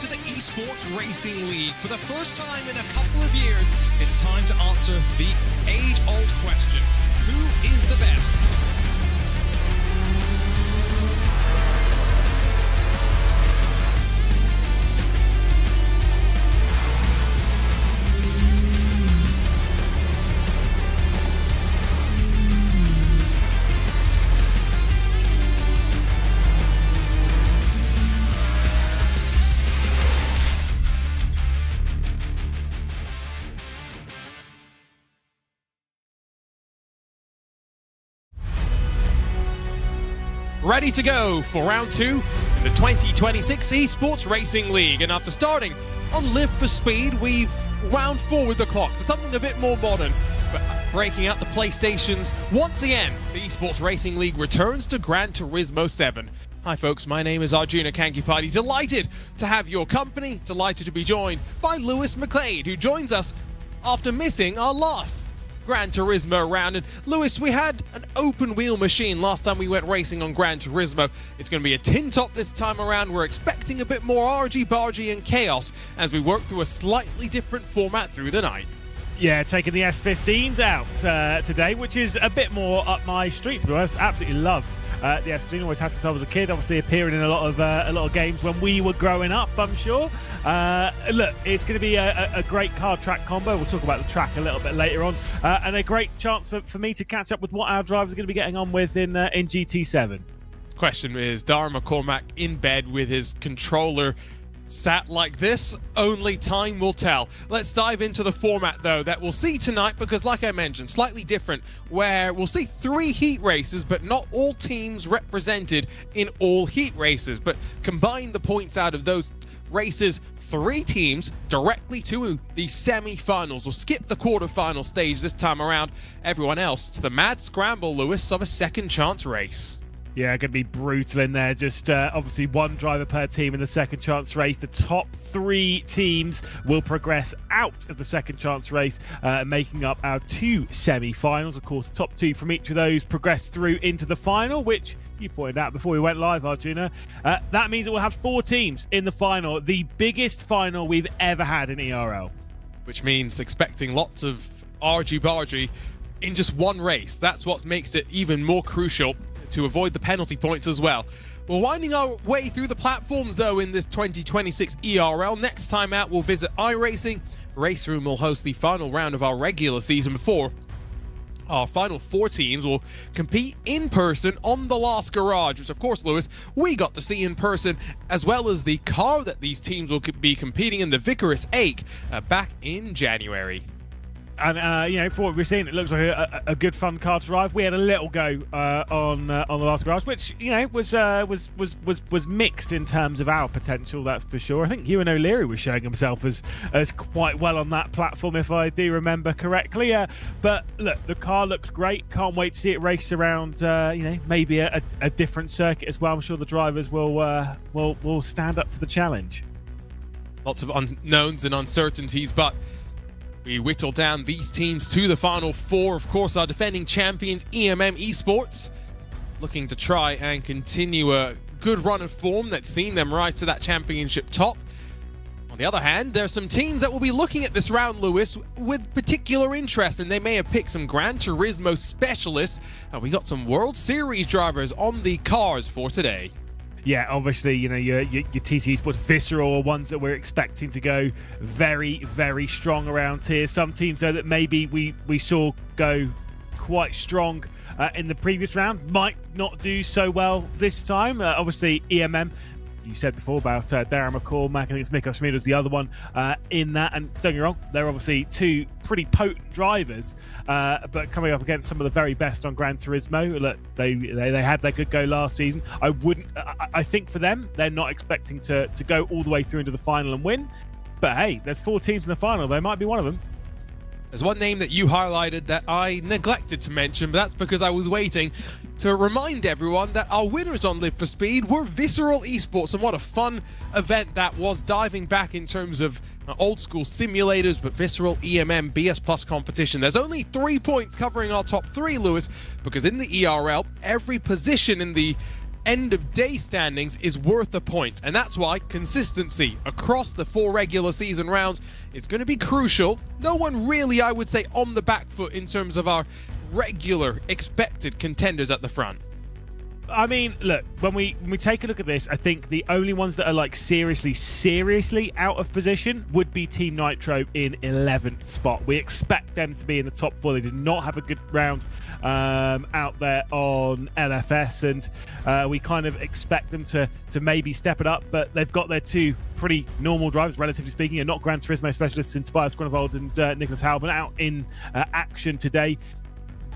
to the Esports Racing League. For the first time in a couple of years, it's time to answer the age-old question: who is the best? Ready to go for round 2 in the 2026 Esports Racing League. And after starting on Live for Speed, we've wound forward the clock to something a bit more modern. But breaking out the PlayStations, once again, the Esports Racing League returns to Gran Turismo 7. Hi folks, my name is Arjuna Kankipati. Delighted to have your company, delighted to be joined by Lewis McLeod, who joins us after missing our last Gran Turismo round. And Lewis, we had an open wheel machine last time we went racing on Gran Turismo. It's going to be a tin top this time around. We're expecting a bit more argy-bargy and chaos as we work through a slightly different format through the night. Yeah, taking the S15s out today, which is a bit more up my street, to be honest. Absolutely love the S15. Always had since I was a kid, obviously appearing in a lot of games when we were growing up, I'm sure. Look, it's going to be a great car track combo. We'll talk about the track a little bit later on, and a great chance for me to catch up with what our drivers are going to be getting on with in GT7. Question is, Dara McCormack in bed with his controller sat like this? Only time will tell. Let's dive into the format though that we'll see tonight, because like I mentioned, slightly different, where we'll see 3 heat races, but not all teams represented in all heat races, but combine the points out of those races, 3 teams directly to the semi-finals. We'll skip the quarter-final stage this time around. Everyone else to the mad scramble, Lewis, of a second chance race. Yeah, going to be brutal in there. Just obviously 1 driver per team in the second chance race. The top 3 teams will progress out of the second chance race, making up our 2 semi-finals. Of course, the top 2 from each of those progress through into the final, which you pointed out before we went live, Arjuna. That means that we'll have 4 teams in the final, the biggest final we've ever had in ERL. Which means expecting lots of argy-bargy in just 1 race. That's what makes it even more crucial to avoid the penalty points as well. We're winding our way through the platforms though in this 2026 ERL. Next time out we'll visit iRacing. RaceRoom will host the final round of our regular season before our final 4 teams will compete in person on the last garage, which of course, Lewis, we got to see in person, as well as the car that these teams will be competing in, the Vickers 8, back in January. And you know, for what we're seeing, it looks like a good fun car to drive. We had a little go on the last garage, which you know was mixed in terms of our potential. That's for sure. I think Ewan O'Leary was showing himself as quite well on that platform, if I do remember correctly. But look, the car looked great. Can't wait to see it race around. You know, maybe a different circuit as well. I'm sure the drivers will stand up to the challenge. Lots of unknowns and uncertainties, but we whittle down these teams to the final 4. Of course, our defending champions, EMM Esports, looking to try and continue a good run of form that's seen them rise to that championship top. On the other hand, there are some teams that will be looking at this round, Lewis, with particular interest, and they may have picked some Gran Turismo specialists. And we got some World Series drivers on the cars for today. Yeah, obviously, you know, your TC Esports Visceral are ones that we're expecting to go very, very strong around here. Some teams, though, that maybe we saw go quite strong in the previous round might not do so well this time. Obviously, EMM, you said before about Darren McCormack, I think it's Mikko Schmieder's the other one in that. And don't get me wrong, they're obviously 2 pretty potent drivers, but coming up against some of the very best on Gran Turismo. Look, they had their good go last season. I think for them, they're not expecting to go all the way through into the final and win. But hey, there's 4 teams in the final. They might be one of them. There's one name that you highlighted that I neglected to mention, but that's because I was waiting to remind everyone that our winners on Live for Speed were Visceral Esports, and what a fun event that was, diving back in terms of old school simulators, but Visceral EMM BS Plus competition. There's only 3 points covering our top 3, Lewis, because in the ERL, every position in the end of day standings is worth a point, and that's why consistency across the 4 regular season rounds is going to be crucial. No one really, I would say, on the back foot in terms of our regular expected contenders at the front. I mean, look, when we take a look at this, I think the only ones that are like seriously out of position would be Team Nitro in 11th spot. We expect them to be in the top 4. They did not have a good round out there on LFS, and we kind of expect them to maybe step it up, but they've got their 2 pretty normal drivers, relatively speaking, and not Gran Turismo specialists in Tobias Grunewald and Nicholas Halban out in action today.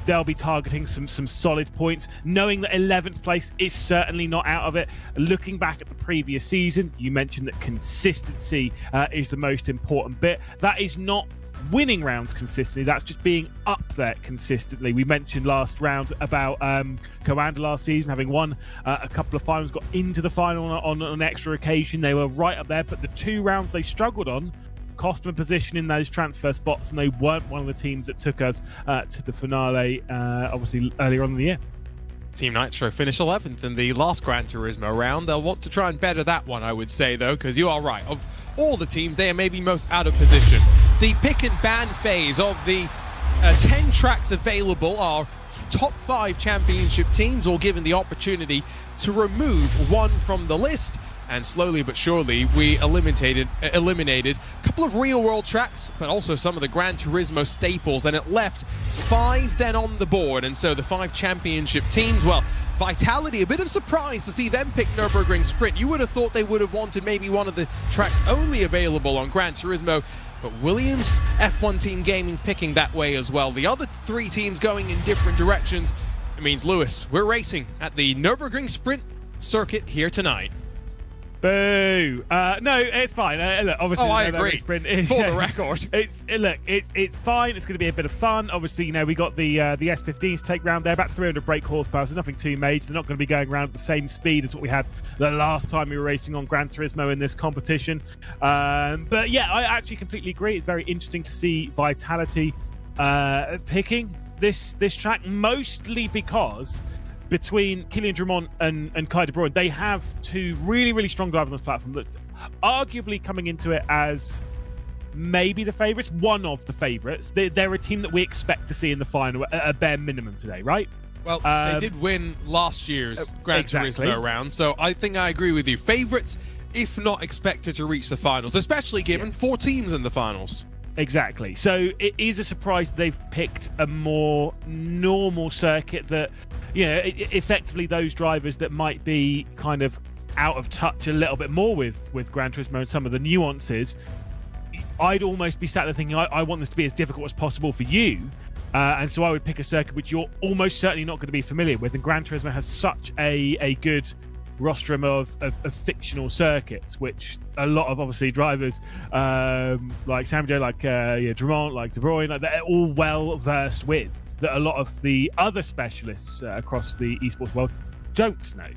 They'll be targeting some solid points, knowing that 11th place is certainly not out of it. Looking back at the previous season, you mentioned that consistency is the most important bit. That is not winning rounds consistently, that's just being up there consistently. We mentioned last round about Coanda last season having won a couple of finals, got into the final on an extra occasion. They were right up there, but the 2 rounds they struggled on cost them a position in those transfer spots, and they weren't one of the teams that took us to the finale, obviously earlier on in the year. Team Nitro finished 11th in the last Gran Turismo round. They'll want to try and better that one, I would say, though, because you are right. Of all the teams, they are maybe most out of position. The pick and ban phase of the 10 tracks available are top 5 championship teams, all given the opportunity to remove one from the list. And slowly but surely, we eliminated a couple of real-world tracks, but also some of the Gran Turismo staples, and it left 5 then on the board. And so the 5 championship teams, well, Vitality, a bit of surprise to see them pick Nürburgring Sprint. You would have thought they would have wanted maybe one of the tracks only available on Gran Turismo, but Williams F1 Team Gaming picking that way as well. The other 3 teams going in different directions. It means, Lewis, we're racing at the Nürburgring Sprint circuit here tonight. Boo! No, it's fine. Look, obviously, I agree. Sprint For the record, it's fine. It's going to be a bit of fun. Obviously, you know, we got the S15s take round there, about 300 brake horsepower. So nothing too major. They're not going to be going around at the same speed as what we had the last time we were racing on Gran Turismo in this competition. But yeah, I actually completely agree. It's very interesting to see Vitality picking this track, mostly because between Kylian Drummond and Kai De Bruyne, they have 2 really strong drivers on this platform that arguably coming into it as maybe the favourites, one of the favourites. They're a team that we expect to see in the final at a bare minimum today, right? Well, they did win last year's Gran Turismo round, so I think I agree with you. Favourites, if not expected to reach the finals, especially given 4 teams in the finals. Exactly. So it is a surprise they've picked a more normal circuit that, you know, effectively those drivers that might be kind of out of touch a little bit more with Gran Turismo and some of the nuances. I'd almost be sat there thinking, I want this to be as difficult as possible for you. And so I would pick a circuit which you're almost certainly not going to be familiar with. And Gran Turismo has such a good rostrum of fictional circuits, which a lot of obviously drivers like Samuel, like Drummond, like De Bruyne, like they're all well versed with, that a lot of the other specialists across the esports world don't know.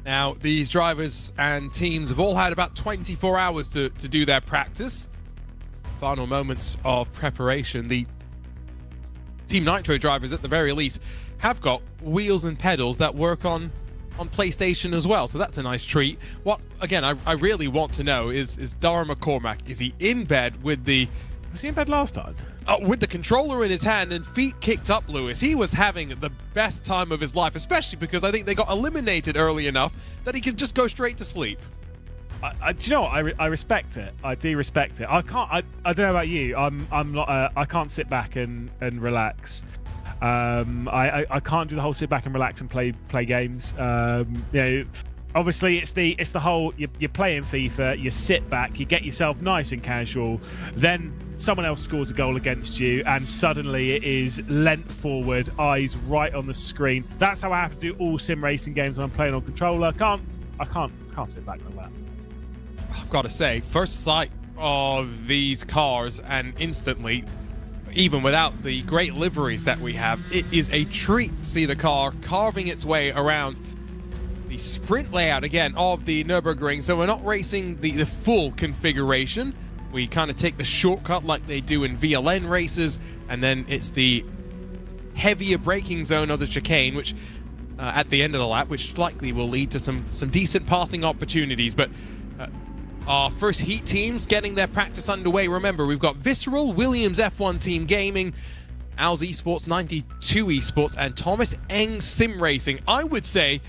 Now, these drivers and teams have all had about 24 hours to do their practice. Final moments of preparation. The Team Nitro drivers, at the very least, have got wheels and pedals that work on PlayStation as well, so that's a nice treat. What, again, I really want to know is Dara McCormack, is he in bed with the... Was he in bed last time? With the controller in his hand and feet kicked up, Lewis. He was having the best time of his life, especially because I think they got eliminated early enough that he could just go straight to sleep. Do you know what? I respect it. I do respect it. I don't know about you. I'm not. I can't sit back and relax. I can't do the whole sit back and relax and play games. You know, obviously it's the whole you're playing FIFA, you sit back, you get yourself nice and casual, then someone else scores a goal against you, and suddenly it is leant forward, eyes right on the screen. That's how I have to do all sim racing games when I'm playing on controller. I can't sit back like that. I've got to say, first sight of these cars, and instantly, even without the great liveries that we have, it is a treat to see the car carving its way around the sprint layout again of the Nürburgring. So we're not racing the full configuration. We kind of take the shortcut like they do in VLN races, and then it's the heavier braking zone of the chicane, which at the end of the lap, which likely will lead to some decent passing opportunities. But our first heat teams getting their practice underway. Remember, we've got Visceral, Williams F1 Team Gaming, Al's Esports, 92 Esports, and Thomas Eng Sim Racing. I would say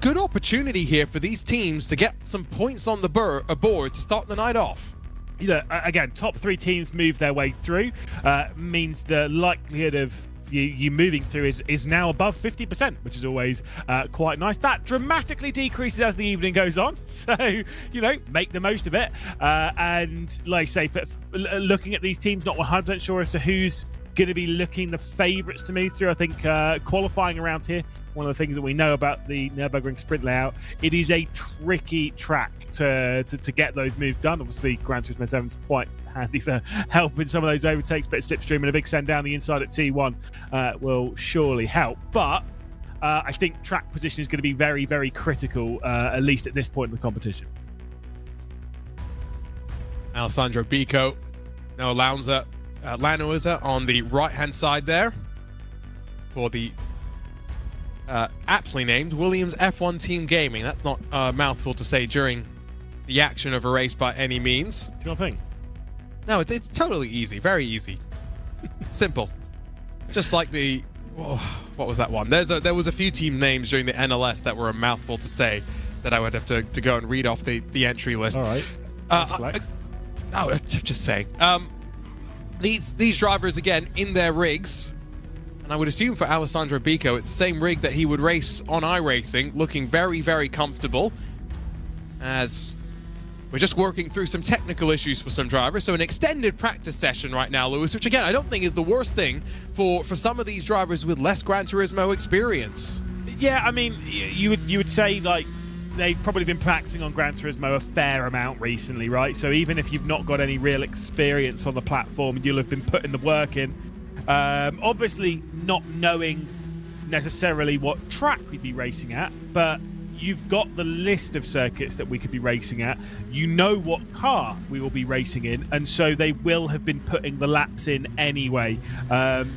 good opportunity here for these teams to get some points on the board to start the night off. You know, again, top 3 teams move their way through, means the likelihood of you moving through is now above 50%, which is always quite nice. That dramatically decreases as the evening goes on, so you know, make the most of it. And like I say, for looking at these teams, not 100% sure as to who's going to be looking the favourites to move through. I think qualifying around here, one of the things that we know about the Nürburgring sprint layout, it is a tricky track to get those moves done. Obviously, Gran Turismo 7's quite handy for helping some of those overtakes, but slipstream and a big send down the inside at T1 will surely help. But I think track position is going to be very, very critical, at least at this point in the competition. Alessandro Bico, no Lanza on the right-hand side there for the aptly named Williams F1 Team Gaming. That's not a mouthful to say during the action of a race by any means. It's your thing. No, it's totally easy, very easy, simple. Just like the what was that one? There was a few team names during the NLS that were a mouthful to say that I would have to go and read off the entry list. All right. That's flex. No, just saying. These drivers again in their rigs, and I would assume for Alessandro Bico it's the same rig that he would race on iRacing, looking very, very comfortable. As we're just working through some technical issues for some drivers, so an extended practice session right now, Lewis, which again I don't think is the worst thing for some of these drivers with less Gran Turismo experience. Yeah, I mean, you would say like they've probably been practicing on Gran Turismo a fair amount recently, right? So even if you've not got any real experience on the platform, you'll have been putting the work in. Obviously not knowing necessarily what track we'd be racing at, but you've got the list of circuits that we could be racing at. You know what car we will be racing in, and so they will have been putting the laps in anyway,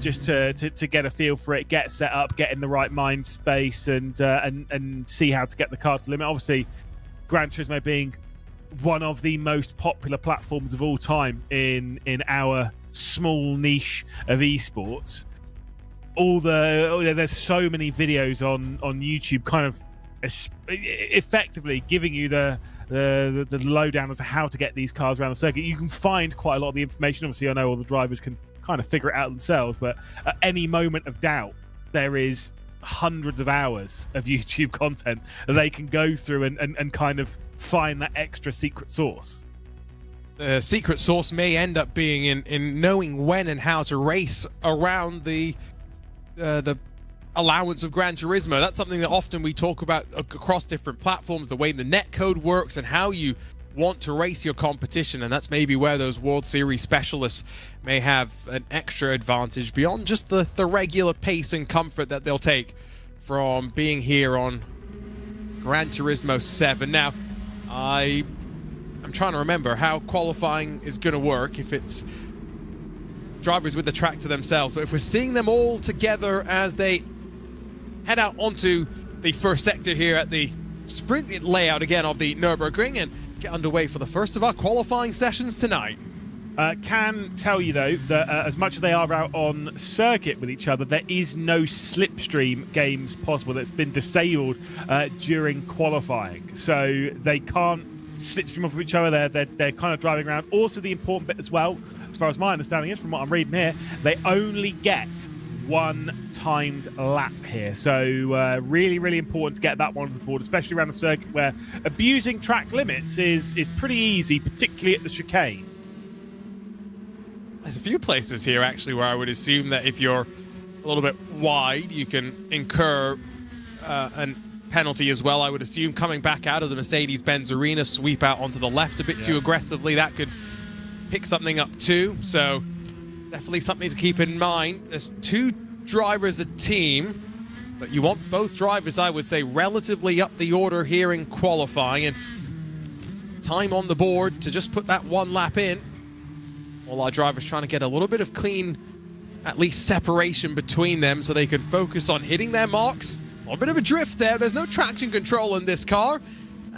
just to get a feel for it, get set up, get in the right mind space, and see how to get the car to limit. Obviously, Gran Turismo being one of the most popular platforms of all time in our small niche of esports. There's so many videos on YouTube kind of effectively giving you the lowdown as to how to get these cars around the circuit. You can find quite a lot of the information. Obviously, I know all the drivers can kind of figure it out themselves, but at any moment of doubt, there is hundreds of hours of YouTube content that they can go through and kind of find that extra secret sauce. The secret sauce may end up being in knowing when and how to race around the allowance of Gran Turismo. That's something that often we talk about across different platforms, the way the netcode works and how you want to race your competition, and that's maybe where those World Series specialists may have an extra advantage beyond just the regular pace and comfort that they'll take from being here on Gran Turismo 7. Now, I'm trying to remember how qualifying is going to work, if it's drivers with the track to themselves, but if we're seeing them all together as they head out onto the first sector here at the sprint layout again of the Nürburgring and get underway for the first of our qualifying sessions tonight. Can tell you though that as much as they are out on circuit with each other, there is no slipstream games possible. That's been disabled during qualifying, so they can't slipstream off of each other. They're kind of driving around. Also, the important bit as well, as far as my understanding is from what I'm reading here, they only get one timed lap here, so really, really important to get that one on the board, especially around the circuit where abusing track limits is pretty easy, particularly at the chicane. There's a few places here actually where I would assume that if you're a little bit wide, you can incur a penalty as well. I would assume coming back out of the Mercedes-Benz arena, sweep out onto the left a bit too aggressively, that could pick something up too. So definitely something to keep in mind. There's two drivers a team, but you want both drivers, I would say, relatively up the order here in qualifying, and time on the board to just put that one lap in. All our drivers trying to get a little bit of clean at least separation between them so they can focus on hitting their marks. A bit of a drift there. There's no traction control in this car.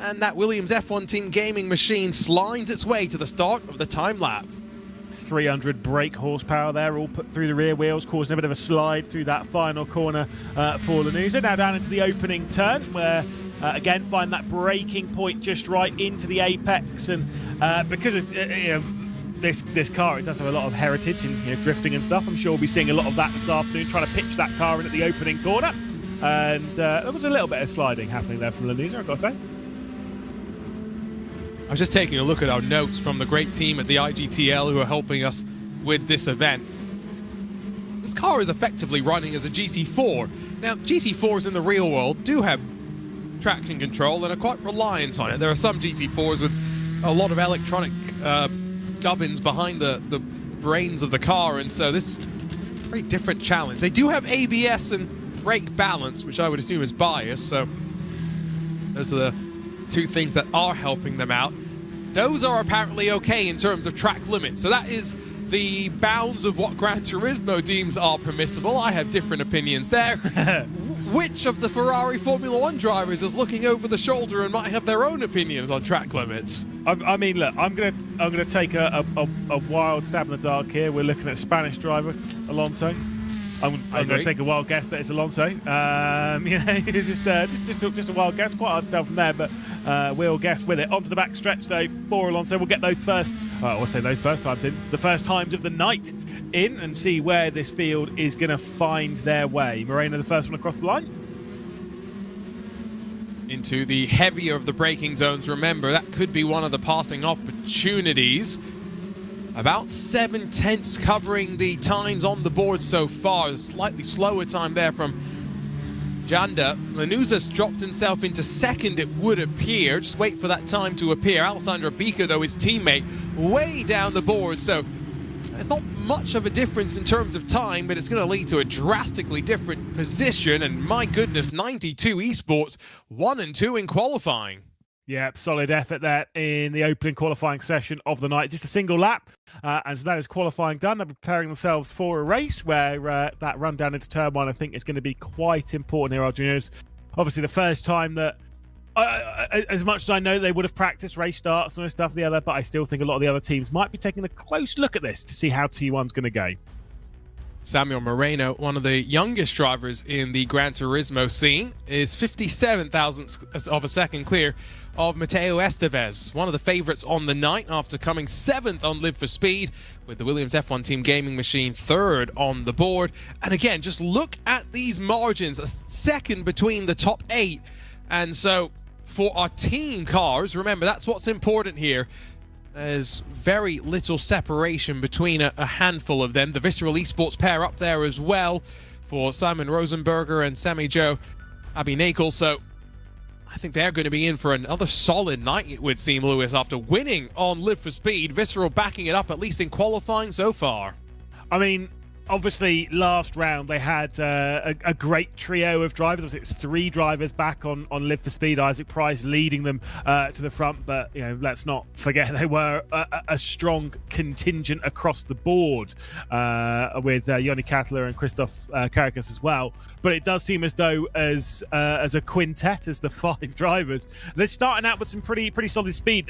And that Williams F1 Team gaming machine slides its way to the start of the time lap. 300 brake horsepower there, all put through the rear wheels, causing a bit of a slide through that final corner for Lanuza. Now down into the opening turn, where again find that braking point just right into the apex, and because of this car, it does have a lot of heritage and drifting and stuff. I'm sure we'll be seeing a lot of that this afternoon, trying to pitch that car in at the opening corner. And there was a little bit of sliding happening there from Lanuza, I've got to say. I was just taking a look at our notes from the great team at the IGTL who are helping us with this event. This car is effectively running as a GT4. Now, GT4s in the real world do have traction control and are quite reliant on it. There are some GT4s with a lot of electronic gubbins behind the brains of the car, and so this is a very different challenge. They do have ABS and brake balance, which I would assume is bias, so those are the two things that are helping them out. Those are apparently okay in terms of track limits, so that is the bounds of what Gran Turismo deems are permissible. I have different opinions there. Which of the Ferrari Formula 1 drivers is looking over the shoulder and might have their own opinions on track limits? I mean, look, I'm gonna take a wild stab in the dark here. We're looking at Spanish driver Alonso. I'm going to take a wild guess that it's Alonso. It's just a wild guess. Quite hard to tell from there, but we'll guess with it. Onto the back stretch, though, for Alonso. We'll get those first, I'll say those first times in, the first times of the night in, and see where this field is going to find their way. Moreno, the first one across the line. Into the heavier of the braking zones. Remember, that could be one of the passing opportunities. About 7/10 covering the times on the board so far. A slightly slower time there from Janda. Lanuza's dropped himself into second, it would appear. Just wait for that time to appear. Alessandro Bica, though, his teammate, way down the board. So there's not much of a difference in terms of time, but it's going to lead to a drastically different position. And my goodness, 92 Esports, 1 and 2 in qualifying. Yeah, solid effort there in the opening qualifying session of the night. Just a single lap, and so that is qualifying done. They're preparing themselves for a race where that run down into turn one, I think, is going to be quite important here, our juniors. Obviously, the first time that, as much as I know they would have practiced race starts and stuff, but I still think a lot of the other teams might be taking a close look at this to see how T1's going to go. Samuel Moreno, one of the youngest drivers in the Gran Turismo scene, is 57 thousandths of a second clear of Mateo Estevez, one of the favorites on the night after coming 7th on Live for Speed, with the Williams F1 Team gaming machine 3rd on the board. And again, just look at these margins, a second between the top 8. And so for our team cars, remember, that's what's important here. There's very little separation between a handful of them. The Visceral Esports pair up there as well for Simon Rosenberger and Sami-Jo Abinakel. So I think they're going to be in for another solid night, it would seem, Lewis, after winning on Live for Speed. Visceral backing it up, at least in qualifying so far. I mean, obviously, last round they had a great trio of drivers. Obviously, it was 3 drivers back on Live for Speed. Isaac Price leading them to the front, but let's not forget they were a strong contingent across the board with Yoni Kattler and Christoph Karakas as well. But it does seem as though as a quintet, as the 5 drivers, they're starting out with some pretty solid speed.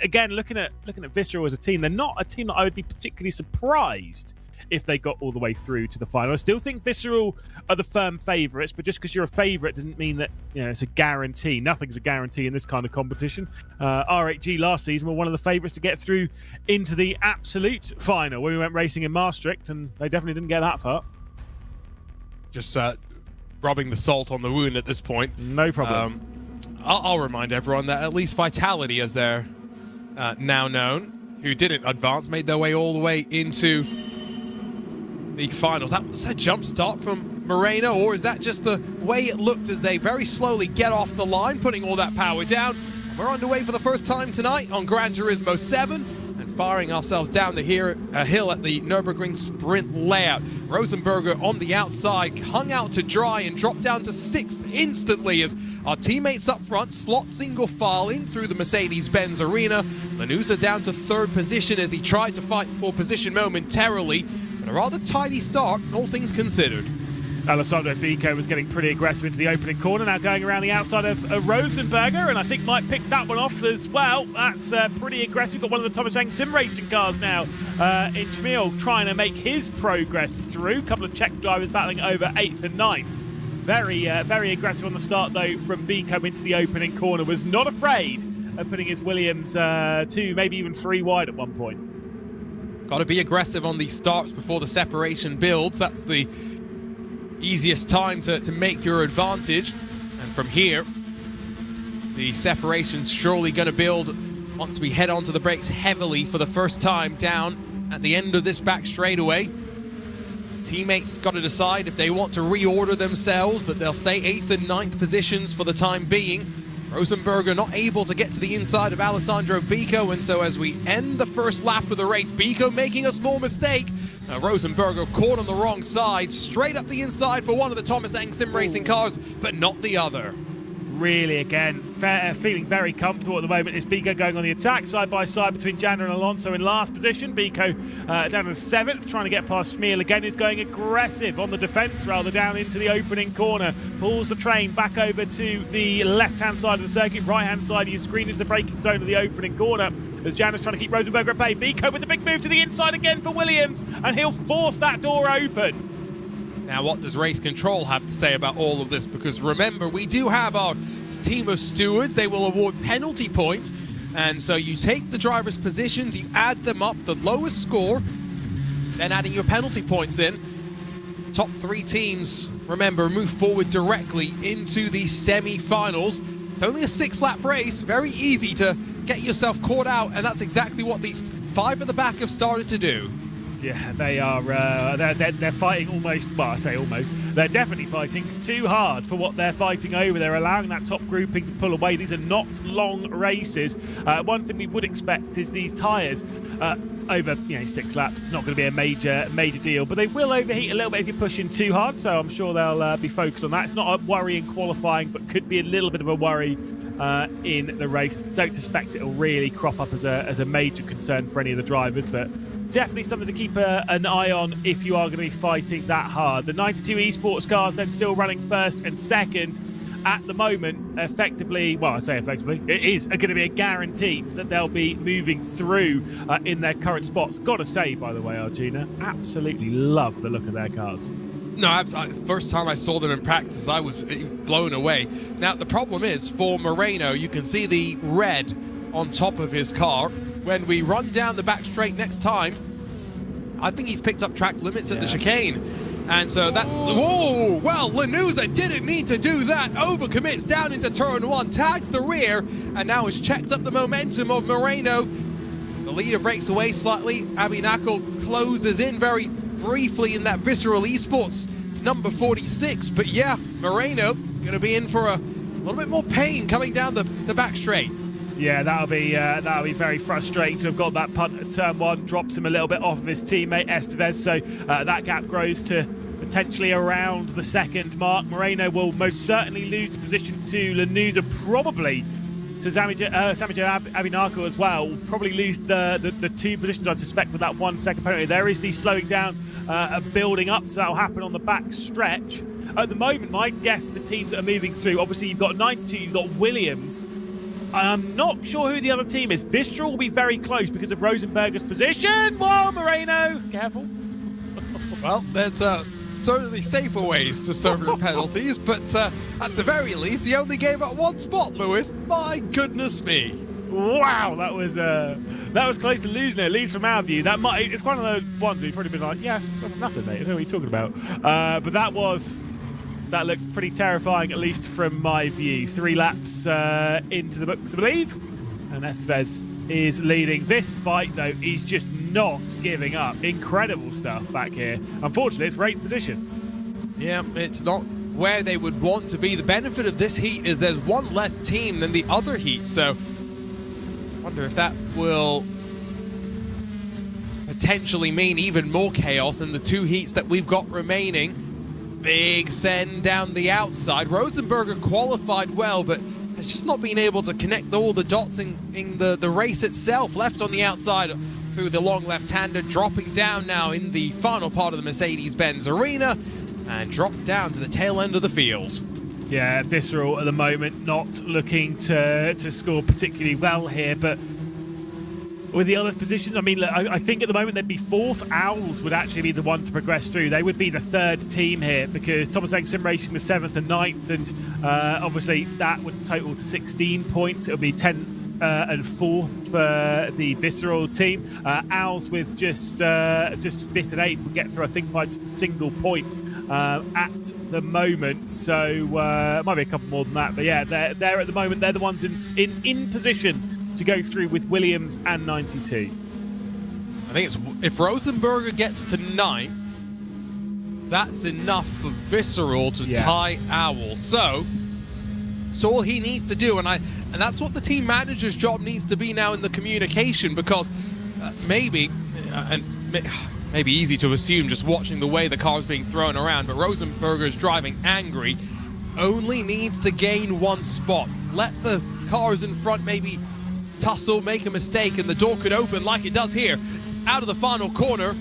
Again, looking at Visceral as a team, they're not a team that I would be particularly surprised if they got all the way through to the final. I still think Visceral are the firm favourites, but just because you're a favourite doesn't mean that it's a guarantee. Nothing's a guarantee in this kind of competition. R8G last season were one of the favourites to get through into the absolute final when we went racing in Maastricht, and they definitely didn't get that far. Just rubbing the salt on the wound at this point. No problem. I'll remind everyone that at least Vitality, as they're now known, who didn't advance, made their way all the way into the finals. That was a jump start from Moreno, or is that just the way it looked as they very slowly get off the line, putting all that power down? We're underway for the first time tonight on Gran Turismo 7 and firing ourselves down the hill at the Nürburgring sprint layout. Rosenberger on the outside, hung out to dry and dropped down to 6th instantly as our teammates up front slot single file in through the Mercedes-Benz arena. Lanuza down to 3rd position as he tried to fight for position momentarily. but a rather tidy start, all things considered. Alessandro Bico was getting pretty aggressive into the opening corner, now going around the outside of Rosenberger, and I think might pick that one off as well. That's pretty aggressive. Got one of the Thomas Ang sim racing cars now in Schmiel trying to make his progress through. A couple of Czech drivers battling over 8th and 9th. Very aggressive on the start though from Bico into the opening corner. Was not afraid of putting his Williams 2, maybe even 3 wide at one point. Got to be aggressive on these starts before the separation builds. That's the easiest time to make your advantage, and from here the separation's surely going to build once we head onto the brakes heavily for the first time down at the end of this back straightaway. Teammates got to decide if they want to reorder themselves, but they'll stay 8th and 9th positions for the time being. Rosenberger not able to get to the inside of Alessandro Bico, and so as we end the first lap of the race, Bico making a small mistake. Rosenberger caught on the wrong side, straight up the inside for one of the Thomas Ang sim racing cars, but not the other. Really, again, feeling very comfortable at the moment. Is Bico going on the attack side by side between Jander and Alonso in last position. Bico down to the 7th, trying to get past Schmiel again. Is going aggressive on the defence, rather, down into the opening corner. Pulls the train back over to the left-hand side of the circuit. Right-hand side, you screen into the braking zone of the opening corner as Jander's trying to keep Rosenberger at bay. Bico with the big move to the inside again for Williams, and he'll force that door open. Now, what does race control have to say about all of this? Because remember, we do have our team of stewards. They will award penalty points. And so you take the driver's positions, you add them up, the lowest score, then adding your penalty points in. Top 3 teams, remember, move forward directly into the semi-finals. It's only a 6-lap race, very easy to get yourself caught out, and that's exactly what these 5 at the back have started to do. Yeah, they are. They're fighting almost. Well, I say almost. They're definitely fighting too hard for what they're fighting over. They're allowing that top grouping to pull away. These are not long races. One thing we would expect is these tyres over 6 laps. It's not going to be a major deal, but they will overheat a little bit if you're pushing too hard. So I'm sure they'll be focused on that. It's not a worry in qualifying, but could be a little bit of a worry in the race. Don't suspect it'll really crop up as a major concern for any of the drivers, but definitely something to keep an eye on if you are going to be fighting that hard. The 92 Esports cars then still running 1st and 2nd at the moment. Effectively, well, I say effectively, it is going to be a guarantee that they'll be moving through in their current spots. Gotta say, by the way, Arjuna, absolutely love the look of their cars. No, first time I saw them in practice, I was blown away. Now, the problem is, for Moreno, you can see the red on top of his car. When we run down the back straight next time, I think he's picked up track limits at the chicane. And so that's... Whoa! Well, Lanuza didn't need to do that. Overcommits down into turn 1, tags the rear, and now has checked up the momentum of Moreno. The leader breaks away slightly. Abinakal closes in very briefly in that Visceral Esports number 46. But yeah, Moreno going to be in for a little bit more pain coming down the back straight. Yeah, that'll be very frustrating to have got that punt at turn 1. Drops him a little bit off of his teammate Estevez, so that gap grows to potentially around the 2nd mark. Moreno will most certainly lose the position to Lanuza, probably to Samijo Abinakal as well. Will probably lose the 2 positions, I suspect, with that 1 second penalty. There is the slowing down building up, so that'll happen on the back stretch. At the moment, my guess for teams that are moving through, obviously you've got 92, you've got Williams. I'm not sure who the other team is. Visceral will be very close because of Rosenberger's position. Whoa, Moreno, careful. Well, there's certainly safer ways to serve your penalties, but at the very least, he only gave up 1 spot, Lewis. My goodness me. Wow, that was close to losing it, at least from our view. It's one of those ones where you've probably been like, yeah, that's nothing, mate. I don't know what you're talking about. But that looked pretty terrifying, at least from my view. 3 laps into the books, I believe. And Estevez is leading this fight, though. He's just not giving up. Incredible stuff back here. Unfortunately, it's for 8th position. Yeah, it's not where they would want to be. The benefit of this heat is there's 1 less team than the other heat, so I wonder if that will potentially mean even more chaos in the 2 heats that we've got remaining. Big send down the outside. Rosenberger qualified well, but has just not been able to connect all the dots in the race itself. Left on the outside through the long left-hander, dropping down now in the final part of the Mercedes-Benz arena, and dropped down to the tail end of the field. Yeah, Visceral at the moment not looking to score particularly well here, but with the other positions, I mean, look, I think at the moment they'd be fourth. Owls would actually be the one to progress through. They would be the third team here because Thomas Eng Sim Racing was 7th and 9th, and obviously that would total to 16 points. It would be 10 and 4th for the Visceral team. Owls with just 5th and 8th would get through, I think, by just a single point at the moment. So might be a couple more than that, but yeah, they're at the moment. They're the ones in position to go through with Williams and 92. I think it's if Rosenberger gets to 9th, that's enough for Visceral to tie Owl. So all he needs to do, and that's what the team manager's job needs to be now in the communication, because maybe easy to assume just watching the way the car's being thrown around, but Rosenberger's driving angry, only needs to gain one spot. Let the cars in front maybe tussle, make a mistake, and the door could open like it does here. Out of the final corner,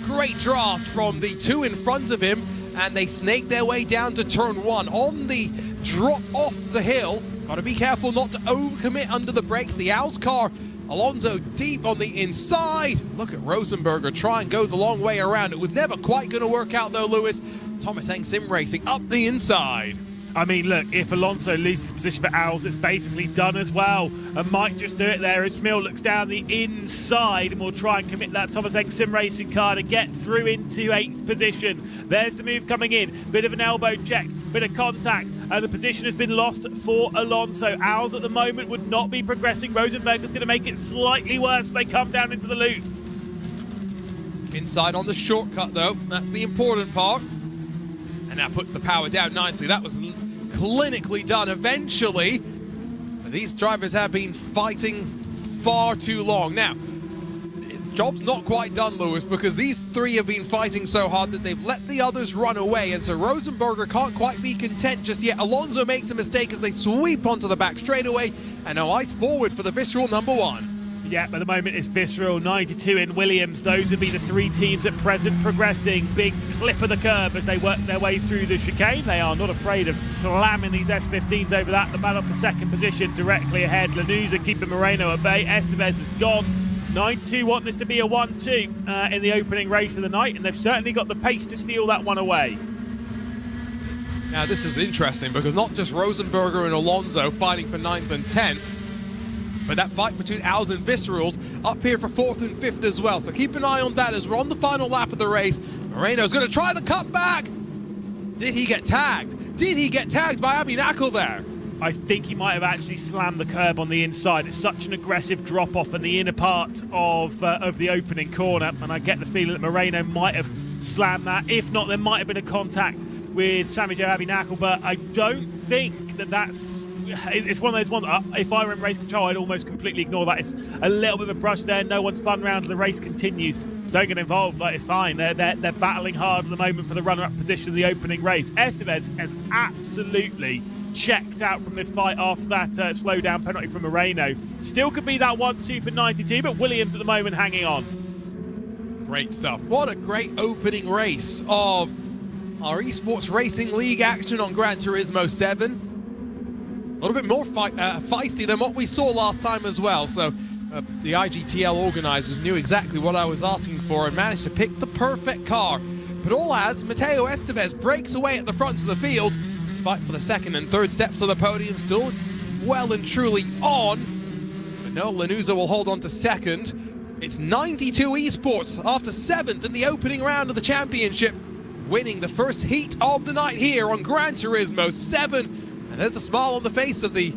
great draft from the two in front of him, and they snake their way down to turn 1. On the drop off the hill, got to be careful not to overcommit under the brakes. The Owls car, Alonso deep on the inside. Look at Rosenberger try and go the long way around. It was never quite going to work out though, Lewis. Thomas Eng Sim Racing up the inside. I mean, look, if Alonso loses position for Owls, it's basically done as well. And might just do it there as Schmill looks down the inside and will try and commit that Thomas Eng Sim Racing car to get through into 8th position. There's the move coming in. Bit of an elbow check, bit of contact, and the position has been lost for Alonso. Owls at the moment would not be progressing. Rosenberger's going to make it slightly worse. They come down into the loop. Inside on the shortcut, though. That's the important part. And that puts the power down nicely. That was clinically done eventually. But these drivers have been fighting far too long. Now, job's not quite done, Lewis, because these three have been fighting so hard that they've let the others run away, and so Rosenberger can't quite be content just yet. Alonso makes a mistake as they sweep onto the back straightaway, and now ice forward for the Visceral number 1. Yeah, at the moment it's Visceral, 92 in Williams. Those would be the three teams at present progressing. Big clip of the curb as they work their way through the chicane. They are not afraid of slamming these S15s over that. The battle for second position directly ahead. Lanuza keeping Moreno at bay. Estevez has gone. 92 want this to be a 1-2 in the opening race of the night, and they've certainly got the pace to steal that one away. Now this is interesting because not just Rosenberger and Alonso fighting for 9th and 10th, but that fight between Owls and Viscerals up here for 4th and 5th as well. So keep an eye on that as we're on the final lap of the race. Moreno's going to try the cutback. Did he get tagged? Did he get tagged by Abi Knuckle there? I think he might have actually slammed the curb on the inside. It's such an aggressive drop-off in the inner part of the opening corner, and I get the feeling that Moreno might have slammed that. If not, there might have been a contact with Sammy Joe Abi Knuckle, but I don't think that's... It's one of those ones, if I were in race control, I'd almost completely ignore that. It's a little bit of a brush there. No one spun round. The race continues. Don't get involved. Like, it's fine. They're battling hard at the moment for the runner-up position of the opening race. Estevez has absolutely checked out from this fight after that slow-down penalty from Moreno. Still could be that 1-2 for 92, but Williams at the moment hanging on. Great stuff. What a great opening race of our Esports Racing League action on Gran Turismo 7. A little bit more feisty than what we saw last time as well. So the IGTL organizers knew exactly what I was asking for and managed to pick the perfect car. But all as Mateo Estevez breaks away at the front of the field, fight for the 2nd and 3rd steps of the podium, still well and truly on. But no, Lanuza will hold on to 2nd. It's 92 Esports after 7th in the opening round of the championship, winning the first heat of the night here on Gran Turismo 7. And there's the smile on the face of the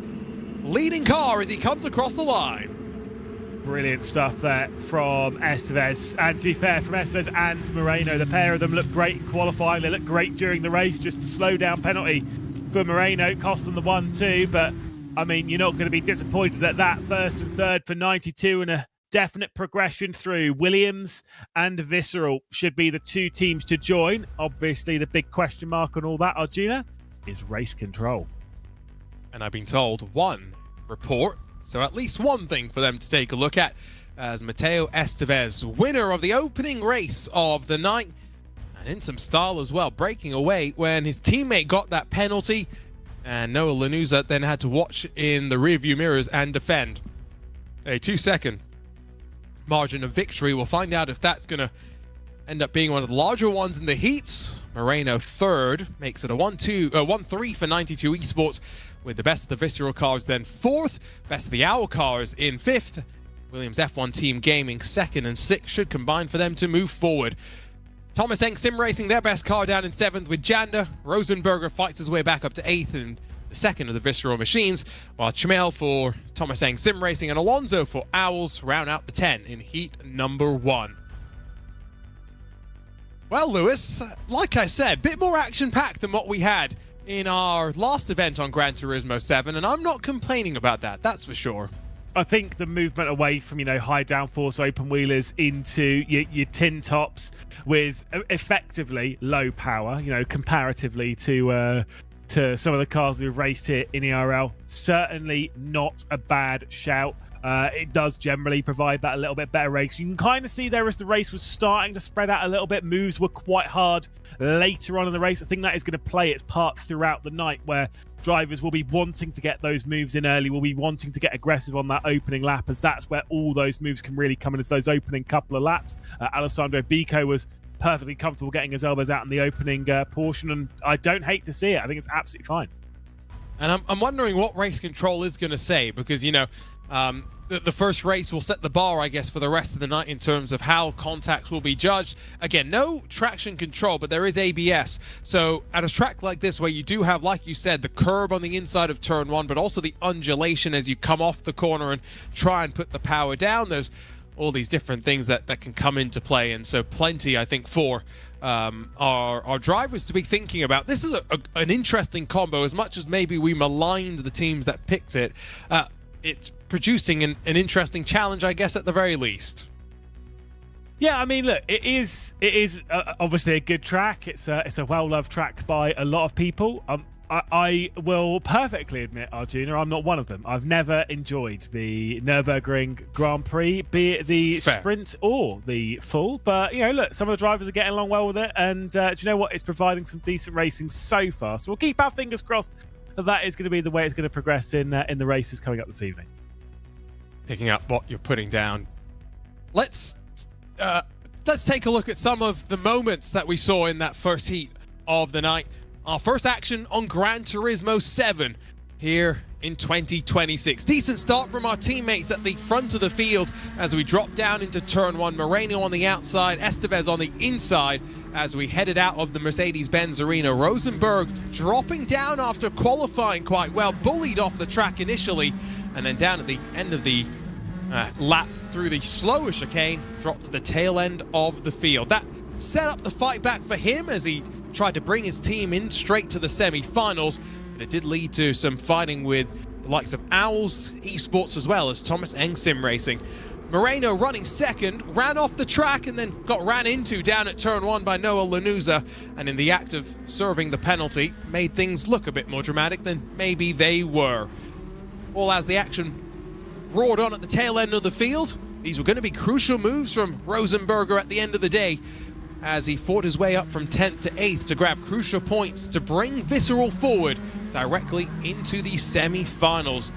leading car as he comes across the line. Brilliant stuff there from Estevez. And to be fair, from Estevez and Moreno, the pair of them look great in qualifying. They look great during the race. Just a slow down penalty for Moreno cost them the 1-2. But, I mean, you're not going to be disappointed at that 1st and 3rd for 92 and a definite progression through. Williams and Visceral should be the two teams to join. Obviously, the big question mark on all that, Arjuna, is race control. And I've been told one report, so at least one thing for them to take a look at. as Mateo Estevez, winner of the opening race of the night, and in some style as well, breaking away when his teammate got that penalty, and Noah Lanuza then had to watch in the rearview mirrors and defend. A 2-second margin of victory. We'll find out if that's going to end up being one of the larger ones in the heats. Moreno third, makes it a 1-3 for 92 Esports, with the best of the Visceral cars then fourth, best of the Owl cars in fifth. Williams F1 Team Gaming second and sixth should combine for them to move forward. Thomas Eng Sim Racing, their best car, down in seventh with Janda. Rosenberger fights his way back up to eighth and the second of the Visceral machines, while Chmel for Thomas Eng Sim Racing and Alonso for Owls round out the 10 in heat number 1. Well, Lewis, like I said, bit more action-packed than what we had in our last event on Gran Turismo 7, and I'm not complaining about that, that's for sure. I think the movement away from, high downforce open wheelers into your tin tops with effectively low power, comparatively to some of the cars we've raced here in ERL, certainly not a bad shout. It does generally provide that a little bit better race. You can kind of see there as the race was starting to spread out a little bit. Moves were quite hard later on in the race. I think that is going to play its part throughout the night, where drivers will be wanting to get those moves in early, will be wanting to get aggressive on that opening lap, as that's where all those moves can really come in, as those opening couple of laps. Alessandro Bico was perfectly comfortable getting his elbows out in the opening portion, and I don't hate to see it. I think it's absolutely fine. And I'm wondering what race control is going to say, because, the first race will set the bar, I guess, for the rest of the night in terms of how contacts will be judged. Again, no traction control, but there is ABS. So at a track like this, where you do have, like you said, the curb on the inside of turn 1, but also the undulation as you come off the corner and try and put the power down, there's all these different things that can come into play. And so plenty, I think, for our drivers to be thinking about. This is an interesting combo. As much as maybe we maligned the teams that picked it, it's producing an interesting challenge, I guess, at the very least. Yeah, I mean, look, it is obviously a good track. It's a well-loved track by a lot of people. I will perfectly admit, Arjuna, I'm not one of them. I've never enjoyed the Nürburgring Grand Prix, be it the Fair. sprint or the full. But, look, some of the drivers are getting along well with it. And do you know what? It's providing some decent racing so far. So we'll keep our fingers crossed that is going to be the way it's going to progress in the races coming up this evening. Picking up what you're putting down, let's take a look at some of the moments that we saw in that first heat of the night. Our first action on Gran Turismo 7 here in 2026. Decent start from our teammates at the front of the field as we drop down into turn 1. Moreno on the outside, Estevez on the inside as we headed out of the Mercedes-Benz arena. Rosenberg dropping down after qualifying quite well, bullied off the track initially, and then down at the end of the lap through the slower chicane, dropped to the tail end of the field. That set up the fight back for him as he tried to bring his team in straight to the semi-finals, but it did lead to some fighting with the likes of Owls Esports as well as Thomas Eng Sim Racing. Moreno running second, ran off the track and then got ran into down at turn 1 by Noah Lanuza, and in the act of serving the penalty, made things look a bit more dramatic than maybe they were. All as the action roared on at the tail end of the field, these were going to be crucial moves from Rosenberger at the end of the day, as he fought his way up from 10th to 8th to grab crucial points to bring Visceral forward directly into the semi-finals.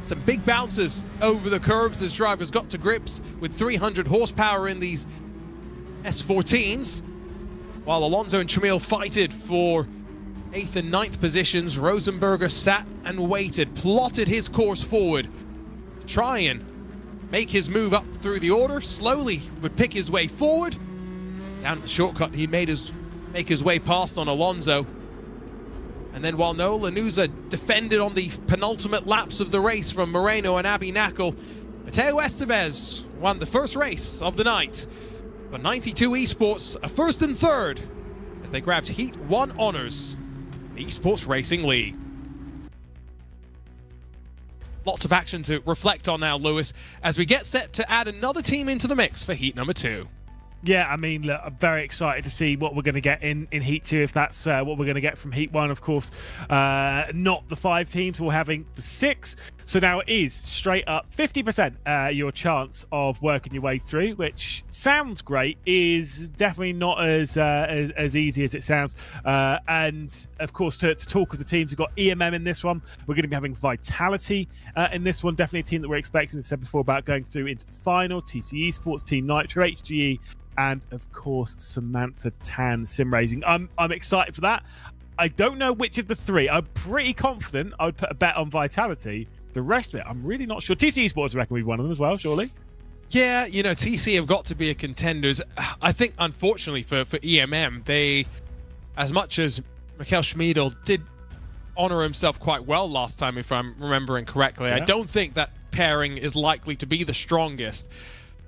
Some big bounces over the curbs as drivers got to grips with 300 horsepower in these S14s, while Alonso and Chmel fighted for 8th and 9th positions. Rosenberger sat and waited, plotted his course forward, try and make his move up through the order, slowly would pick his way forward. Down the shortcut, he make his way past on Alonso. And then while Noah Lanuza defended on the penultimate laps of the race from Moreno and Abby Knackle, Mateo Estevez won the first race of the night. For 92 Esports, a first and third, as they grabbed Heat 1 honors, the Esports Racing League. Lots of action to reflect on now, Lewis, as we get set to add another team into the mix for Heat number 2. Yeah, I mean, look, I'm very excited to see what we're going to get in Heat 2, if that's what we're going to get from Heat 1, of course. Not the 5 teams, we're having the 6. So now it is straight up 50% your chance of working your way through, which sounds great, is definitely not as easy as it sounds. And, of course, to talk with the teams, we've got EMM in this one. We're going to be having Vitality in this one. Definitely a team that we're expecting. We've said before about going through into the final. TC Esports, Team Nitro, HGE, and of course Samantha Tan Sim Racing. I'm excited for that. I don't know which of the 3. I'm pretty confident I would put a bet on Vitality. The rest of it, I'm really not sure. TC Esports, I reckon, will be one of them as well, surely. Yeah, you know, TC have got to be a contenders. I think, unfortunately, for EMM, they, as much as Mikhail Schmiedel did honor himself quite well last time, if I'm remembering correctly, I don't think that pairing is likely to be the strongest.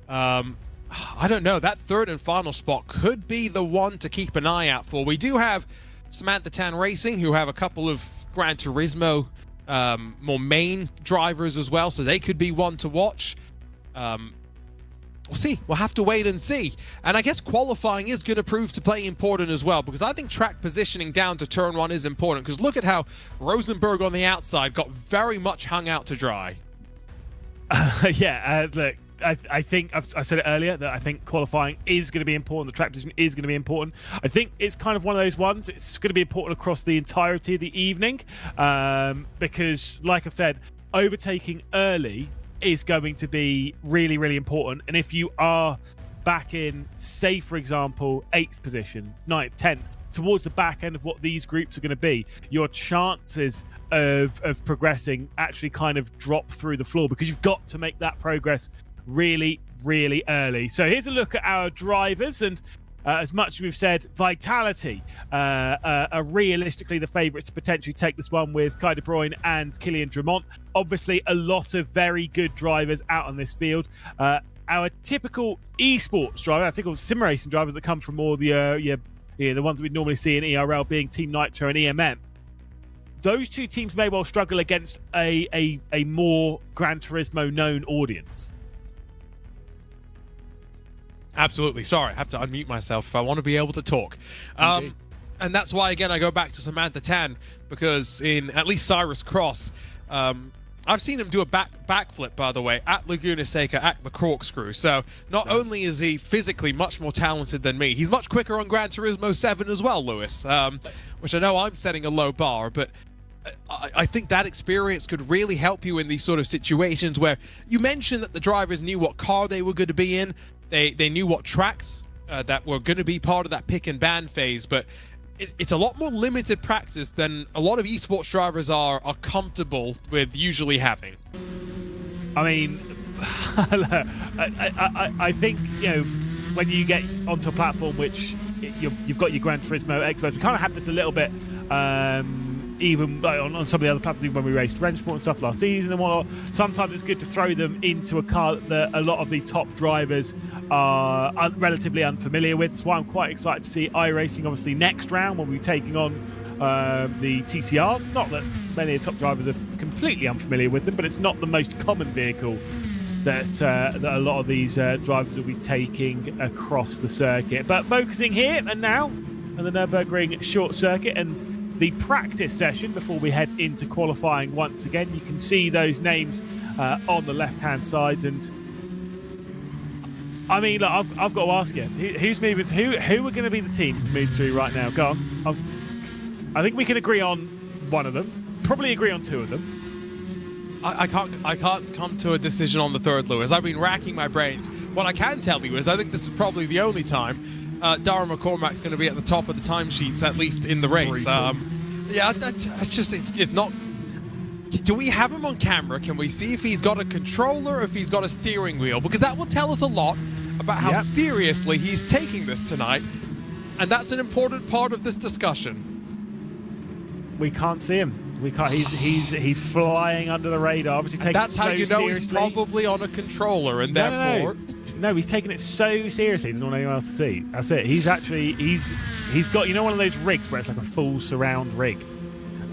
I don't know. That 3rd and final spot could be the one to keep an eye out for. We do have Samantha Tan Racing, who have a couple of Gran Turismo more main drivers as well, so they could be one to watch. We'll see. We'll have to wait and see. And I guess qualifying is going to prove to play important as well, because I think track positioning down to turn 1 is important, because look at how Rosenberg on the outside got very much hung out to dry. Look, I think I said it earlier that I think qualifying is going to be important. The track position is going to be important. I think it's kind of one of those ones. It's going to be important across the entirety of the evening, because, like I've said, overtaking early is going to be really, really important. And if you are back in, say, for example, 8th position, 9th, 10th, towards the back end of what these groups are going to be, your chances of progressing actually kind of drop through the floor, because you've got to make that progress really, really early. So here's a look at our drivers, and as much as we've said, Vitality are realistically the favourites to potentially take this one with Kai De Bruyne and Kylian Dramont. Obviously, a lot of very good drivers out on this field. Our typical esports driver, our typical sim racing drivers that come from more the ones that we normally see in ERL, being Team Nitro and EMM. Those 2 teams may well struggle against a more Gran Turismo known audience. Absolutely. Sorry, I have to unmute myself if I want to be able to talk. And that's why, again, I go back to Samantha Tan, because in at least Cyrus Cross, I've seen him do a backflip, by the way, at Laguna Seca, at the corkscrew. So not only is he physically much more talented than me, he's much quicker on Gran Turismo 7 as well, Lewis, which I know I'm setting a low bar, but I think that experience could really help you in these sort of situations where you mentioned that the drivers knew what car they were going to be in. They knew what tracks that were going to be part of that pick and ban phase, but it's a lot more limited practice than a lot of esports drivers are comfortable with usually having. I mean, I think, you know, when you get onto a platform which you've got your Gran Turismo experts, we kind of had this a little bit even on some of the other platforms, even when we raced Wrenchport and stuff last season and whatnot. Sometimes it's good to throw them into a car that a lot of the top drivers are relatively unfamiliar with. That's why I'm quite excited to see iRacing, obviously, next round when we're taking on the TCRs. Not that many of the top drivers are completely unfamiliar with them, but it's not the most common vehicle that a lot of these drivers will be taking across the circuit. But focusing here and now on the Nürburgring short circuit and the practice session before we head into qualifying once again. You can see those names on the left-hand side, and I mean, look, I've got to ask you, who's moving? Who are going to be the teams to move through right now? Go on. I think we can agree on one of them. Probably agree on 2 of them. I can't come to a decision on the 3rd, Lewis. I've been racking my brains. What I can tell you is I think this is probably the only time Dara McCormack's going to be at the top of the timesheets, at least in the race. Yeah, it's not. Do we have him on camera? Can we see if he's got a controller or if he's got a steering wheel? Because that will tell us a lot about how seriously he's taking this tonight, and that's an important part of this discussion. We can't see him. We can't. He's flying under the radar. Obviously, taking that's it so how you know seriously. He's probably on a controller, and therefore. No, he's taking it so seriously. He doesn't want anyone else to see. That's it. He's actually he's got, you know, one of those rigs where it's like a full surround rig.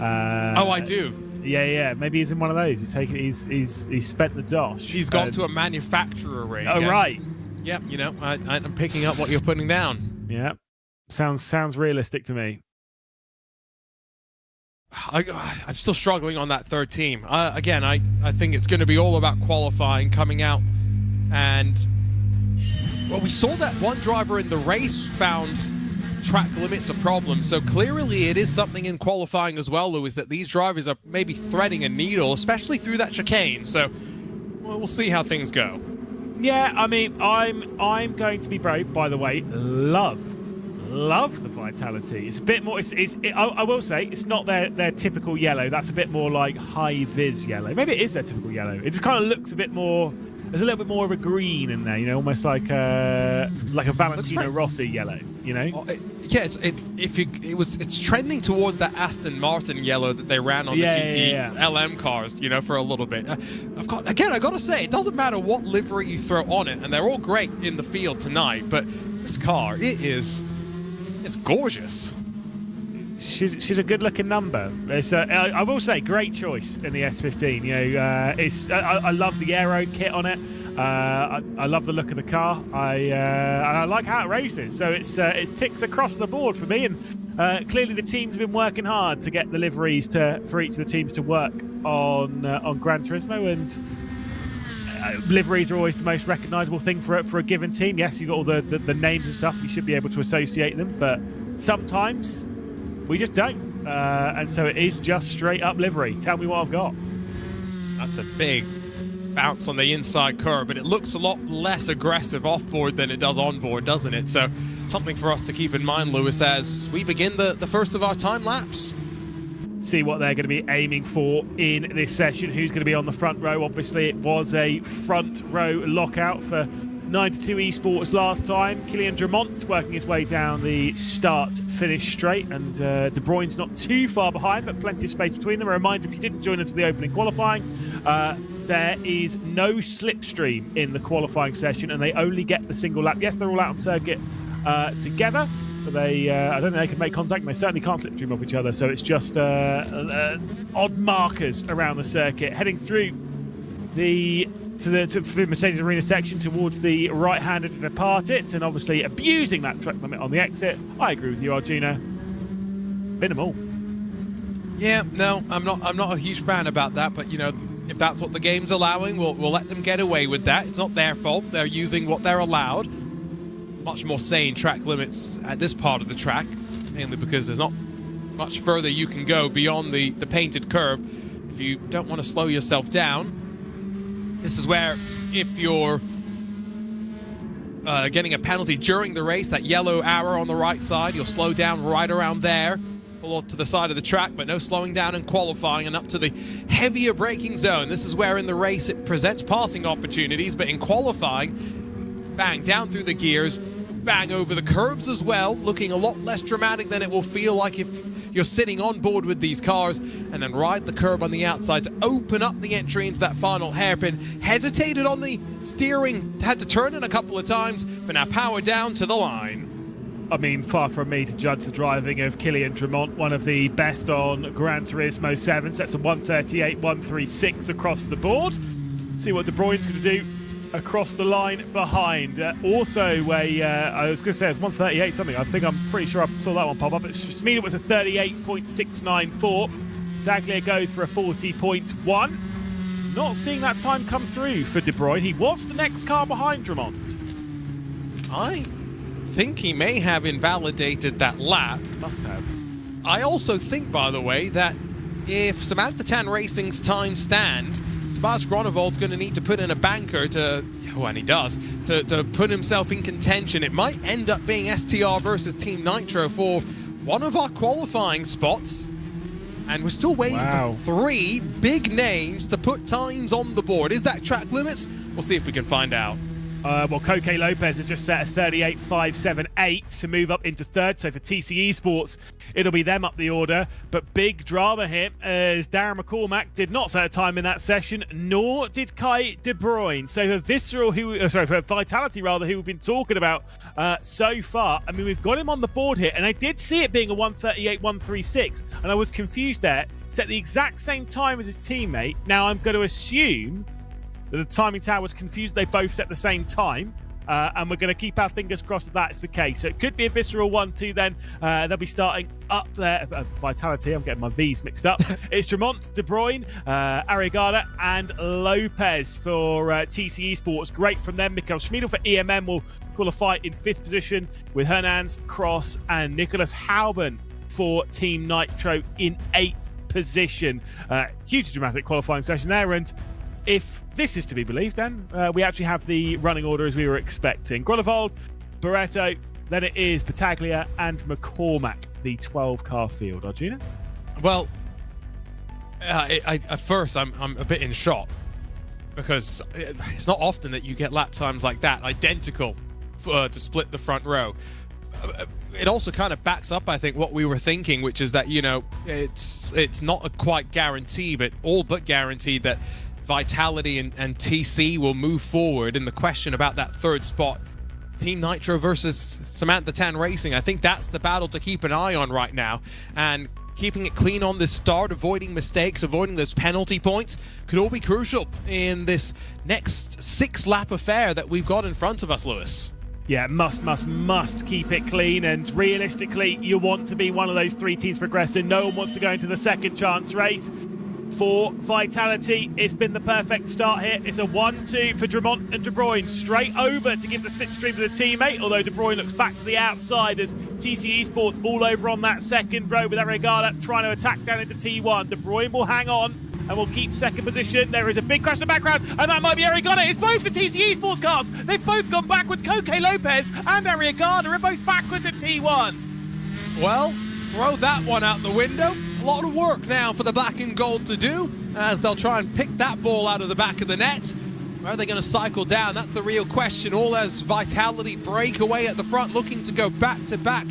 Oh, I do. Yeah. Maybe he's in one of those. He's spent the dosh. He's gone to a manufacturer rig. Oh, right. Yeah, you know, I'm picking up what you're putting down. Yeah, sounds realistic to me. I'm still struggling on that third team. Again, I think it's going to be all about qualifying, coming out, and well, we saw that one driver in the race found track limits a problem. So clearly it is something in qualifying as well, Lewis, that these drivers are maybe threading a needle, especially through that chicane. So well, we'll see how things go. Yeah, I mean, I'm going to be brave. By the way, love the Vitality. It's a bit more. I will say it's not their typical yellow. That's a bit more like high vis yellow. Maybe it is their typical yellow. It just kind of looks a bit more. There's a little bit more of a green in there, you know, almost like a Valentino Rossi yellow, you know. Yeah, it's trending towards that Aston Martin yellow that they ran on the GT LM cars, you know, for a little bit. I got to say, it doesn't matter what livery you throw on it, and they're all great in the field tonight. But this car, it's gorgeous. She's a good-looking number. I will say, great choice in the S15. You know, I love the Aero kit on it. I love the look of the car. And I like how it races. So it's ticks across the board for me. And clearly, the team's been working hard to get the liveries for each of the teams to work on Gran Turismo. And liveries are always the most recognisable thing for a given team. Yes, you've got all the names and stuff. You should be able to associate them, but sometimes we just don't. And so it is just straight up livery. Tell me what I've got. That's a big bounce on the inside curve, but it looks a lot less aggressive off-board than it does on-board, doesn't it? So something for us to keep in mind, Lewis, as we begin the first of our time laps. See what they're going to be aiming for in this session. Who's going to be on the front row? Obviously, it was a front row lockout for 92 Esports last time. Kylian Dramont working his way down the start-finish straight, and De Bruyne's not too far behind, but plenty of space between them. A reminder, if you didn't join us for the opening qualifying, there is no slipstream in the qualifying session, and they only get the single lap. Yes, they're all out on circuit together, but I don't think they can make contact, and they certainly can't slipstream off each other, so it's just odd markers around the circuit. Heading through the Mercedes Arena section towards the right-hander to depart it, and obviously abusing that track limit on the exit. I agree with you, Arjuna. Bin them all. Yeah, no, I'm not a huge fan about that, but you know, if that's what the game's allowing, we'll let them get away with that. It's not their fault. They're using what they're allowed. Much more sane track limits at this part of the track, mainly because there's not much further you can go beyond the painted curb if you don't want to slow yourself down. This is where, if you're getting a penalty during the race, that yellow arrow on the right side, you'll slow down right around there, pull to the side of the track, but no slowing down in qualifying, and up to the heavier braking zone. This is where in the race it presents passing opportunities, but in qualifying, bang, down through the gears, bang over the curbs as well, looking a lot less dramatic than it will feel like if you're sitting on board with these cars, and then ride the curb on the outside to open up the entry into that final hairpin. Hesitated on the steering, had to turn it a couple of times, but now power down to the line. I mean, far from me to judge the driving of Kylian Dramont, one of the best on Gran Turismo 7. That's a 138, 136 across the board. See what De Bruyne's going to do across the line behind. Also, I was going to say it's 138 something. I'm pretty sure I saw that one pop up. Smina was a 38.694. Taglia goes for a 40.1. Not seeing that time come through for De Bruyne. He was the next car behind Dramont. I think he may have invalidated that lap. Must have. I also think, by the way, that if Samantha Tan Racing's times stand, Tobias Gronewold's going to need to put in a banker to, and he does, to put himself in contention. It might end up being STR versus Team Nitro for one of our qualifying spots. And we're still waiting for three big names to put times on the board. Is that track limits? We'll see if we can find out. Well, Koke Lopez has just set a 38.578 to move up into third. So for TC Esports, it'll be them up the order. But big drama here as Darren McCormack did not set a time in that session, nor did Kai De Bruyne. So for Visceral, for Vitality rather, who we've been talking about so far, I mean, we've got him on the board here, and I did see it being a 138, 136, and I was confused there. Set the exact same time as his teammate. Now I'm going to assume the timing tower was confused. They both set the same time. and we're going to keep our fingers crossed that that's the case. So it could be a visceral 1-2 then. They'll be starting up there. Vitality, I'm getting my V's mixed up. It's Drummond, De Bruyne, Arriagada, and Lopez for TC Esports. Great from them. Mikkel Schmiedel for EMM will call a fight in 5th position, with Hernans, Cross, and Nicholas Hauben for Team Nitro in 8th position. Hugely dramatic qualifying session there, and if this is to be believed, then we actually have the running order as we were expecting. Grunewald, Barretto, then it is Battaglia and McCormack, the 12-car field. Arjuna? Well, at first I'm a bit in shock, because it's not often that you get lap times like that, identical to split the front row. It also kind of backs up, I think, what we were thinking, which is that, you know, it's not a quite guarantee, but all but guaranteed that Vitality and TC will move forward. And the question about that 3rd spot, Team Nitro versus Samantha Tan Racing, I think that's the battle to keep an eye on right now. And keeping it clean on this start, avoiding mistakes, avoiding those penalty points, could all be crucial in this next 6-lap affair that we've got in front of us, Lewis. Yeah, must keep it clean, and realistically, you want to be one of those 3 teams progressing. No one wants to go into the second chance race. For Vitality, it's been the perfect start here. It's a 1-2 for Drummond and De Bruyne, straight over to give the slipstream to the teammate, although De Bruyne looks back to the outside as TC Esports all over on that second row with Arriagada trying to attack down into T1. De Bruyne will hang on and will keep second position. There is a big crash in the background, and that might be Arriagada. It's both the TC Esports cars. They've both gone backwards. Koke Lopez and Arriagada are both backwards at T1. Well, throw that one out the window. A lot of work now for the black and gold to do, as they'll try and pick that ball out of the back of the net. Where are they going to cycle down? That's the real question. All as Vitality break away at the front, looking to go back-to-back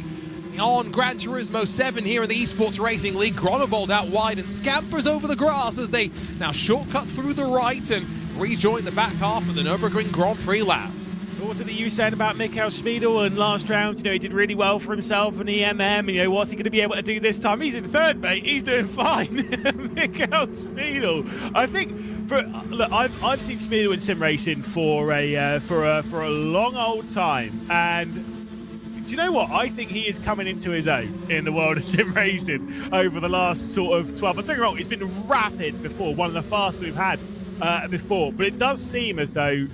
on Gran Turismo 7 here in the Esports Racing League. Grunewald out wide and scampers over the grass as they now shortcut through the right and rejoin the back half of the Nürburgring Grand Prix lap. What was it that you said about Mikkel Schmiedel and last round? You know, he did really well for himself in EMM. You know, what's he going to be able to do this time? He's in 3rd, mate. He's doing fine. Mikkel Schmiedel. I think, look, I've seen Schmiedel in sim racing for a long old time, and do you know what? I think he is coming into his own in the world of sim racing over the last sort of 12 months. Don't get me wrong, it's been rapid before, one of the fastest we've had before, but it does seem as though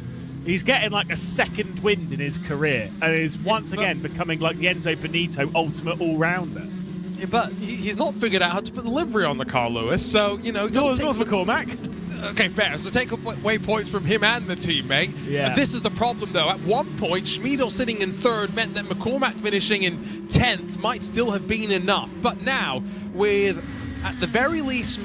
he's getting like a second wind in his career and is once again becoming like the Enzo Benito ultimate all-rounder. Yeah, but he's not figured out how to put the livery on the car, Lewis, so, you know... Nor McCormack. Okay, fair. So take away points from him and the teammate. Yeah. And this is the problem, though. At one point, Schmiedel sitting in 3rd meant that McCormack finishing in 10th might still have been enough. But now, with, at the very least,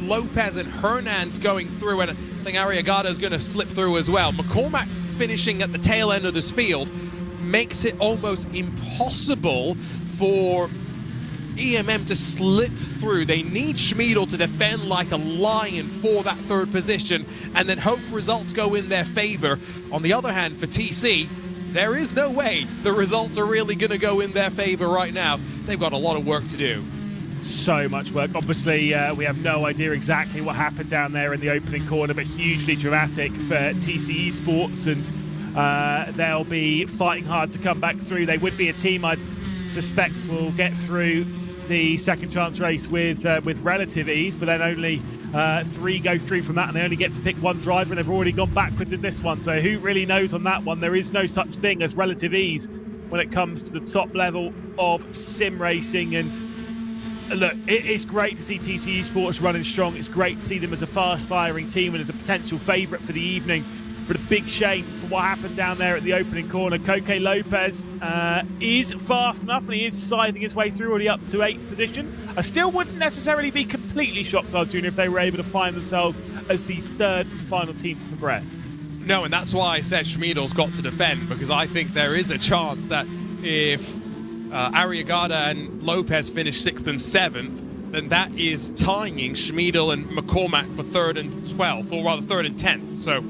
Lopez and Hernans going through, and I think Arriagada is going to slip through as well, McCormack finishing at the tail end of this field makes it almost impossible for EMM to slip through. They need Schmiedel to defend like a lion for that 3rd position and then hope results go in their favor. On the other hand, for TC, there is no way the results are really going to go in their favor right now. They've got a lot of work to do. So much work. Obviously, we have no idea exactly what happened down there in the opening corner, but hugely dramatic for TC Esports, and they'll be fighting hard to come back through. They would be a team I suspect will get through the second chance race with relative ease, but then only 3 go through from that, and they only get to pick 1 driver, and they've already gone backwards in this one. So who really knows on that one? There is no such thing as relative ease when it comes to the top level of sim racing. And look, it's great to see TC Esports running strong. It's great to see them as a fast-firing team and as a potential favourite for the evening. But a big shame for what happened down there at the opening corner. Koke Lopez is fast enough, and he is scything his way through, already up to 8th position. I still wouldn't necessarily be completely shocked, Arjuna, if they were able to find themselves as the 3rd and final team to progress. No, and that's why I said Schmiedel's got to defend, because I think there is a chance that if Arriagada and Lopez finish 6th and 7th, then that is tying Schmiedel and McCormack for 3rd and 12th, or rather 3rd and 10th. So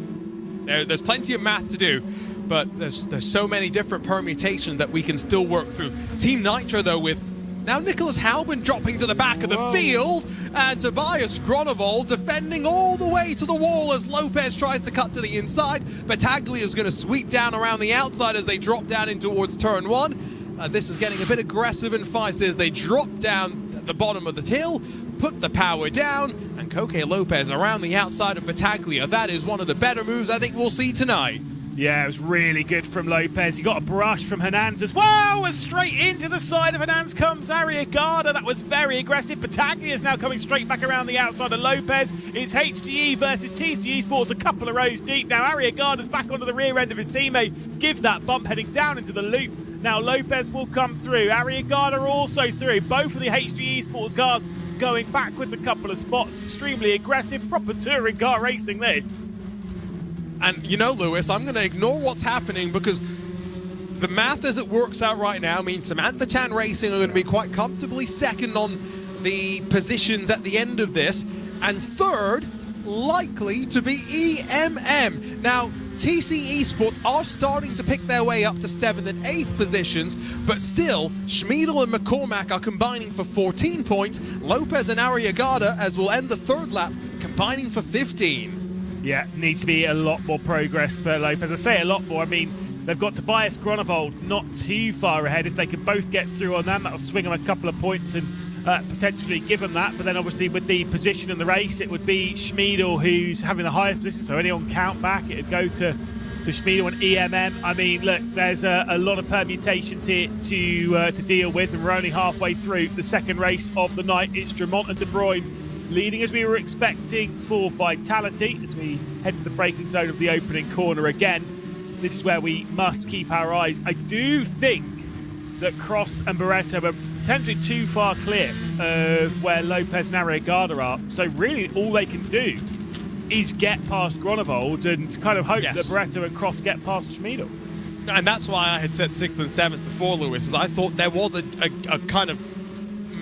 there's plenty of math to do, but there's so many different permutations that we can still work through. Team Nitro, though, with Now Nicholas Halbin dropping to the back of the field, and Tobias Gronewold defending all the way to the wall as Lopez tries to cut to the inside. Battaglia is going to sweep down around the outside as they drop down in towards turn 1. This is getting a bit aggressive and feisty as they drop down at the bottom of the hill, put the power down, and Koke Lopez around the outside of Battaglia. That is one of the better moves I think we'll see tonight. Yeah, it was really good from Lopez. He got a brush from Hernandez as well. Straight into the side of Hernandez comes Arriagada. That was very aggressive. Battaglia is now coming straight back around the outside of Lopez. It's HGE versus TC Esports, a couple of rows deep. Now Arriagada's back onto the rear end of his teammate. Gives that bump heading down into the loop. Now Lopez will come through. Arriagada also through. Both of the HGE Esports cars going backwards a couple of spots. Extremely aggressive. Proper touring car racing this. And you know, Lewis, I'm going to ignore what's happening because the math as it works out right now means Samantha Tan Racing are going to be quite comfortably second on the positions at the end of this, and third likely to be EMM. Now, TC Esports are starting to pick their way up to 7th and 8th positions, but still, Schmiedel and McCormack are combining for 14 points. Lopez and Arriagada, as we'll end the third lap, combining for 15. Yeah, needs to be a lot more progress for Lopez. I say a lot more, I mean, they've got Tobias Gronewold not too far ahead. If they can both get through on them, that'll swing them a couple of points and potentially give them that. But then obviously with the position in the race, it would be Schmiedel who's having the highest position. So any on count back, it would go to Schmiedel and EMM. I mean, look, there's a lot of permutations here to deal with. And we're only halfway through the second race of the night. It's Drummond and De Bruyne leading as we were expecting for Vitality as we head to the braking zone of the opening corner again. This is where we must keep our eyes. I do think that Cross and Barreto are potentially too far clear of where Lopez and Arriagada are. So really all they can do is get past Gronewold and kind of hope that Barreto and Cross get past Schmiedel. And that's why I had said 6th and 7th before, Lewis, is I thought there was a kind of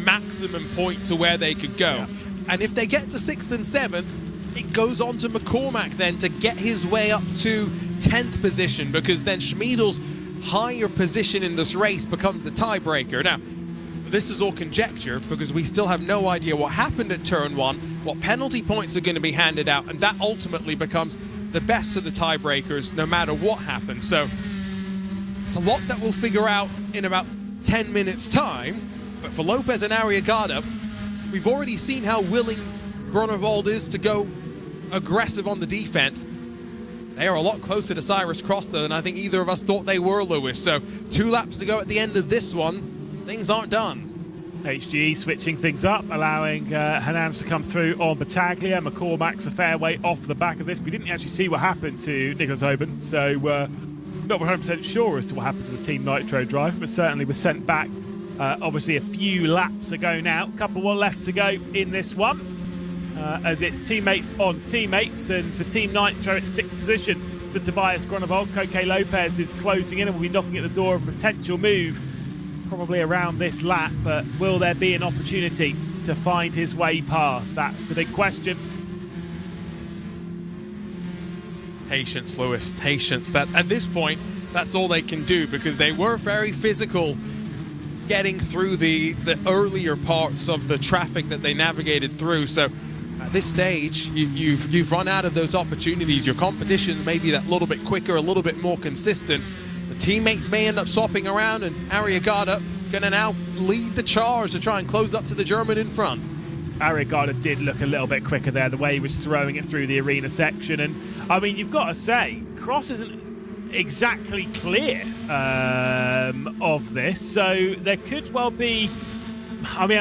maximum point to where they could go. Yeah. And if they get to 6th and 7th, it goes on to McCormack then to get his way up to 10th position, because then Schmiedel's higher position in this race becomes the tiebreaker. Now, this is all conjecture because we still have no idea what happened at turn 1, what penalty points are going to be handed out, and that ultimately becomes the best of the tiebreakers no matter what happens. So it's a lot that we'll figure out in about 10 minutes time. But for Lopez and Arriagada, we've already seen how willing Gronewold is to go aggressive on the defense. They are a lot closer to Cyrus Cross, though, than I think either of us thought they were, Lewis. So 2 laps to go at the end of this one. Things aren't done. HGE switching things up, allowing Hernandez to come through on Battaglia. McCormack's a fair way off the back of this. We didn't actually see what happened to Nicholas Oben, so not 100% sure as to what happened to the Team Nitro drive, but certainly was sent back. Obviously a few laps ago now, a couple more left to go in this one, as it's teammates on teammates, and for Team Nitro it's 6th position for Tobias Gronewold. Koke Lopez is closing in and will be knocking at the door of a potential move probably around this lap, but will there be an opportunity to find his way past? That's the big question. Patience, Lewis, patience. That at this point, that's all they can do, because they were very physical getting through the earlier parts of the traffic that they navigated through. So at this stage, you've run out of those opportunities. Your competition's maybe that little bit quicker, a little bit more consistent. The teammates may end up swapping around, and Arriagada gonna now lead the charge to try and close up to the German in front. Arriagada did look a little bit quicker there, the way he was throwing it through the arena section. And I mean, you've got to say, Cross isn't exactly clear of this, so there could well be, I mean,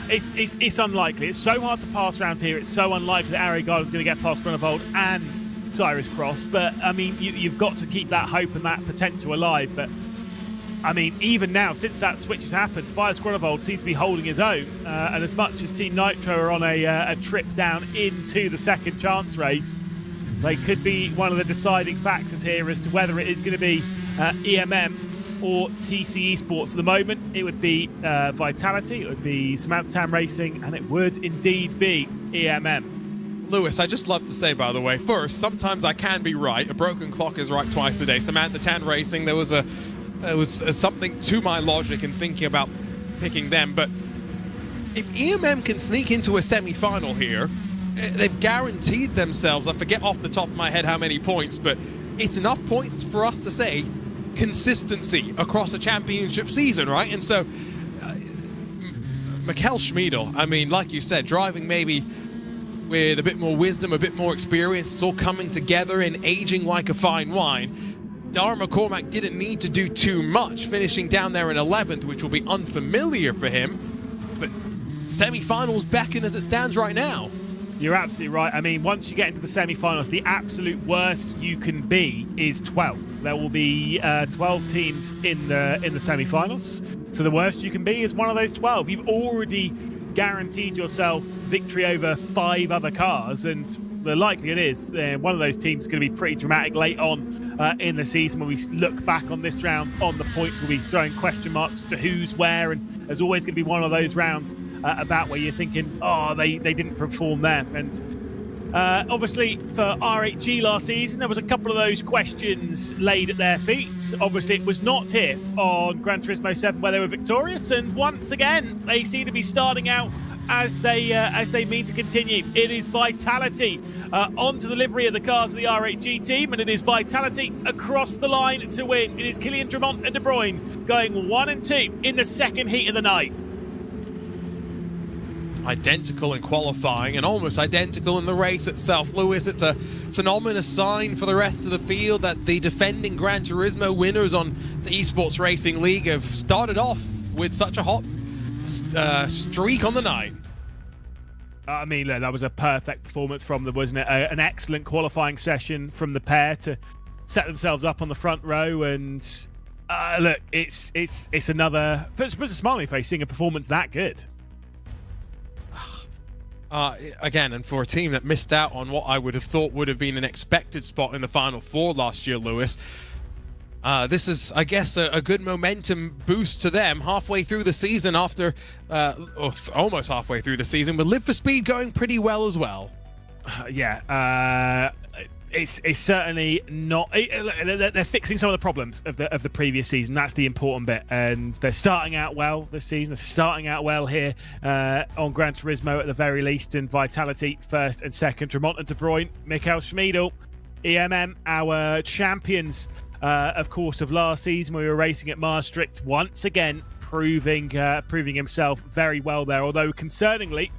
it's unlikely. It's so hard to pass around here. It's so unlikely that Arriagada is going to get past Gronewold and Cyrus Cross, but I mean, you've got to keep that hope and that potential alive. But I mean, even now, since that switch has happened, Tobias Gronewold seems to be holding his own, and as much as Team Nitro are on a trip down into the second chance race, they could be one of the deciding factors here as to whether it is going to be EMM or TC Esports. At the moment, it would be Vitality, it would be Samantha Tan Racing, and it would indeed be EMM. Lewis, I just love to say, by the way, first, sometimes I can be right. A broken clock is right twice a day. Samantha Tan Racing, there was something to my logic in thinking about picking them, but if EMM can sneak into a semi-final here, they've guaranteed themselves, I forget off the top of my head how many points, but it's enough points for us to say consistency across a championship season, right? And so, Mikel Schmiedel, I mean, like you said, driving maybe with a bit more wisdom, a bit more experience, it's all coming together and aging like a fine wine. Dara McCormack didn't need to do too much, finishing down there in 11th, which will be unfamiliar for him, but semi-finals beckon as it stands right now. You're absolutely right. I mean, once you get into the semi-finals, the absolute worst you can be is 12th. There will be 12 teams in the semi-finals. So the worst you can be is one of those 12. You've already guaranteed yourself victory over 5 other cars, and the likelihood is one of those teams is going to be pretty dramatic late on in the season. When we look back on this round on the points, we'll be throwing question marks to who's where, and there's always going to be one of those rounds about where you're thinking, oh, they didn't perform there. And obviously for R8G last season, there was a couple of those questions laid at their feet. Obviously it was not here on Gran Turismo 7 where they were victorious, and once again they seem to be starting out as they mean to continue. It is vitality onto the livery of the cars of the R8G team, and it is vitality across the line to win. It is Kylian Drummond and De Bruyne going 1 and 2 in the second heat of the night. Identical in qualifying and almost identical in the race itself. Lewis, it's an ominous sign for the rest of the field that the defending Gran Turismo winners on the Esports Racing League have started off with such a hot streak on the night. I mean, look, that was a perfect performance from them, wasn't it? An excellent qualifying session from the pair to set themselves up on the front row, and look, it's another puts a smile on your face seeing a performance that good. Again, and for a team that missed out on what I would have thought would have been an expected spot in the Final Four last year, Lewis, this is, I guess, a good momentum boost to them halfway through the season after, almost halfway through the season, with Live for Speed going pretty well as well. It's certainly not. They're fixing some of the problems of the previous season. That's the important bit, and they're starting out well this season. They're starting out well here on Gran Turismo at the very least. And Vitality first and second. Drummond and De Bruyne, Mikel Schmiedel, EMM, our champions, of course, of last season. We were racing at Maastricht once again, proving himself very well there. Although concerningly,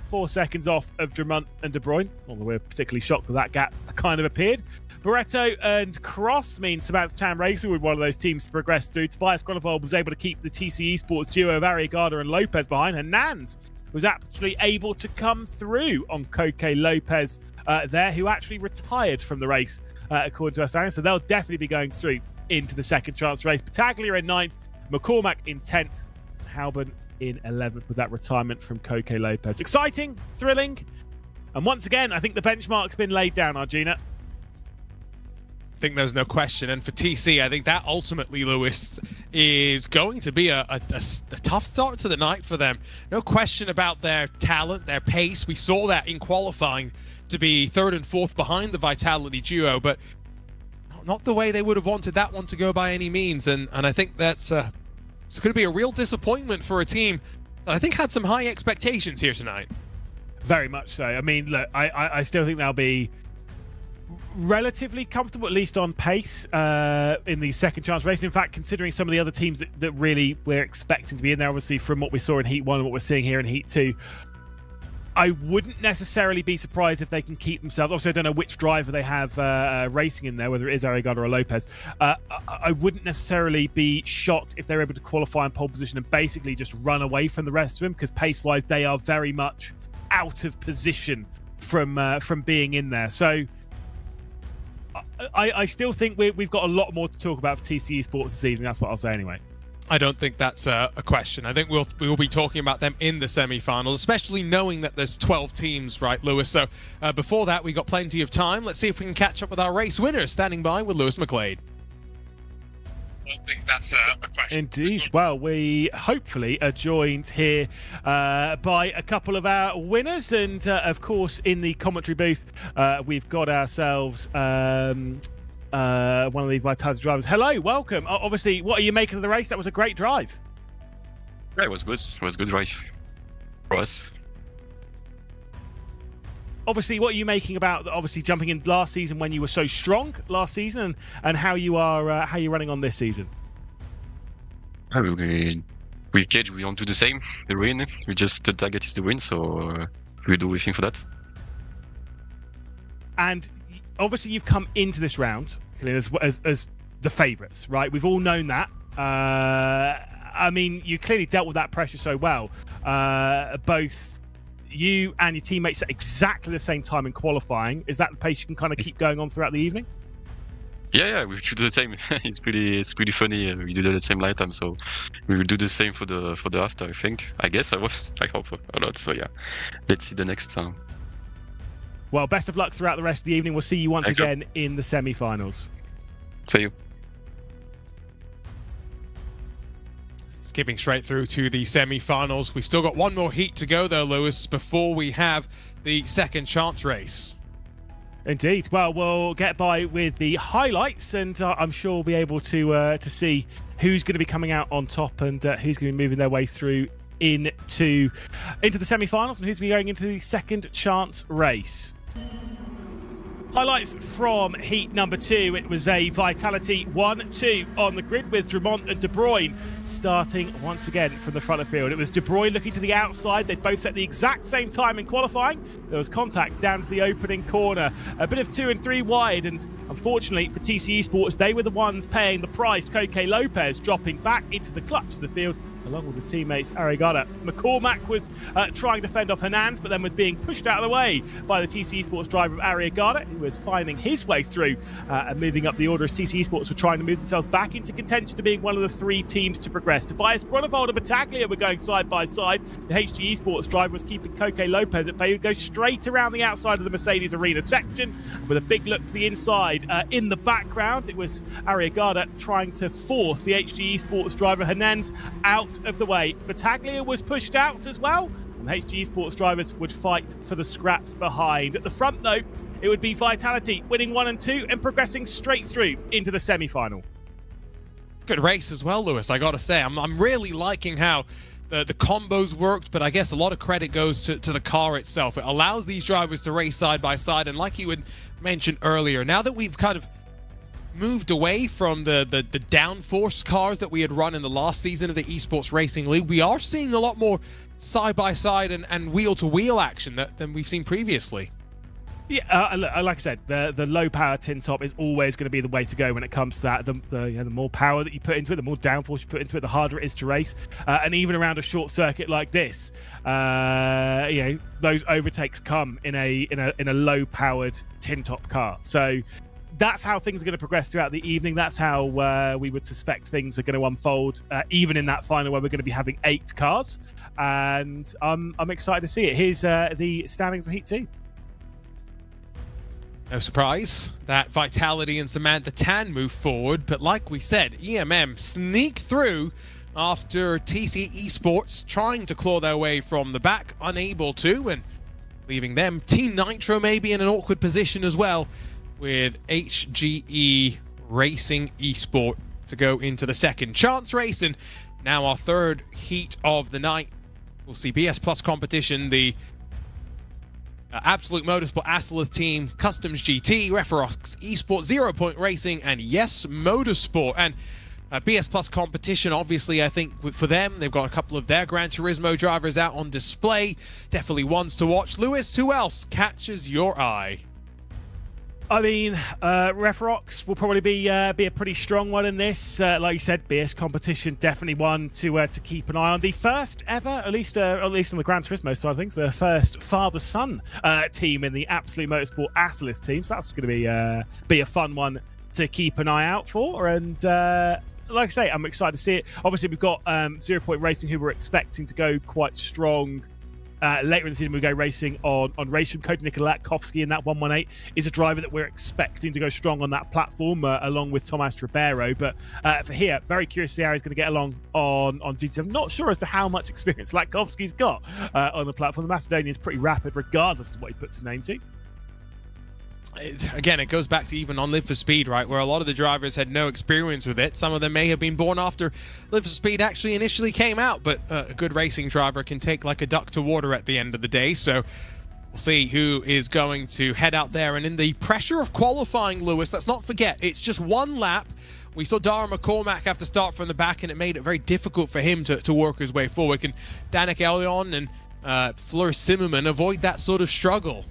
4 seconds off of Drummond and De Bruyne, although we're particularly shocked that gap kind of appeared. Barretto and Cross means Samantha Tam Racing with one of those teams to progress through. Tobias Grunewald was able to keep the TC Esports duo of Arriagada and Lopez behind, and Nans was actually able to come through on Koke Lopez there, who actually retired from the race, according to us. So they'll definitely be going through into the second chance race. Battaglia in 9th, McCormack in 10th, Halban in 11th with that retirement from Koke Lopez. Exciting, thrilling, and once again, I think the benchmark's been laid down, Arjuna. I think there's no question, and for TC, I think that ultimately, Lewis, is going to be a tough start to the night for them. No question about their talent, their pace. We saw that in qualifying to be 3rd and 4th behind the Vitality duo, but not the way they would have wanted that one to go by any means, and I think that's it's going to be a real disappointment for a team that I think had some high expectations here tonight. Very much so. I mean, look, I still think they'll be relatively comfortable, at least on pace, in the second chance race. In fact, considering some of the other teams that really we're expecting to be in there, obviously from what we saw in Heat 1 and what we're seeing here in Heat 2, I wouldn't necessarily be surprised if they can keep themselves. Obviously, I don't know which driver they have racing in there, whether it is Arriagada or Lopez. I wouldn't necessarily be shocked if they're able to qualify in pole position and basically just run away from the rest of them, because pace-wise, they are very much out of position from being in there. So I still think we've got a lot more to talk about for TC Esports this evening. That's what I'll say anyway. I don't think that's a question. I think we'll be talking about them in the semi-finals, especially knowing that there's 12 teams, right, Lewis? So before that, we got plenty of time. Let's see if we can catch up with our race winners. Standing by with Lewis McLeod. I don't think that's a question. Indeed. Well, we hopefully are joined here by a couple of our winners, and of course, in the commentary booth, we've got ourselves one of the Vitality drivers. Hello, welcome. Obviously, what are you making of the race? That was a great drive. Yeah, it was good. It was good race for us. Obviously, what are you making about obviously jumping in last season when you were so strong last season, and how you're running on this season? We cage, we don't do the same. The win, we just the target is the win, so we do everything for that. And obviously, you've come into this round as the favourites, right? We've all known that. I mean, you clearly dealt with that pressure so well. Both you and your teammates at exactly the same time in qualifying. Is that the pace you can kind of keep going on throughout the evening? Yeah, we should do the same. It's pretty funny. We do the same light time, so we will do the same for the after. I think. I guess I hope a lot. So yeah, let's see the next time. Well, best of luck throughout the rest of the evening. We'll see you once again in the semi-finals. See you. Skipping straight through to the semi-finals. We've still got one more heat to go though, Lewis, before we have the second chance race. Indeed. Well, we'll get by with the highlights, and I'm sure we'll be able to see who's going to be coming out on top and who's going to be moving their way through into the semi-finals and who's going to be going into the second chance race. Highlights from heat number 2. It was a Vitality 1-2 on the grid with Drummond and De Bruyne starting once again from the front of the field. It was De Bruyne looking to the outside. They both set the exact same time in qualifying. There was contact down to the opening corner. A bit of 2 and 3 wide, and unfortunately for TC Esports, they were the ones paying the price. Koke Lopez dropping back into the clutch of the field along with his teammates Arigada. McCormack was trying to fend off Hernandez, but then was being pushed out of the way by the TC Esports driver of Arigada, who was finding his way through and moving up the order as TC Esports were trying to move themselves back into contention to being one of the 3 teams to progress. Tobias Grunewald and Battaglia were going side by side. The HG Esports driver was keeping Koke Lopez at bay. He would go straight around the outside of the Mercedes Arena section with a big look to the inside. In the background, it was Arigada trying to force the HG Esports driver Hernandez out of the way. Battaglia was pushed out as well, and the HG Esports drivers would fight for the scraps behind. At the front, though, it would be Vitality winning 1 and 2 and progressing straight through into the semi-final. Good race as well, Lewis, I gotta say. I'm really liking how the combos worked, but I guess a lot of credit goes to the car itself. It allows these drivers to race side by side, and like you had mentioned earlier, now that we've kind of moved away from the downforce cars that we had run in the last season of the Esports Racing League, we are seeing a lot more side-by-side and wheel-to-wheel action than we've seen previously. Yeah, like I said, the low-power tin top is always going to be the way to go when it comes to that. The more power that you put into it, the more downforce you put into it, the harder it is to race. And even around a short circuit like this, those overtakes come in a low-powered tin top car. So that's how things are going to progress throughout the evening. That's how we would suspect things are going to unfold, even in that final where we're going to be having 8 cars. And I'm excited to see it. Here's the standings of Heat 2. No surprise that Vitality and Samantha Tan move forward, but like we said, EMM sneak through after TC Esports trying to claw their way from the back, unable to, and leaving them. Team Nitro maybe in an awkward position as well, with HGE Racing Esport to go into the second chance race. And now our third heat of the night, we'll see BS Plus competition, the Absolute Motorsport Aslith team, Customs GT, Referox Esports, 0 Point Racing, and Yes Motorsport. And BS Plus competition, obviously, I think for them, they've got a couple of their Gran Turismo drivers out on display. Definitely ones to watch. Lewis, who else catches your eye? I mean, Referox will probably be a pretty strong one in this. Like you said, BS competition, definitely one to keep an eye on. The first ever, at least on the Gran Turismo side of things, the first father-son team in the Absolute Motorsport Aslith team. So that's going to be a fun one to keep an eye out for. And like I say, I'm excited to see it. Obviously, we've got 0 Point Racing, who we're expecting to go quite strong. Later in the season, we go racing on RaceRoom. Cody Nikolakovsky in that 118 is a driver that we're expecting to go strong on that platform, along with Tomas Ribeiro. But for here, very curious to see how he's going to get along on GT7. Not sure as to how much experience Latkovsky's got on the platform. The Macedonian's pretty rapid, regardless of what he puts his name to. Again, it goes back to even on Live for Speed, right, where a lot of the drivers had no experience with it. Some of them may have been born after Live for Speed actually initially came out, but a good racing driver can take like a duck to water at the end of the day. So we'll see who is going to head out there. And in the pressure of qualifying, Lewis, let's not forget, it's just one lap. We saw Dara McCormack have to start from the back, and it made it very difficult for him to work his way forward. Can Danik Elion and Fleur Zimmerman avoid that sort of struggle?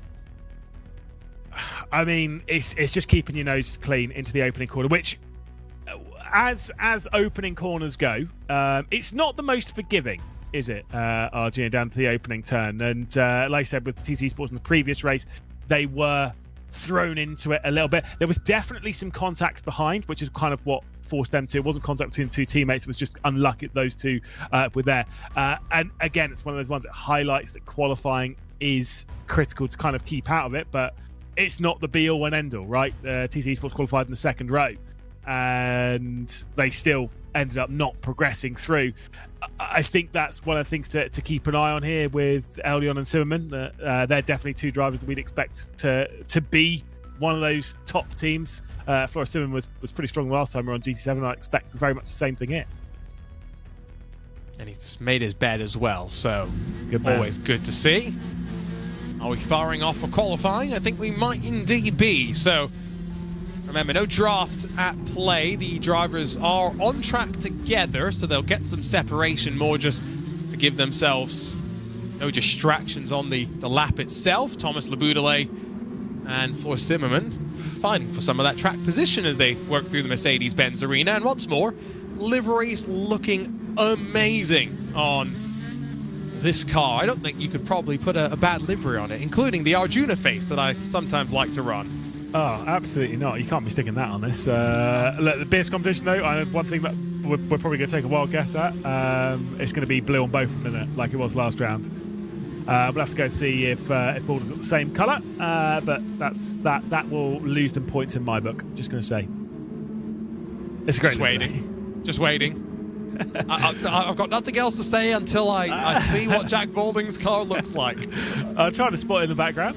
I mean, it's just keeping your nose clean into the opening corner, which, as opening corners go, it's not the most forgiving, is it, RG, down to the opening turn? And like I said, with TC Sports in the previous race, they were thrown into it a little bit. There was definitely some contact behind, which is kind of what forced them to. It wasn't contact between two teammates, it was just unlucky that those two were there. And again, it's one of those ones that highlights that qualifying is critical to kind of keep out of it, but it's not the be-all and end-all, right? TC Sports qualified in the second row, and they still ended up not progressing through. I think that's one of the things to keep an eye on here with Elion and Zimmerman. They're definitely two drivers that we'd expect to be one of those top teams. Flora Zimmerman was pretty strong last time we were on GT7. I expect very much the same thing here. And he's made his bed as well, so Good man. Always good to see. Are we firing off for qualifying? I think we might indeed be. So remember, no draft at play. The drivers are on track together, so they'll get some separation more just to give themselves no distractions on the lap itself. Thomas Laboudele and Fleur Zimmerman fighting for some of that track position as they work through the Mercedes-Benz arena. And once more, liveries looking amazing on this car. I don't think you could probably put a bad livery on it, including the Arjuna face that I sometimes like to run. Oh, absolutely not. You can't be sticking that on this. Look, the BS competition, though, I know one thing that we're probably going to take a wild guess at. It's going to be blue on both of them, isn't it? Like it was last round. We'll have to go see if Boulder's got the same colour, but that will lose them points in my book. Just going to say. It's great. Just waiting. I've got nothing else to say until I see what Jack Balding's car looks like. I'll try to spot it in the background.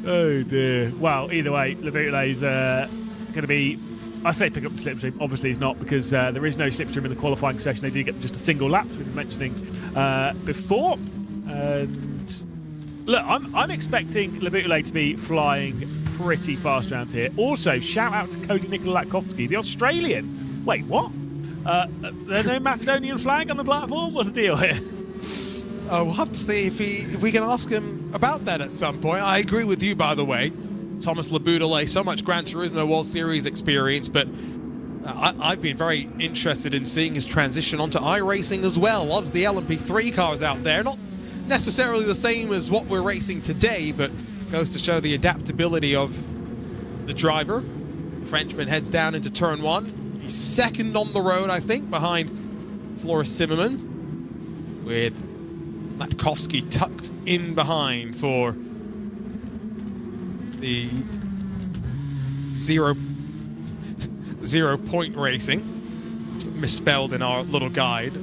Oh dear. Well, either way, Laboudele's going to be, I say pick up the slipstream. Obviously he's not, because there is no slipstream in the qualifying session. They do get just a single lap, as we've been mentioning before. And look, I'm expecting Laboudele to be flying pretty fast around here. Also, shout out to Cody Nikolatkovsky, the Australian. Wait, what? There's no Macedonian flag on the platform? What's the deal here? We'll have to see if we can ask him about that at some point. I agree with you, by the way. Thomas Laboudele, so much Gran Turismo World Series experience, but I've been very interested in seeing his transition onto iRacing as well. Loves the LMP3 cars out there. Not necessarily the same as what we're racing today, but goes to show the adaptability of the driver. The Frenchman heads down into turn one. He's second on the road, I think, behind Flora Zimmerman, with Latkovsky tucked in behind for the 0 point racing. It's misspelled in our little guide.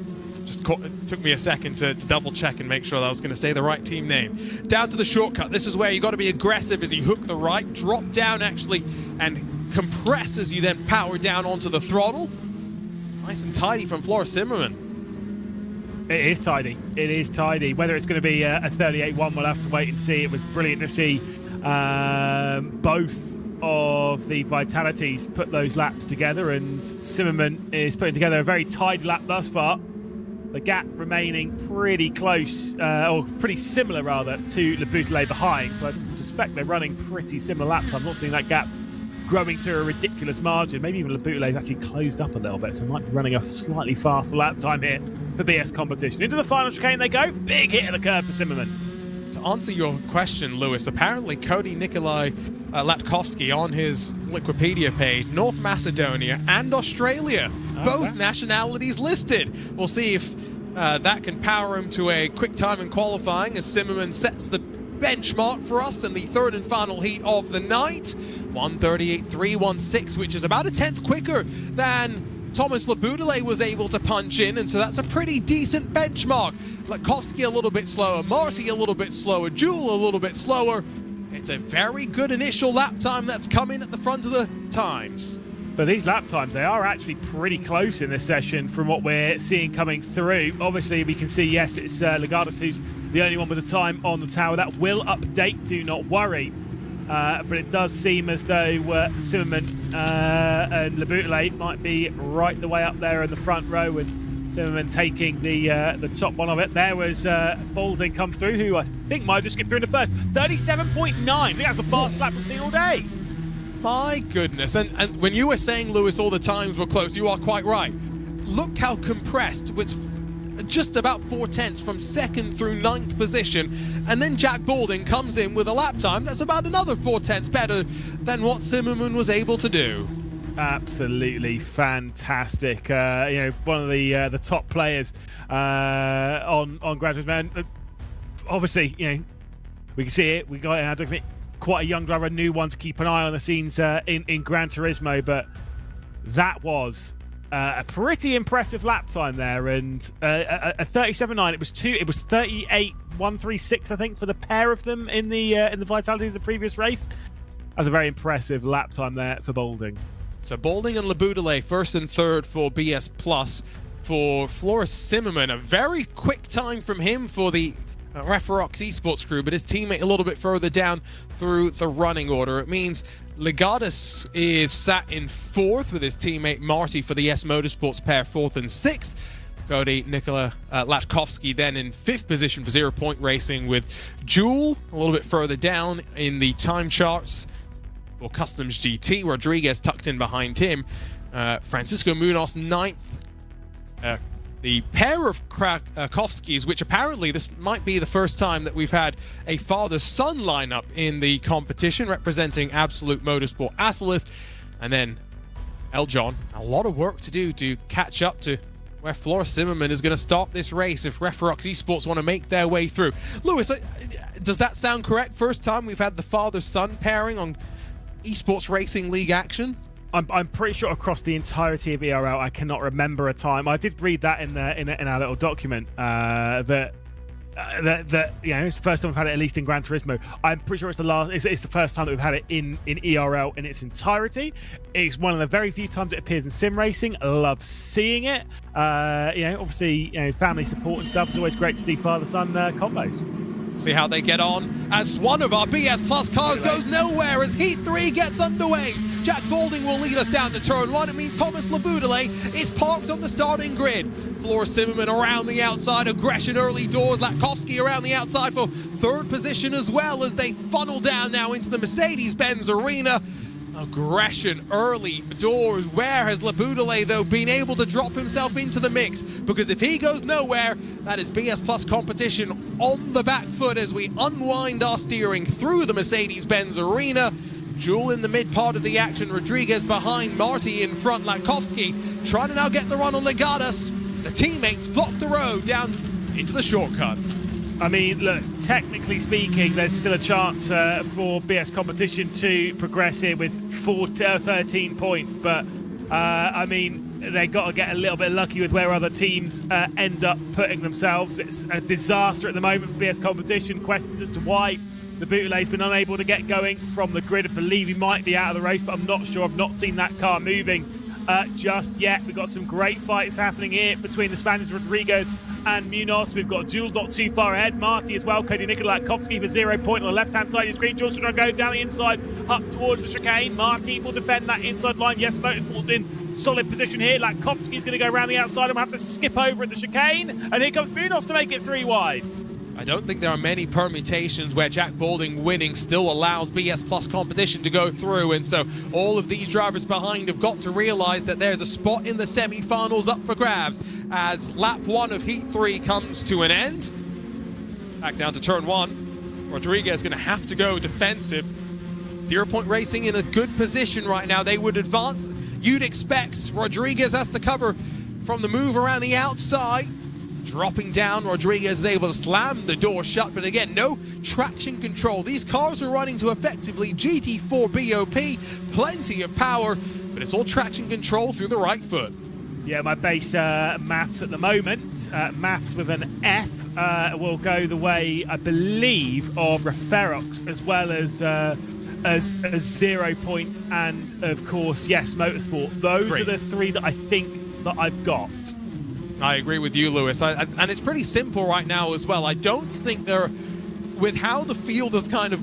It took me a second to double check and make sure that I was going to say the right team name. Down to the shortcut. This is where you got to be aggressive as you hook the right, drop down actually, and compress as you then power down onto the throttle. Nice and tidy from Flora Zimmerman. It is tidy. It is tidy. Whether it's going to be a 38-1, we'll have to wait and see. It was brilliant to see both of the Vitalities put those laps together, and Zimmerman is putting together a very tidy lap thus far. The gap remaining pretty close, or pretty similar rather, to Laboudele behind. So I suspect they're running pretty similar laps. I'm not seeing that gap growing to a ridiculous margin. Maybe even Laboudele's actually closed up a little bit, so might be running a slightly faster lap time here for BS competition. Into the final chicane they go. Big hit of the curve for Zimmerman. To answer your question, Lewis, apparently Cody Nikolai Latkovsky on his Wikipedia page, North Macedonia and Australia, both nationalities listed. We'll see if that can power him to a quick time in qualifying as Zimmerman sets the benchmark for us in the third and final heat of the night. 1:38.316, which is about a tenth quicker than Thomas Laboudele was able to punch in, and so that's a pretty decent benchmark. Latkovsky a little bit slower, Marty a little bit slower, Jewel a little bit slower. It's a very good initial lap time that's come in at the front of the times. But these lap times, they are actually pretty close in this session from what we're seeing coming through. Obviously, we can see, yes, it's Legatus who's the only one with the time on the tower. That will update, do not worry. But it does seem as though Zimmerman and Laboudele might be right the way up there in the front row, and Zimmerman taking the top one of it. There was Balding come through, who I think might have just skipped through in the first. 37.9. I think that's the fastest lap we've seen all day. My goodness, and when you were saying, Lewis, all the times were close, you are quite right. Look how compressed, with just about 4/10 from 2nd through 9th position, and then Jack Balding comes in with a lap time that's about another 4/10 better than what Zimmerman was able to do. Absolutely fantastic. One of the top players on Gran Turismo. Obviously, we can see it. We got quite a young driver, a new one to keep an eye on the scenes in Gran Turismo, but that was a pretty impressive lap time there, and a 37.9. It was 38.136, I think, for the pair of them in the Vitalities of the previous race. That's a very impressive lap time there for Balding. So Balding and Laboudele first and third for BS Plus. For Floris Zimmerman, a very quick time from him for the Referox Esports crew, but his teammate a little bit further down through the running order. It means Legatus is sat in 4th with his teammate Marty for the S Motorsports pair, 4th and 6th. Cody Nikola Latkovsky then in 5th position for 0 Point Racing, with Jewel a little bit further down in the time charts for Customs GT. Rodriguez tucked in behind him. Francisco Munoz 9th. The pair of Krakowskis, which apparently this might be the first time that we've had a father-son lineup in the competition, representing Absolute Motorsport Asalith, and then Eljon. A lot of work to do to catch up to where Floris Zimmerman is going to start this race if Referox Esports want to make their way through. Lewis, does that sound correct? First time we've had the father-son pairing on Esports Racing League action? I'm pretty sure across the entirety of ERL, I cannot remember a time. I did read that in our little document that it's the first time we've had it, at least in Gran Turismo. I'm pretty sure it's the first time that we've had it in ERL in its entirety. It's one of the very few times it appears in sim racing. I love seeing it. Obviously, family support and stuff. It's always great to see father-son combos. See how they get on as one of our BS Plus cars goes nowhere as Heat 3 gets underway. Jack Balding will lead us down to turn 1. It means Thomas Laboudele is parked on the starting grid. Floris Zimmerman around the outside, aggression early doors. Latkovsky around the outside for 3rd position as well as they funnel down now into the Mercedes-Benz arena. Aggression early doors. Where has Laboudele, though, been able to drop himself into the mix? Because if he goes nowhere, that is BS Plus competition on the back foot as we unwind our steering through the Mercedes-Benz arena. Jewel in the mid part of the action. Rodriguez behind, Marty in front. Latkovsky trying to now get the run on Legatus. The teammates block the road down into the shortcut. I mean, look, technically speaking, there's still a chance for BS competition to progress here with 13 points. But, I mean, they've got to get a little bit lucky with where other teams end up putting themselves. It's a disaster at the moment for BS competition. Questions as to why Laboudele's been unable to get going from the grid. I believe he might be out of the race, but I'm not sure. I've not seen that car moving just yet. We've got some great fights happening here between the Spaniards, Rodriguez and Munoz. We've got Jules not too far ahead. Marty as well. Cody Nikola Latkovsky for 0 Point on the left-hand side of your screen. Jules trying to go down the inside, up towards the chicane. Marty will defend that inside line. Yes, Motorsport's in solid position here. Latkovsky's going to go around the outside and we'll have to skip over at the chicane. And here comes Munoz to make it 3 wide. I don't think there are many permutations where Jack Balding winning still allows BS Plus competition to go through, and so all of these drivers behind have got to realize that there's a spot in the semi-finals up for grabs as lap 1 of Heat 3 comes to an end. Back down to turn 1. Rodriguez going to have to go defensive. 0 Point Racing in a good position right now. They would advance. You'd expect Rodriguez has to cover from the move around the outside. Dropping down, Rodriguez is able to slam the door shut, but again, no traction control. These cars are running to effectively GT4 BOP, plenty of power, but it's all traction control through the right foot. Yeah, my base maths at the moment, maths with an F, will go the way, I believe, of Referox, as well as 0 Point, and of course, yes, Motorsport. Those are the three that I think that I've got. I agree with you, Lewis. And it's pretty simple right now as well. I don't think they're, with how the field is kind of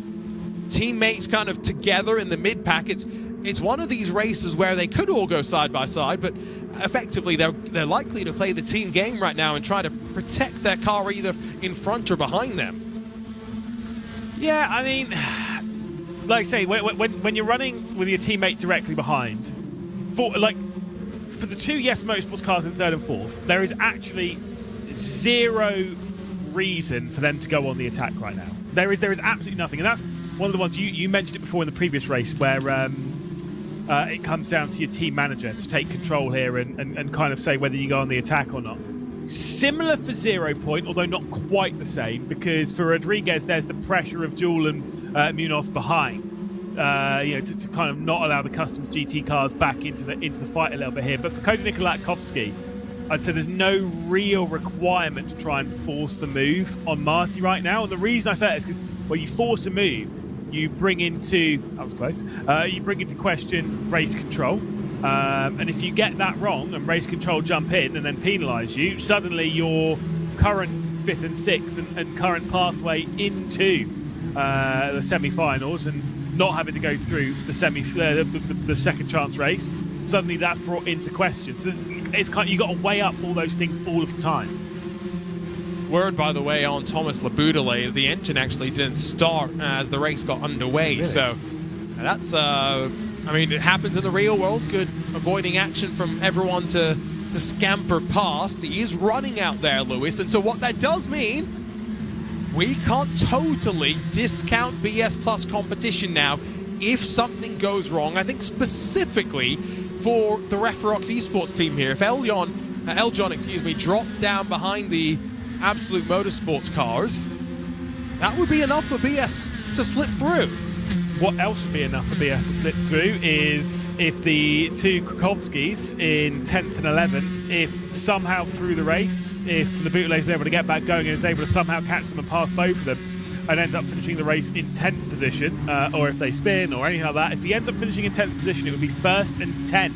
teammates kind of together in the mid-pack, it's one of these races where they could all go side by side, but effectively they're likely to play the team game right now and try to protect their car either in front or behind them. Yeah, I mean, like I say, when you're running with your teammate directly behind, for the two Yes Motorsports cars in third and fourth, there is actually zero reason for them to go on the attack right now. There is absolutely nothing, and that's one of the ones you mentioned it before in the previous race, where it comes down to your team manager to take control here and kind of say whether you go on the attack or not. Similar for 0 Point, although not quite the same, because for Rodriguez there's the pressure of Joule and Munoz behind, to kind of not allow the Customs GT cars back into the fight a little bit here. But for Cody Nikolakowski, I'd say there's no real requirement to try and force the move on Marty right now. And the reason I say that is because when you force a move, you bring into you bring into question race control. And if you get that wrong and race control jump in and then penalise you, suddenly your current 5th and 6th and current pathway into the semi-finals and not having to go through the second chance race, suddenly that's brought into question. So you've got to weigh up all those things all of the time. Word, by the way, on Thomas Laboudele is the engine actually didn't start as the race got underway. Really? So that's, I mean, it happens in the real world. Good avoiding action from everyone to scamper past. He is running out there, Lewis. And so what that does mean, we can't totally discount BS Plus competition now if something goes wrong. I think specifically for the Referox Esports team here, if Eljon, drops down behind the Absolute Motorsports cars, that would be enough for BS to slip through. What else would be enough for BS to slip through is if the two Krakowskis in 10th and 11th, if somehow through the race, if Laboudele is able to get back going and is able to somehow catch them and pass both of them and end up finishing the race in 10th position, or if they spin or anything like that, if he ends up finishing in 10th position, it would be 1st and 10th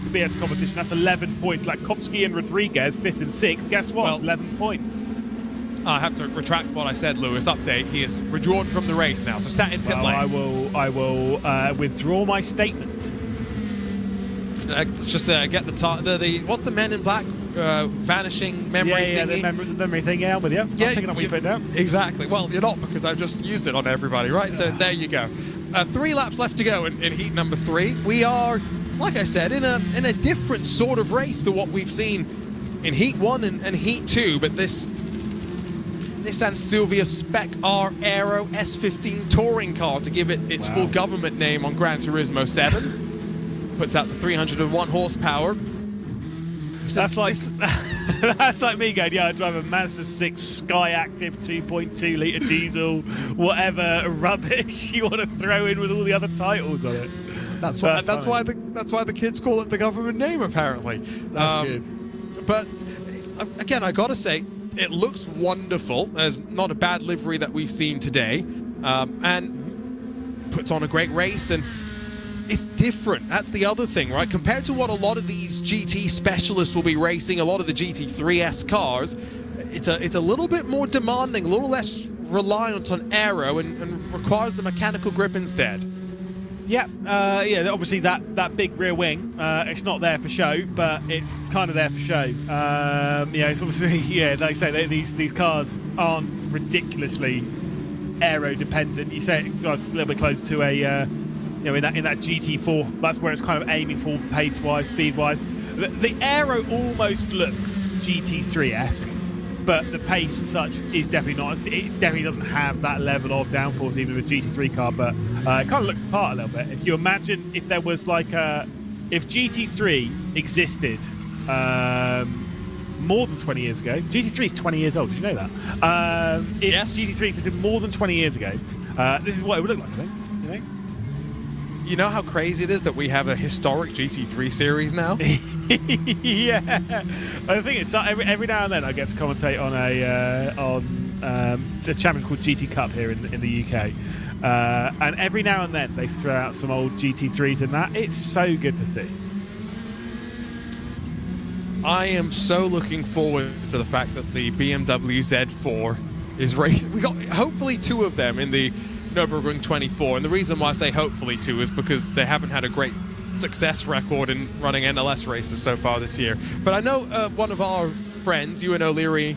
for BS competition. That's 11 points. Lakovsky and Rodriguez, 5th and 6th. Guess what? Well, it's 11 points. I have to retract what I said, Lewis. Update: he is withdrawn from the race now, so sat in pit lane. I will withdraw my statement. Let's just get the what's the Men in Black vanishing memory thingy? The memory thing. Yeah, I'm with you. I'm picking up what you put down. Exactly. Well, you're not, because I've just used it on everybody, right? So there you go. 3 laps left to go in heat number 3. We are, like I said, in a different sort of race to what we've seen in heat 1 and heat 2, but this Nissan Silvia spec-R Aero S15 touring car, to give it its full government name on Gran Turismo 7. Puts out the 301 horsepower. That's like me going, yeah, I drive a Mazda 6 Sky Active 2.2 litre diesel, whatever rubbish you want to throw in with all the other titles on it. That's why the kids call it the government name, apparently. That's good. But again, I gotta say, it looks wonderful. There's not a bad livery that we've seen today, and puts on a great race, and it's different. That's the other thing, right? Compared to what a lot of these GT specialists will be racing, a lot of the GT3S cars, it's a little bit more demanding, a little less reliant on aero, and requires the mechanical grip instead. Yeah, obviously that big rear wing, it's not there for show, but it's kind of there for show. It's obviously, like I say, these cars aren't ridiculously aero dependent. You say it's a little bit closer to a, in that GT4, that's where it's kind of aiming for pace-wise, speed-wise. The aero almost looks GT3-esque, but the pace and such is definitely not. It definitely doesn't have that level of downforce even with a GT3 car, but it kind of looks the part a little bit. If you imagine if there was like if GT3 existed more than 20 years ago, GT3 is 20 years old, did you know that? If yes. GT3 existed more than 20 years ago, this is what it would look like, I think. You know how crazy it is that we have a historic GT3 series now? Yeah, I think it's every now and then I get to commentate on a champion called GT Cup here in the UK, and every now and then they throw out some old GT3s in that. It's so good to see. I am so looking forward to the fact that the BMW Z4 is racing. We got hopefully 2 of them in the Nürburgring 24, and the reason why I say hopefully 2 is because they haven't had a great success record in running NLS races so far this year. But I know one of our friends, Ewan O'Leary,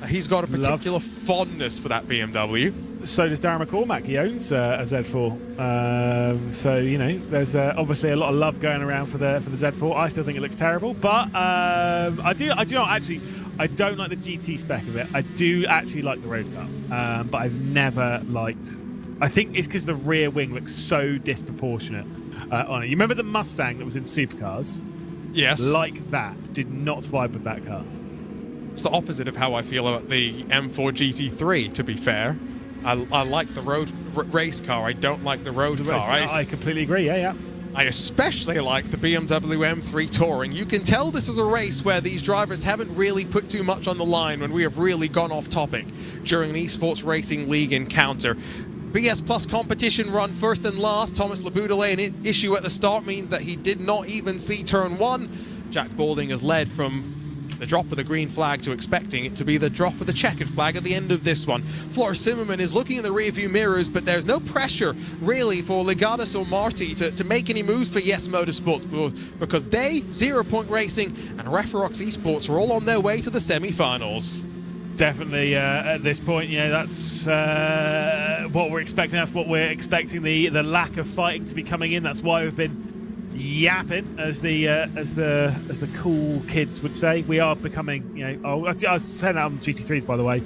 he's got a particular fondness for that BMW. So does Darren McCormack. He owns a Z4. So, you know, there's obviously a lot of love going around for the Z4. I still think it looks terrible, but I do not actually. I don't like the GT spec of it. I do actually like the road car, but I've never liked. I think it's because the rear wing looks so disproportionate on it. You remember the Mustang that was in Supercars? Yes. Like that. Did not vibe with that car. It's the opposite of how I feel about the M4 GT3, to be fair. I like the road race car. I don't like the road car. I completely agree. Yeah. I especially like the BMW M3 Touring. You can tell this is a race where these drivers haven't really put too much on the line when we have really gone off topic during an Esports Racing League encounter. BS Plus competition run first and last. Thomas Laboudelet, an issue at the start means that he did not even see turn 1. Jack Balding has led from the drop of the green flag to expecting it to be the drop of the checkered flag at the end of this one. Floris Zimmermann is looking in the rearview mirrors, but there's no pressure really for Legatus or Marty to make any moves for Yes Motorsports, because they, 0 Point Racing and Referox Esports are all on their way to the semi-finals. Definitely at this point, you know, that's what we're expecting. That's what we're expecting, the lack of fighting to be coming in. That's why we've been yapping, as the cool kids would say. We are becoming, you know, I was saying that on GT3s, by the way.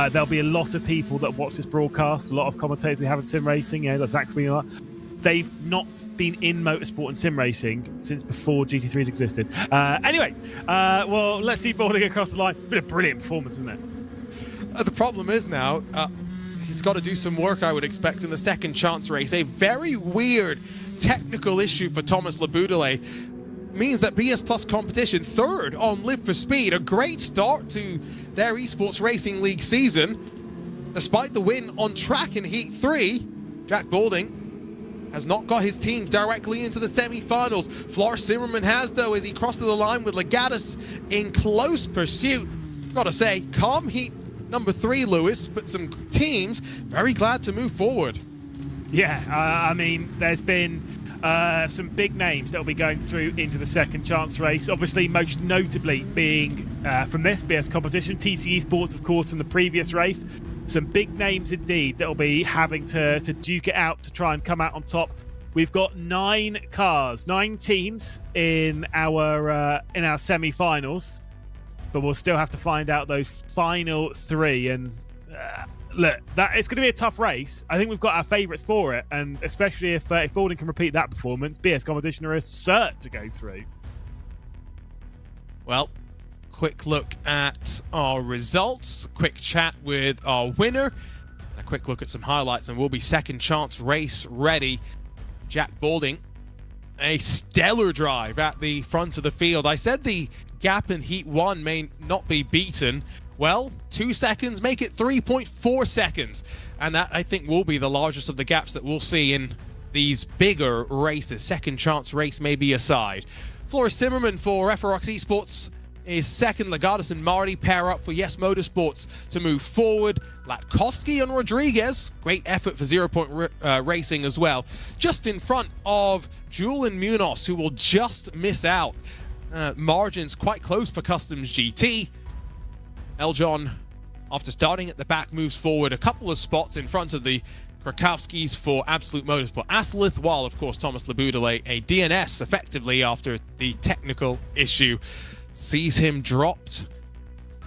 There'll be a lot of people that watch this broadcast, a lot of commentators we have in sim racing, you know, that's actually they've not been in motorsport and sim racing since before GT3s existed. Anyway, well, let's see Balding across the line. It's been a brilliant performance, isn't it? The problem is now, he's got to do some work, I would expect, in the second chance race. A very weird technical issue for Thomas Laboudelet means that BS Plus competition, 3rd on Live for Speed, a great start to their Esports Racing League season. Despite the win on track in Heat 3, Jack Balding has not got his team directly into the semi-finals. Floris Zimmermann has, though, as he crosses the line with Legatus in close pursuit. Gotta say, calm Heat number 3, Lewis, but some teams very glad to move forward. Yeah, I mean, there's been some big names that will be going through into the second chance race. Obviously, most notably being from this BS competition, TC Esports, of course, in the previous race. Some big names indeed that will be having to duke it out to try and come out on top. We've got 9 cars, 9 teams in our semi-finals, but we'll still have to find out those final 3. And look, it's going to be a tough race. I think we've got our favourites for it, and especially if Balding can repeat that performance, BS competition are a cert to go through. Well, quick look at our results, quick chat with our winner, and a quick look at some highlights, and we'll be second chance race ready. Jack Balding, a stellar drive at the front of the field. I said the gap in Heat 1 may not be beaten. Well, 2 seconds make it 3.4 seconds. And that, I think, will be the largest of the gaps that we'll see in these bigger races. Second chance race maybe aside. Floris Zimmermann for Referox Esports is second. Legatus and Marty pair up for Yes Motorsports to move forward. Latkovsky and Rodriguez, great effort for 0 Point Racing as well. Just in front of Jewel and Munoz, who will just miss out. Margins quite close for Customs GT. Eljon, after starting at the back, moves forward a couple of spots in front of the Krakowskis for Absolute Motorsport. Aslith, while, of course, Thomas Laboudelet, a DNS effectively after the technical issue, sees him dropped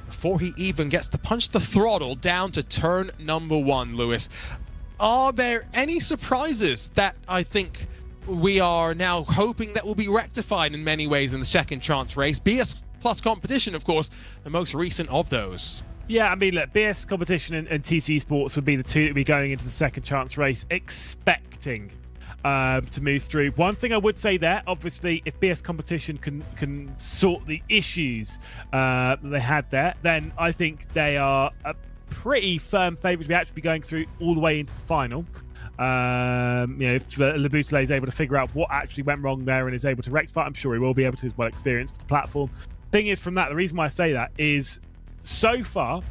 before he even gets to punch the throttle down to turn number 1, Lewis. Are there any surprises that I think we are now hoping that will be rectified in many ways in the second chance race? BS Plus competition, of course, the most recent of those. Yeah, I mean, look, BS competition and TC Esports would be the 2 that would be going into the second chance race, expecting to move through. One thing I would say there, obviously, if BS Competition can sort the issues that they had there, then I think they are a pretty firm favourite to be actually going through all the way into the final. If Laboutelet is able to figure out what actually went wrong there and is able to rectify it, I'm sure he will be able to as well experience with the platform. Thing is, from that, the reason why I say that is so far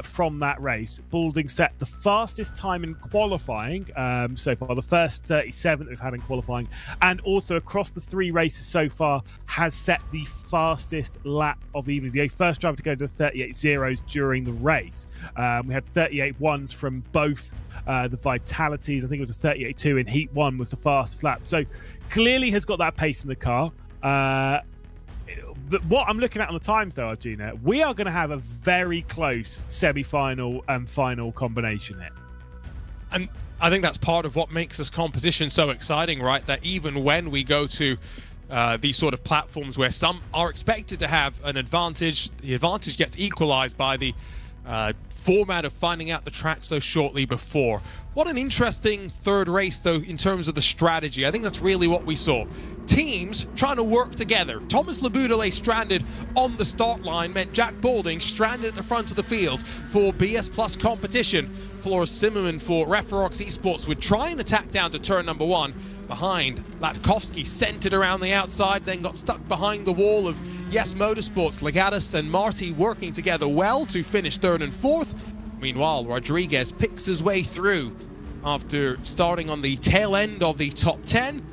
from that race, Balding set the fastest time in qualifying so far, the first 37 that we've had in qualifying, and also across the 3 races so far has set the fastest lap of the evening. The first driver to go to the 38 zeros during the race. We had 38 ones from both the Vitalities. I think it was a 38.2 in Heat 1 was the fastest lap. So clearly has got that pace in the car. What I'm looking at on the times, though, Arjuna, we are going to have a very close semi-final and final combination here. And I think that's part of what makes this competition so exciting, right? That even when we go to these sort of platforms where some are expected to have an advantage, the advantage gets equalized by the format of finding out the track so shortly before. What an interesting third race, though, in terms of the strategy. I think that's really what we saw. Teams trying to work together. Thomas Laboutelet stranded on the start line meant Jack Balding stranded at the front of the field for BS Plus competition. Floris Zimmerman for Referox Esports would try and attack down to turn number 1. Behind, Latkovsky centered around the outside, then got stuck behind the wall of Yes Motorsports. Legatus and Marty working together well to finish 3rd and 4th. Meanwhile, Rodriguez picks his way through after starting on the tail end of the top 10.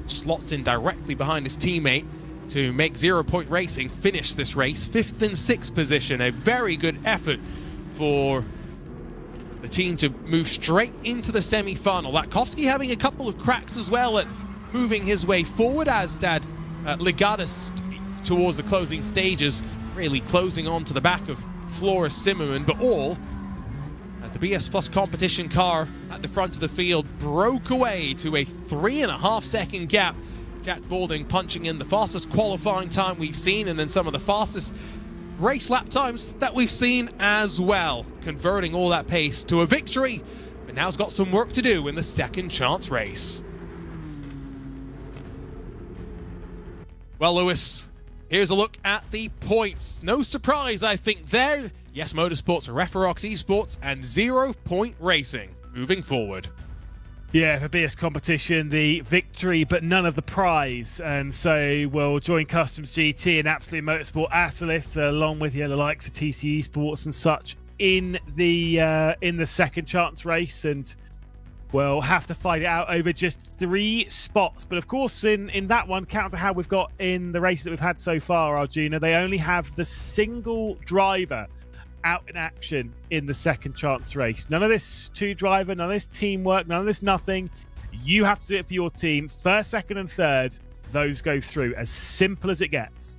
Slots in directly behind his teammate to make 0 Point Racing finish this race. 5th and 6th position. A very good effort for the team to move straight into the semi-final. Latkovsky having a couple of cracks as well at moving his way forward, as did Legatus towards the closing stages, really closing on to the back of Floris Zimmerman, but all as the BS Plus competition car at the front of the field broke away to a 3.5-second gap. Jack Balding punching in the fastest qualifying time we've seen, and then some of the fastest race lap times that we've seen as well, converting all that pace to a victory, but now he's got some work to do in the second chance race. Well, Lewis, here's a look at the points. No surprise, I think, there. Yes Motorsports, Referox Esports, and 0 Point Racing moving forward. Yeah, for BS competition, the victory, but none of the prize. And so we'll join Customs GT and Absolute Motorsport Asolith, along with the likes of TC Esports and such, in the second chance race. And we'll have to fight it out over just 3 spots. But of course, in that one, counter how we've got in the races that we've had so far, Arjuna, they only have the single driver out in action in the second chance race. None of this 2-driver, none of this teamwork, none of this nothing. You have to do it for your team. First, second, and third, those go through. As simple as it gets.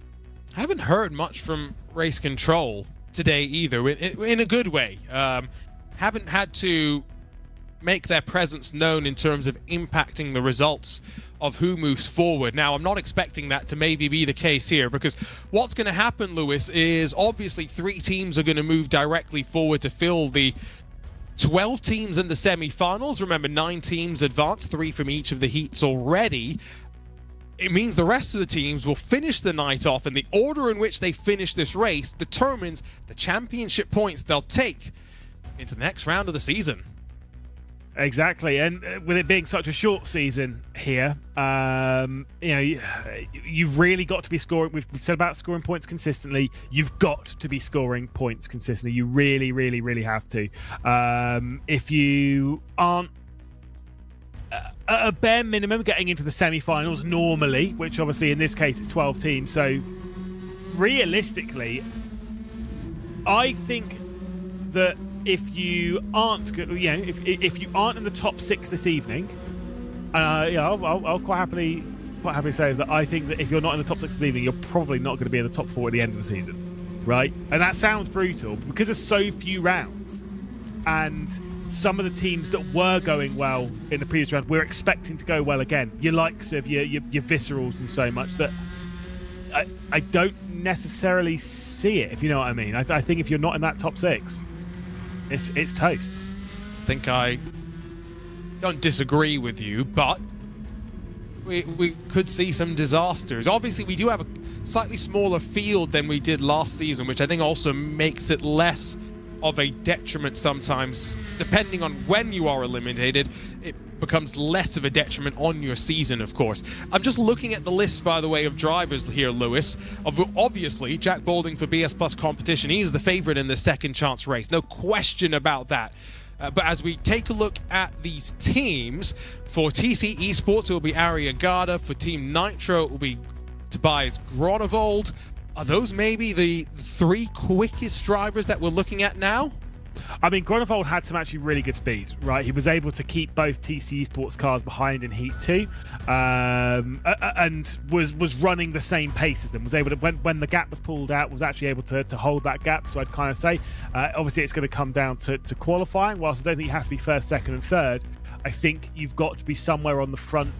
I haven't heard much from Race Control today either, in a good way. Haven't had to make their presence known in terms of impacting the results of who moves forward. Now, I'm not expecting that to maybe be the case here, because what's going to happen, Lewis, is obviously 3 teams are going to move directly forward to fill the 12 teams in the semi-finals. Remember, 9 teams advance, 3 from each of the heats already. It means the rest of the teams will finish the night off, and the order in which they finish this race determines the championship points they'll take into the next round of the season. Exactly, and with it being such a short season here, you've really got to be scoring. We've said about scoring points consistently. You've got to be scoring points consistently. You really, really, really have to. If you aren't at a bare minimum getting into the semi-finals normally, which obviously in this case it's 12 teams, so realistically, I think that if you aren't, if you aren't in the top 6 this evening, I'll quite happily say that I think that if you're not in the top 6 this evening, you're probably not going to be in the top 4 at the end of the season, right? And that sounds brutal, but because there's so few rounds, and some of the teams that were going well in the previous round, we're expecting to go well again. Your likes of your Viscerals and so much, that I don't necessarily see it, if you know what I mean. I think if you're not in that top 6, it's toast. I think I don't disagree with you, but we could see some disasters. Obviously, we do have a slightly smaller field than we did last season, which I think also makes it less of a detriment sometimes. Depending on when you are eliminated, it becomes less of a detriment on your season, of course. I'm just looking at the list, by the way, of drivers here, Lewis. Obviously, Jack Balding for BS Plus competition, he is the favorite in the second chance race. No question about that. But as we take a look at these teams, for TC Esports, it will be Arriagada. For Team Nitro, it will be Tobias Gronewold. Are those maybe the three quickest drivers that we're looking at now? I mean, Gronewold had some actually really good speed, right? He was able to keep both TC Esports cars behind in Heat 2, and was running the same pace as them. Was able to, when the gap was pulled out, was actually able to hold that gap. So I'd kind of say, obviously, it's going to come down to qualifying. Whilst I don't think you have to be first, second, and third, I think you've got to be somewhere on the front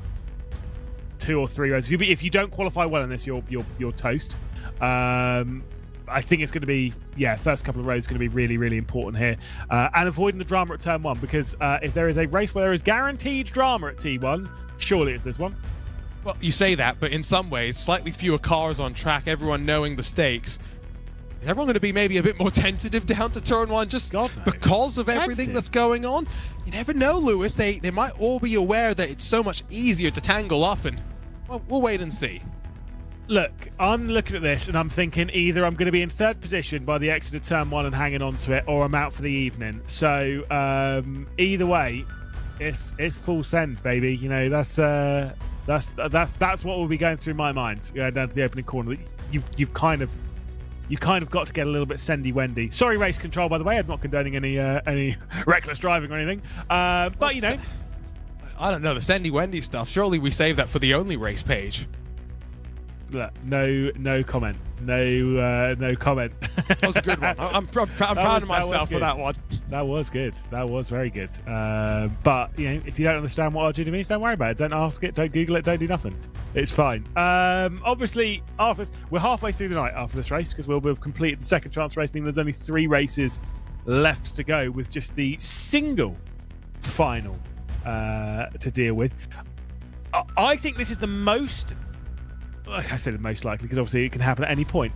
2 or 3 rows. If you don't qualify well in this, you're toast. I think it's going to be, first couple of rows is going to be really, really important here. And avoiding the drama at turn 1, because if there is a race where there is guaranteed drama at T1, surely it's this one. Well, you say that, but in some ways, slightly fewer cars on track, everyone knowing the stakes. Is everyone going to be maybe a bit more tentative down to turn 1 just because of everything that's going on? You never know, Lewis. They might all be aware that it's so much easier to tangle up, and well, we'll wait and see. Look, I'm looking at this and I'm thinking either I'm going to be in third position by the exit of turn 1 and hanging on to it, or I'm out for the evening. So either way, it's full send, baby. You know, that's what will be going through my mind. Down to the opening corner. You've kind of got to get a little bit sendy-wendy. Sorry, race control, by the way. I'm not condoning any reckless driving or anything. But you know, I don't know, the sendy-wendy stuff. Surely we save that for the only race page. No comment. No comment. That was a good one. I'm proud of myself for that one. That was good. That was very good. But you know, if you don't understand what RGB means, don't worry about it. Don't ask it. Don't Google it. Don't do nothing. It's fine. Obviously, after this, we're halfway through the night after this race, because we'll have completed the second chance race, meaning there's only 3 races left to go, with just the single final to deal with. I think this is the most. Like I said, the most likely, because obviously it can happen at any point.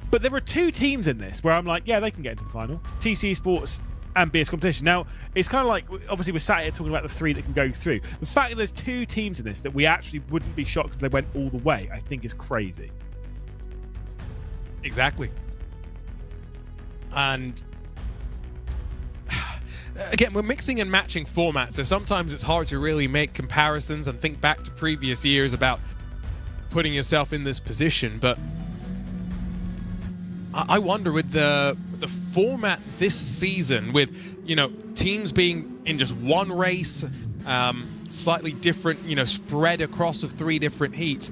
But there are 2 teams in this where I'm like, yeah, they can get into the final. TC Sports and BS Competition. Now, it's kind of like, obviously we're sat here talking about the 3 that can go through. The fact that there's 2 teams in this that we actually wouldn't be shocked if they went all the way, I think is crazy. Exactly. And again, we're mixing and matching formats, so sometimes it's hard to really make comparisons and think back to previous years about putting yourself in this position. But I wonder, with the format this season, with, you know, teams being in just one race, slightly different, you know, spread across of 3 different heats,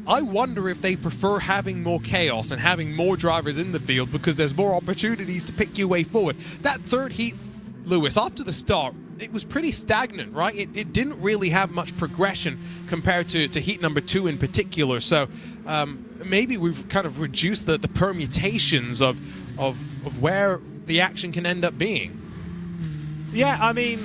I wonder if they prefer having more chaos and having more drivers in the field, because there's more opportunities to pick your way forward. That 3rd heat, Lewis, after the start, it was pretty stagnant, right? It didn't really have much progression compared to heat number 2 in particular. So maybe we've kind of reduced the permutations of where the action can end up being. Yeah, I mean,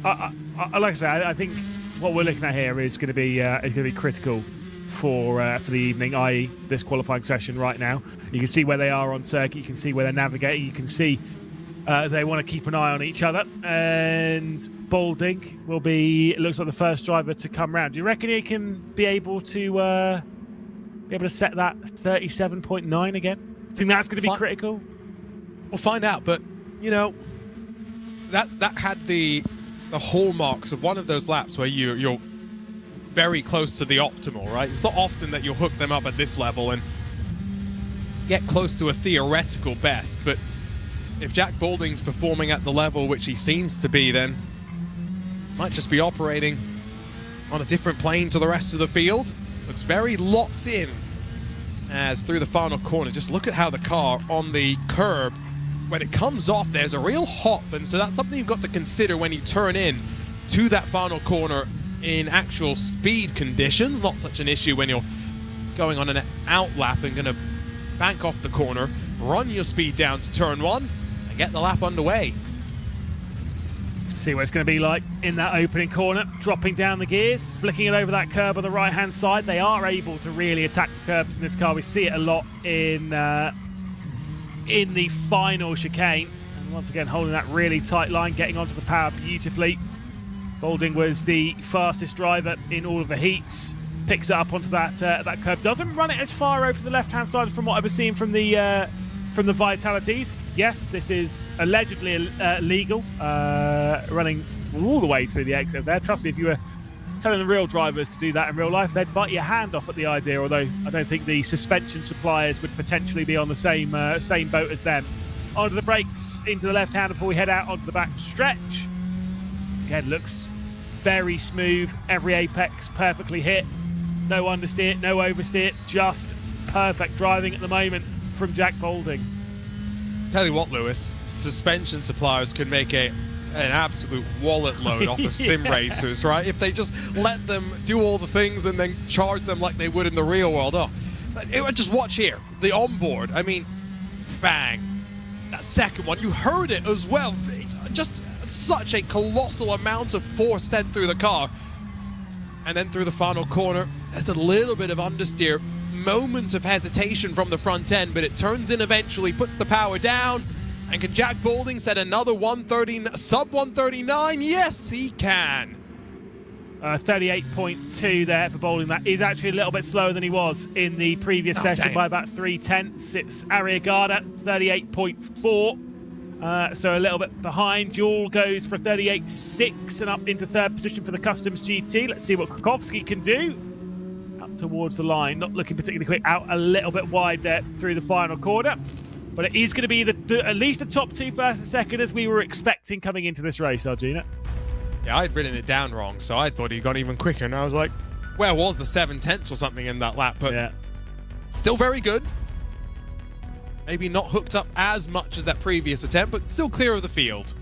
like I said, I think what we're looking at here is going to be critical for the evening, i.e. this qualifying session right now. You can see where they are on circuit. You can see where they're navigating. You can see they want to keep an eye on each other, and Balding will be, it looks like, the first driver to come round. Do you reckon he can be able to set that 37.9 again? I think that's going to be critical. We'll find out, but you know, that had the hallmarks of one of those laps where you're very close to the optimal, right? It's not often that you'll hook them up at this level and get close to a theoretical best, but if Jack Balding's performing at the level which he seems to be, then might just be operating on a different plane to the rest of the field. Looks very locked in as through the final corner. Just look at how the car on the curb, when it comes off, there's a real hop, and so that's something you've got to consider when you turn in to that final corner in actual speed conditions. Not such an issue when you're going on an out lap and going to bank off the corner, run your speed down to turn 1, get the lap underway. See what it's going to be like in that opening corner, dropping down the gears, flicking it over that curb on the right-hand side. They are able to really attack the curbs in this car. We see it a lot in the final chicane. And once again, holding that really tight line, getting onto the power beautifully. Boulding was the fastest driver in all of the heats. Picks it up onto that curb. Doesn't run it as far over to the left-hand side from what I was seeing from the Vitalities. Yes, this is allegedly legal, running all the way through the exit there. Trust me, if you were telling the real drivers to do that in real life, they'd bite your hand off at the idea, although I don't think the suspension suppliers would potentially be on the same boat as them. Onto the brakes, into the left-hand before we head out onto the back stretch. Again, looks very smooth. Every apex perfectly hit. No understeer, no oversteer, just perfect driving at the moment from Jack Boulding. Tell you what, Lewis, suspension suppliers could make an absolute wallet load off of sim racers, right? If they just let them do all the things and then charge them like they would in the real world. Oh, just watch here, the onboard. I mean, bang. That second one, you heard it as well. It's just such a colossal amount of force sent through the car. And then through the final corner, there's a little bit of understeer. Moment of hesitation from the front end, but it turns in eventually, puts the power down. And can Jack Boulding set another sub 139? Yes, he can. 38.2 there for Boulding. That is actually a little bit slower than he was in the previous session by about 3/10. It's Arriagada, 38.4. So a little bit behind. Joel goes for 38.6 and up into third position for the Customs GT. Let's see what Krakowski can do. Up towards the line, not looking particularly quick. Out a little bit wide there through the final corner. But it is going to be at least the top two first and second as we were expecting coming into this race, Arjuna. Yeah, I'd written it down wrong, so I thought he'd gone even quicker. And I was like, where was the 7/10 or something in that lap? But yeah, still very good. Maybe not hooked up as much as that previous attempt, but still clear of the field.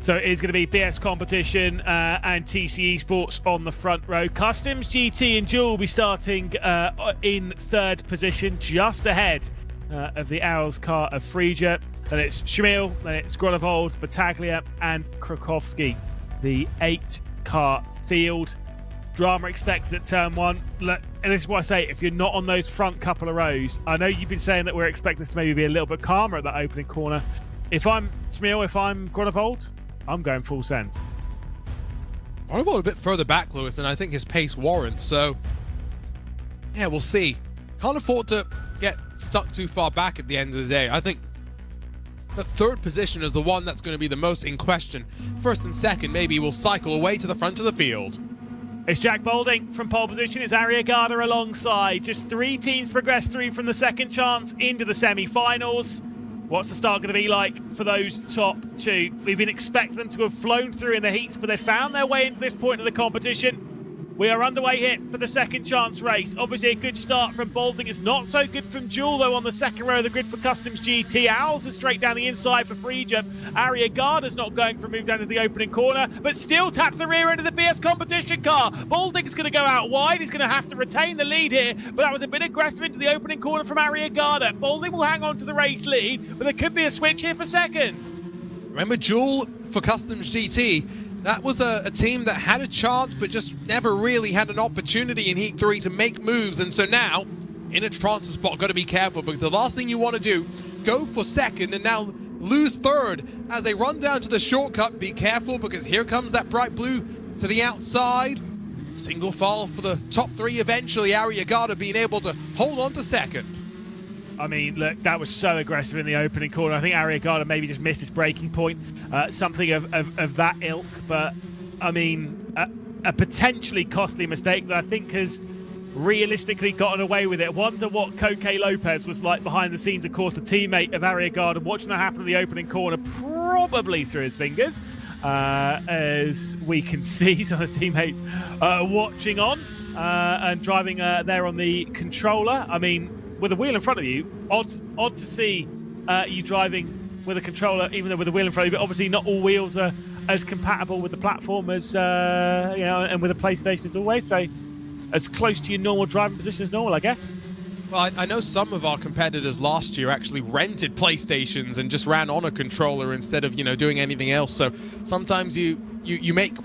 So it is going to be BS Competition and TC Esports on the front row. Customs GT and Jewel will be starting in third position, just ahead of the Owls car of Frieger. Then it's Schmiel, then it's Gronewold, Battaglia, and Krakowski. The 8-car field. Drama expected at turn one. Look, and this is what I say, if you're not on those front couple of rows, I know you've been saying that we're expecting this to maybe be a little bit calmer at that opening corner. If I'm Schmiel, if I'm Gronewold, I'm going full send. Gronewold a bit further back, Lewis, and I think his pace warrants, so yeah, we'll see. Can't afford to get stuck too far back at the end of the day. I think the third position is the one that's going to be the most in question. First and second maybe will cycle away to the front of the field. It's Jack Boulding from pole position. It's Arriagada alongside. Just 3 teams progressed through from the second chance into the semi-finals. What's the start going to be like for those top 2? We've been expecting them to have flown through in the heats, but they found their way into this point of the competition. We are underway here for the second chance race. Obviously a good start from Boulding. It's not so good from Jewel, though, on the second row of the grid for Customs GT. Owls are straight down the inside for Frieger. Arriagada's not going for a move down to the opening corner, but still taps the rear end of the BS Competition car. Boulding's going to go out wide. He's going to have to retain the lead here, but that was a bit aggressive into the opening corner from Arriagada. Boulding will hang on to the race lead, but there could be a switch here for second. Remember Jewel for Customs GT? That was a team that had a chance, but just never really had an opportunity in Heat 3 to make moves. And so now, in a transfer spot, got to be careful, because the last thing you want to do, go for second and now lose third. As they run down to the shortcut, be careful, because here comes that bright blue to the outside. Single file for the top 3 eventually. Arriagada being able to hold on to second. I mean, look, that was so aggressive in the opening corner. I think Arriagada maybe just missed his braking point, something of that ilk. But, I mean, a potentially costly mistake that I think has realistically gotten away with it. Wonder what Coque Lopez was like behind the scenes. Of course, the teammate of Arriagada, watching that happen in the opening corner, probably through his fingers, as we can see some of the teammates watching on and driving there on the controller. I mean, with a wheel in front of you, odd to see you driving with a controller, even though with a wheel in front of you. But obviously, not all wheels are as compatible with the platform as and with a PlayStation as always. So, as close to your normal driving position as normal, I guess. Well, I know some of our competitors last year actually rented PlayStations and just ran on a controller instead of, doing anything else. So sometimes you make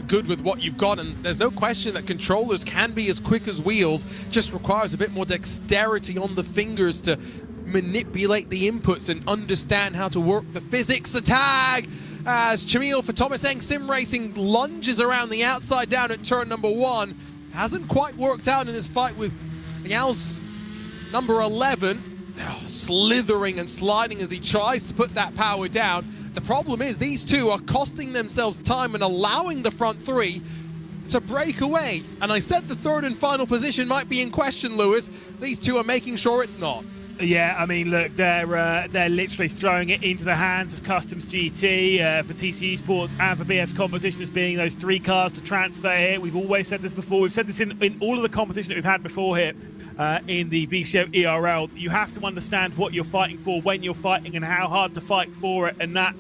good with what you've got, and there's no question that controllers can be as quick as wheels. Just requires a bit more dexterity on the fingers to manipulate the inputs and understand how to work the physics. A tag as Chamil for Thomas Eng Sim Racing lunges around the outside down at turn number 1. Hasn't quite worked out in his fight with Yal's number 11, slithering and sliding as he tries to put that power down. The problem is these two are costing themselves time and allowing the front 3 to break away. And I said the third and final position might be in question, Lewis. These two are making sure it's not. Yeah, I mean, look, they're literally throwing it into the hands of Customs GT for TC Esports and for BS Competition as being those 3 cars to transfer here. We've always said this before. We've said this in all of the competition that we've had before here in the VCO ERL. You have to understand what you're fighting for, when you're fighting, and how hard to fight for it. And that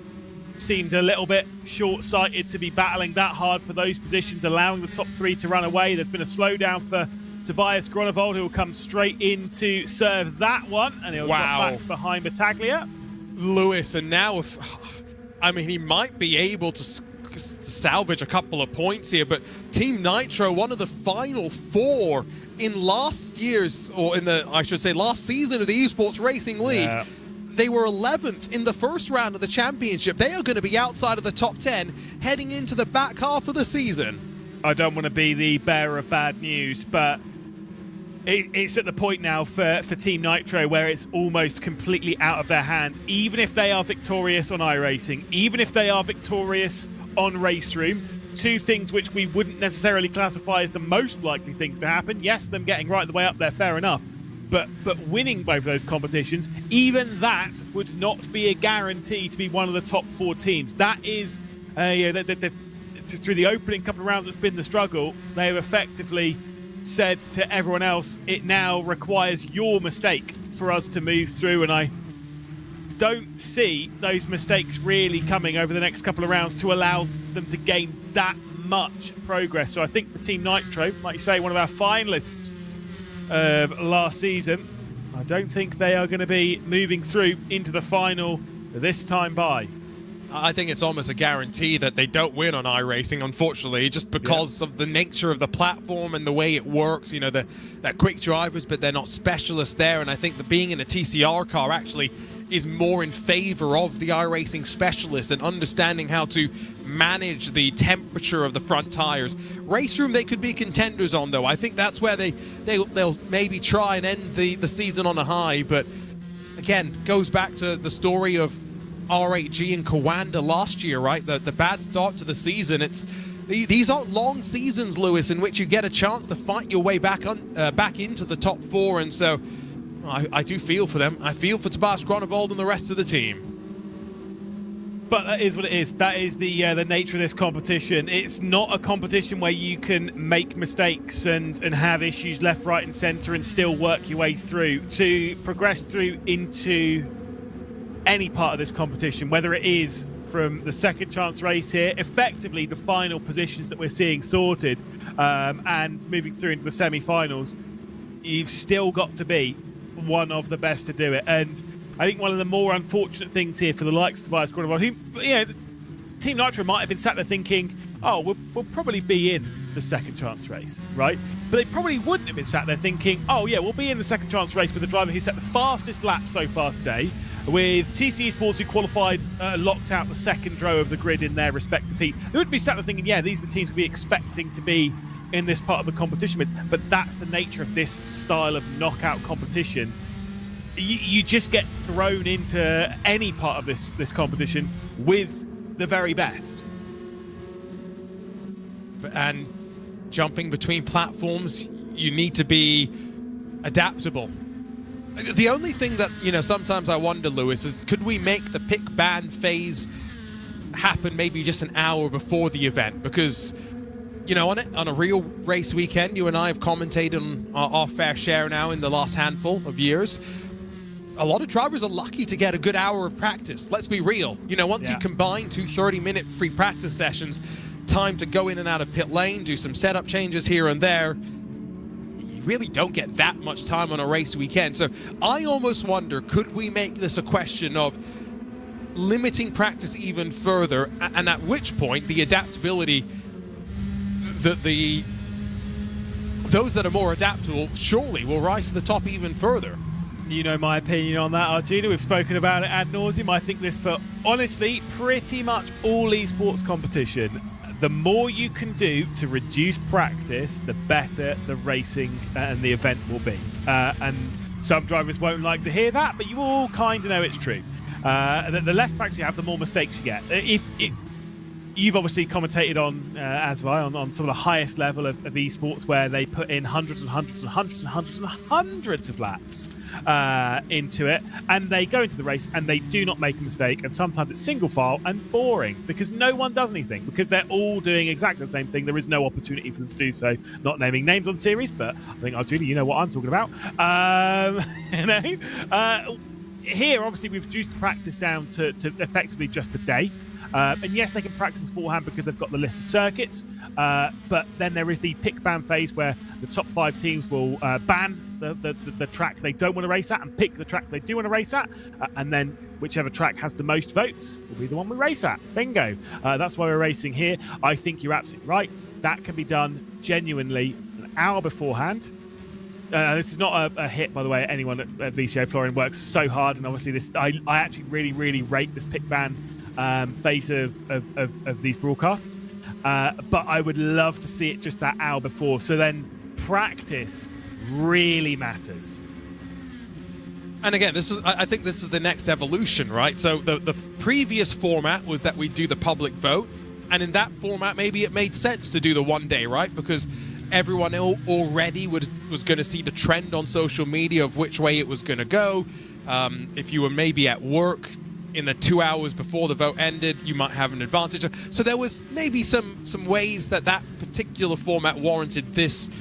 seemed a little bit short-sighted to be battling that hard for those positions, allowing the top 3 to run away. There's been a slowdown for Tobias Gronewold, who will come straight in to serve that one, and he'll drop back behind Battaglia. Lewis, and now, he might be able to salvage a couple of points here, but Team Nitro, one of the final 4 in last year's, or in the, I should say, last season of the Esports Racing League. Yeah. They were 11th in the first round of the championship. They are going to be outside of the top 10 heading into the back half of the season. I don't want to be the bearer of bad news, but it's at the point now for Team Nitro where it's almost completely out of their hands. Even if they are victorious on iRacing, even if they are victorious on RaceRoom, 2 things which we wouldn't necessarily classify as the most likely things to happen. Yes, them getting right the way up there, fair enough. But winning both of those competitions, even that would not be a guarantee to be one of the top 4 teams. That is, through the opening couple of rounds that's been the struggle, they have effectively said to everyone else, it now requires your mistake for us to move through, and I don't see those mistakes really coming over the next couple of rounds to allow them to gain that much progress. So I think for Team Nitro, like you say, one of our finalists last season, I don't think they are going to be moving through into the final this time by. I think it's almost a guarantee that they don't win on iRacing, unfortunately, just because of the nature of the platform and the way it works. They're quick drivers, but they're not specialists there. And I think that being in a TCR car actually is more in favor of the iRacing specialists and understanding how to manage the temperature of the front tires. RaceRoom, they could be contenders on, though. I think that's where they'll maybe try and end the season on a high. But again, goes back to the story of R8G and Kawanda last year, right? The bad start to the season. These aren't long seasons, Lewis, in which you get a chance to fight your way back into the top 4, and so I do feel for them. I feel for Tobias Gronewold and the rest of the team. But that is what it is. That is the nature of this competition. It's not a competition where you can make mistakes and have issues left, right, and centre and still work your way through. To progress through into any part of this competition, whether it is from the second chance race here, effectively the final positions that we're seeing sorted, and moving through into the semi-finals, you've still got to be one of the best to do it. And I think one of the more unfortunate things here for the likes of Tobias Gronewold, who, Team Nitro might have been sat there thinking, oh, we'll probably be in the second chance race, right? But they probably wouldn't have been sat there thinking, oh yeah, we'll be in the second chance race with the driver who set the fastest lap so far today, with TC Esports who qualified, locked out the second row of the grid in their respective heat. They would be sat there thinking, yeah, these are the teams we'd be expecting to be in this part of the competition with. But that's the nature of this style of knockout competition. You just get thrown into any part of this competition with the very best. And jumping between platforms, you need to be adaptable. The only thing that, sometimes I wonder, Lewis, is could we make the pick ban phase happen maybe just an hour before the event? Because, on a real race weekend, you and I have commentated on our fair share now in the last handful of years. A lot of drivers are lucky to get a good hour of practice. Let's be real. Once you combine 2 30-minute free practice sessions, time to go in and out of pit lane, do some setup changes here and there, really don't get that much time on a race weekend. So I almost wonder, could we make this a question of limiting practice even further, and at which point the adaptability, those that are more adaptable surely will rise to the top even further. You know my opinion on that, Arjuna. We've spoken about it ad nauseum. I think this for, honestly, pretty much all esports competition. The more you can do to reduce practice, the better the racing and the event will be. And some drivers won't like to hear that, but you all kind of know it's true. The less practice you have, the more mistakes you get. You've obviously commentated on, as well, on sort of the highest level of esports, where they put in hundreds and hundreds and hundreds and hundreds and hundreds of laps into it, and they go into the race and they do not make a mistake, and sometimes it's single file and boring because no one does anything, because they're all doing exactly the same thing. There is no opportunity for them to do so. Not naming names on series, but I think, Arjuna, you know what I'm talking about. Here, obviously, we've reduced the practice down to effectively just the day. And yes, they can practice beforehand because they've got the list of circuits. But then there is the pick ban phase where the top 5 teams will ban the track they don't want to race at and pick the track they do want to race at. And then whichever track has the most votes will be the one we race at. Bingo. That's why we're racing here. I think you're absolutely right. That can be done genuinely an hour beforehand. This is not a hit, by the way, at anyone at VCO. Florian works so hard, and obviously this I actually really rate this pick ban phase of these broadcasts. But I would love to see it just that hour before, so then practice really matters. And again, I think this is the next evolution, right? So the previous format was that we do the public vote, and in that format, maybe it made sense to do the one day, right? Because everyone already was going to see the trend on social media of which way it was going to go. If you were maybe at work in the 2 hours before the vote ended, you might have an advantage. So there was maybe some ways that particular format warranted this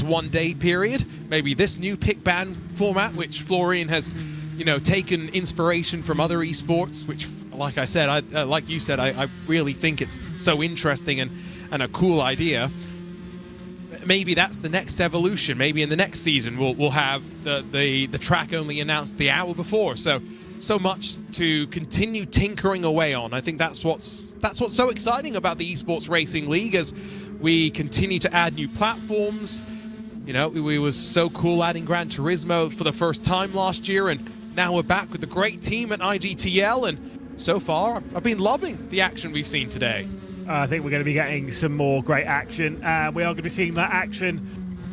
1 day period. Maybe this new pick ban format, which Florian has, taken inspiration from other esports, which, like I said, like you said, I really think it's so interesting and a cool idea. Maybe that's the next evolution. Maybe in the next season we'll have the track only announced the hour before. So much to continue tinkering away on. I think that's what's so exciting about the Esports Racing League, as we continue to add new platforms. We was so cool adding Gran Turismo for the first time last year, and now we're back with the great team at IGTL, and so far I've been loving the action we've seen today. I think we're going to be getting some more great action. We are going to be seeing that action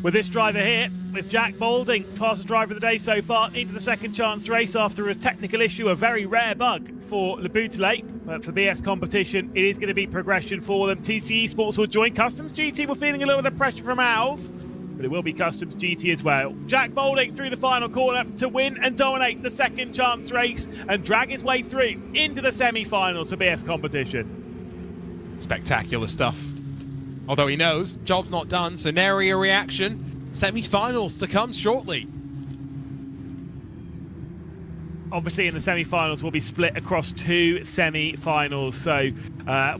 with this driver here, with Jack Balding, fastest driver of the day so far, into the second chance race after a technical issue, a very rare bug for Le Boutelet. But for BS competition, it is going to be progression for them. TC Esports will join. Customs GT, we're feeling a little bit of pressure from Owls, but it will be Customs GT as well. Jack Balding through the final corner to win and dominate the second chance race and drag his way through into the semi-finals for BS competition. Spectacular stuff. Although he knows job's not done, so nary a reaction. Semi-finals to come shortly. Obviously, in the semi-finals, we'll be split across 2 semi-finals. So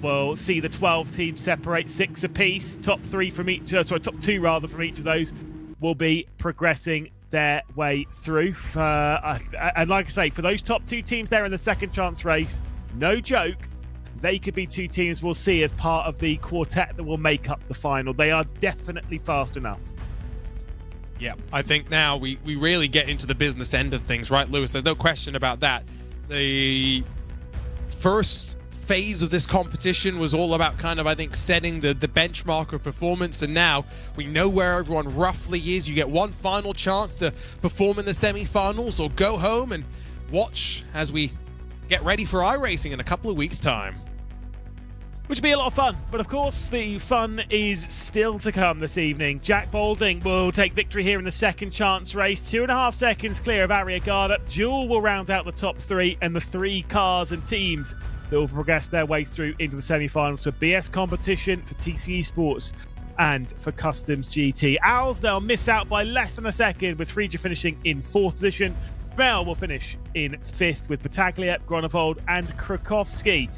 we'll see the 12 teams separate 6 apiece. Top 2 from each of those will be progressing their way through. And like I say, for those top 2 teams there in the second chance race, no joke, they could be 2 teams we'll see as part of the quartet that will make up the final. They are definitely fast enough. Yeah, I think now we really get into the business end of things, right, Lewis? There's no question about that. The first phase of this competition was all about I think, setting the benchmark of performance, and now we know where everyone roughly is. You get one final chance to perform in the semi-finals or go home and watch as we get ready for iRacing in a couple of weeks' time. Which will be a lot of fun, but of course the fun is still to come this evening. Jack Balding will take victory here in the second chance race, 2.5 seconds clear of Arriagada. Jewel will round out the top 3, and the 3 cars and teams that will progress their way through into the semi-finals for BS competition, for TC Esports, and for Customs GT. Owls, they'll miss out by less than a second, with Frieja finishing in 4th position. Bell will finish in 5th, with Battaglia, Gronevold and Krakowski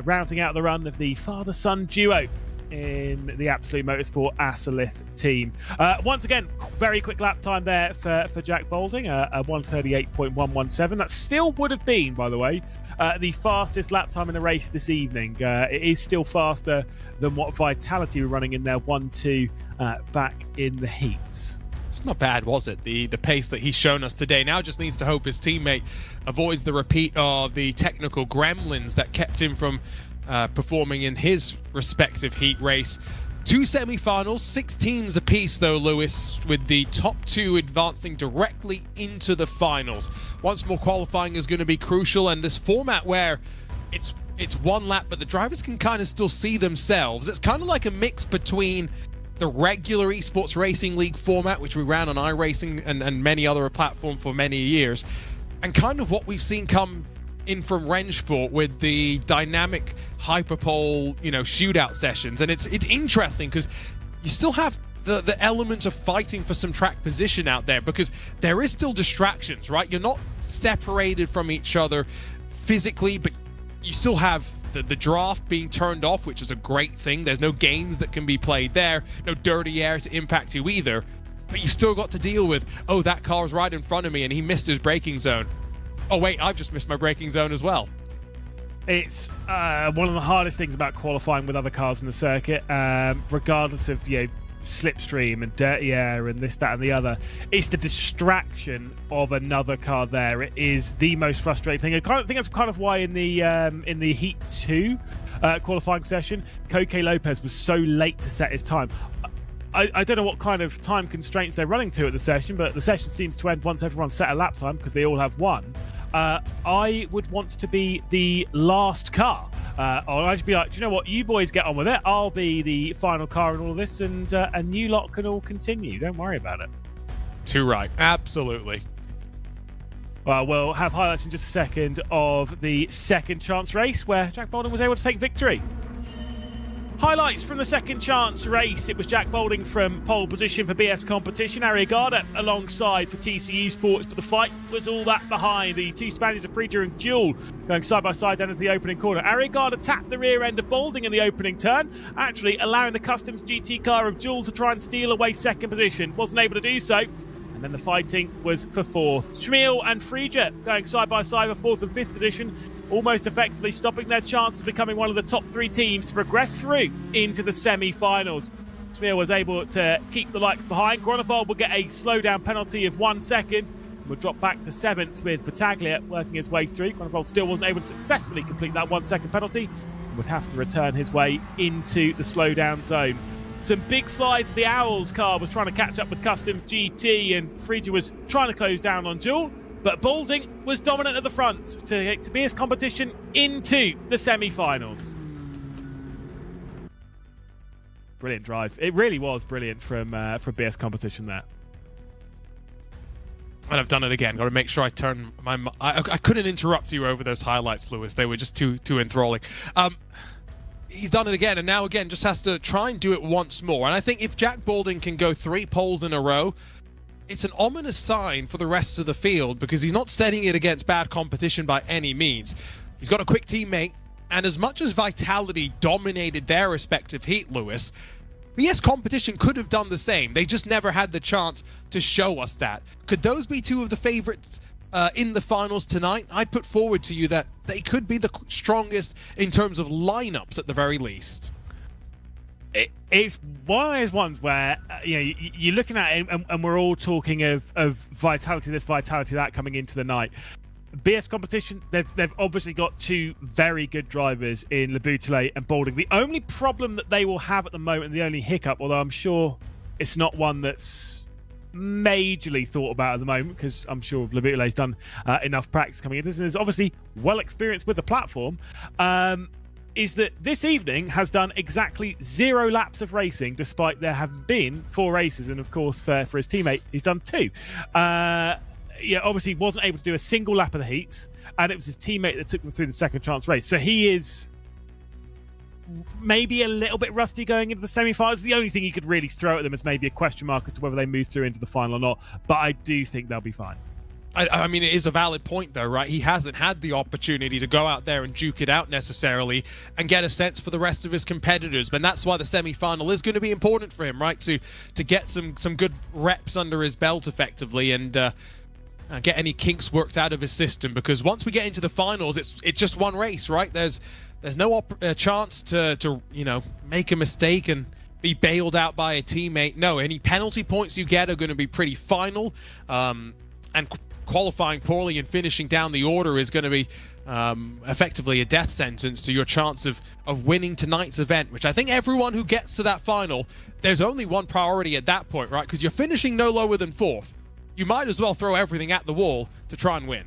rounding out the run of the father-son duo in the Absolute Motorsport Asalith team. Once again, very quick lap time there for Jack Boulding, a 1:38.117. That still would have been, by the way, the fastest lap time in the race this evening. It is still faster than what Vitality were running in their 1-2 back in the heats. It's not bad, was it? The pace that he's shown us today. Now just needs to hope his teammate avoids the repeat of the technical gremlins that kept him from performing in his respective heat race. 2 semi-finals, 6 teams apiece though, Lewis, with the top 2 advancing directly into the finals. Once more, qualifying is going to be crucial, and this format where it's one lap, but the drivers can kind of still see themselves. It's kind of like a mix between the regular Esports Racing League format, which we ran on iRacing and many other platforms for many years, and kind of what we've seen come in from Rennsport with the dynamic hyperpole, shootout sessions. And it's interesting because you still have the element of fighting for some track position out there, because there is still distractions, right? You're not separated from each other physically, but you still have the draft being turned off, which is a great thing. There's no games that can be played there, no dirty air to impact you either, but you've still got to deal with, oh, that car's right in front of me and he missed his braking zone. Oh wait, I've just missed my braking zone as well. It's one of the hardest things about qualifying with other cars in the circuit, regardless of slipstream and dirty air and this, that, and the other. It's the distraction of another car there. It is the most frustrating thing. I think that's kind of why in the Heat 2 qualifying session, Coque Lopez was so late to set his time. I don't know what kind of time constraints they're running to at the session, but the session seems to end once everyone's set a lap time because they all have one. I would want to be the last car. Or I'd be like, do you know what? You boys get on with it. I'll be the final car in all of this, and you lot can all continue. Don't worry about it. Too right. Absolutely. Well, we'll have highlights in just a second of the second chance race where Jack Boulding was able to take victory. Highlights from the second chance race. It was Jack Boulding from pole position for BS Competition, Arriagada alongside for TC Esports, but the fight was all that behind. The 2 Spaniards of Frida and Jewel going side by side down into the opening corner. Arriagada tapped the rear end of Boulding in the opening turn, actually allowing the Customs GT car of Jewel to try and steal away second position. Wasn't able to do so. And then the fighting was for 4th. Schmiel and Frida going side by side for 4th and 5th position, almost effectively stopping their chances of becoming one of the top 3 teams to progress through into the semi-finals. Schmiel was able to keep the likes behind. Gronewold will get a slowdown penalty of 1 second. Will drop back to 7th with Battaglia working his way through. Gronewold still wasn't able to successfully complete that 1 second penalty. Would have to return his way into the slowdown zone. Some big slides. The Owls car was trying to catch up with Customs GT, and Frida was trying to close down on Jewel, but Boulding was dominant at the front to BS Competition into the semi-finals. Brilliant drive. It really was brilliant from BS Competition there. And I've done it again. Got to make sure I turn my... I couldn't interrupt you over those highlights, Lewis. They were just too enthralling. He's done it again, and now again just has to try and do it once more. And I think if Jack Boulding can go 3 poles in a row, it's an ominous sign for the rest of the field, because he's not setting it against bad competition by any means. He's got a quick teammate, and as much as Vitality dominated their respective heat, Lewis, BS Competition could have done the same. They just never had the chance to show us that. Could those be 2 of the favorites in the finals tonight? I'd put forward to you that they could be the strongest in terms of lineups at the very least. It's one of those ones where you're looking at it, and we're all talking of Vitality this, Vitality that coming into the night. BS Competition, they've obviously got 2 very good drivers in Le Bouteille and Boulding. The only problem that they will have at the moment, the only hiccup, although I'm sure it's not one that's majorly thought about at the moment, because I'm sure Le Bouteille's done enough practice coming into this and is obviously well experienced with the platform, is that this evening has done exactly 0 laps of racing, despite there having been 4 races, and of course for his teammate he's done 2. Obviously wasn't able to do a single lap of the heats, and it was his teammate that took them through the second chance race. So he is maybe a little bit rusty going into the semi-finals. The only thing you could really throw at them is maybe a question mark as to whether they move through into the final or not, but I do think they'll be fine. I mean, it is a valid point, though, right? He hasn't had the opportunity to go out there and duke it out necessarily and get a sense for the rest of his competitors. But that's why the semi-final is going to be important for him, right? To get some good reps under his belt effectively and get any kinks worked out of his system. Because once we get into the finals, it's just one race, right? There's no chance to you know, make a mistake and be bailed out by a teammate. No, any penalty points you get are going to be pretty final. And qualifying poorly and finishing down the order is going to be effectively a death sentence to your chance of winning tonight's event, which I think everyone who gets to that final, there's only one priority at that point, right? Because you're finishing no lower than 4th. You might as well throw everything at the wall to try and win.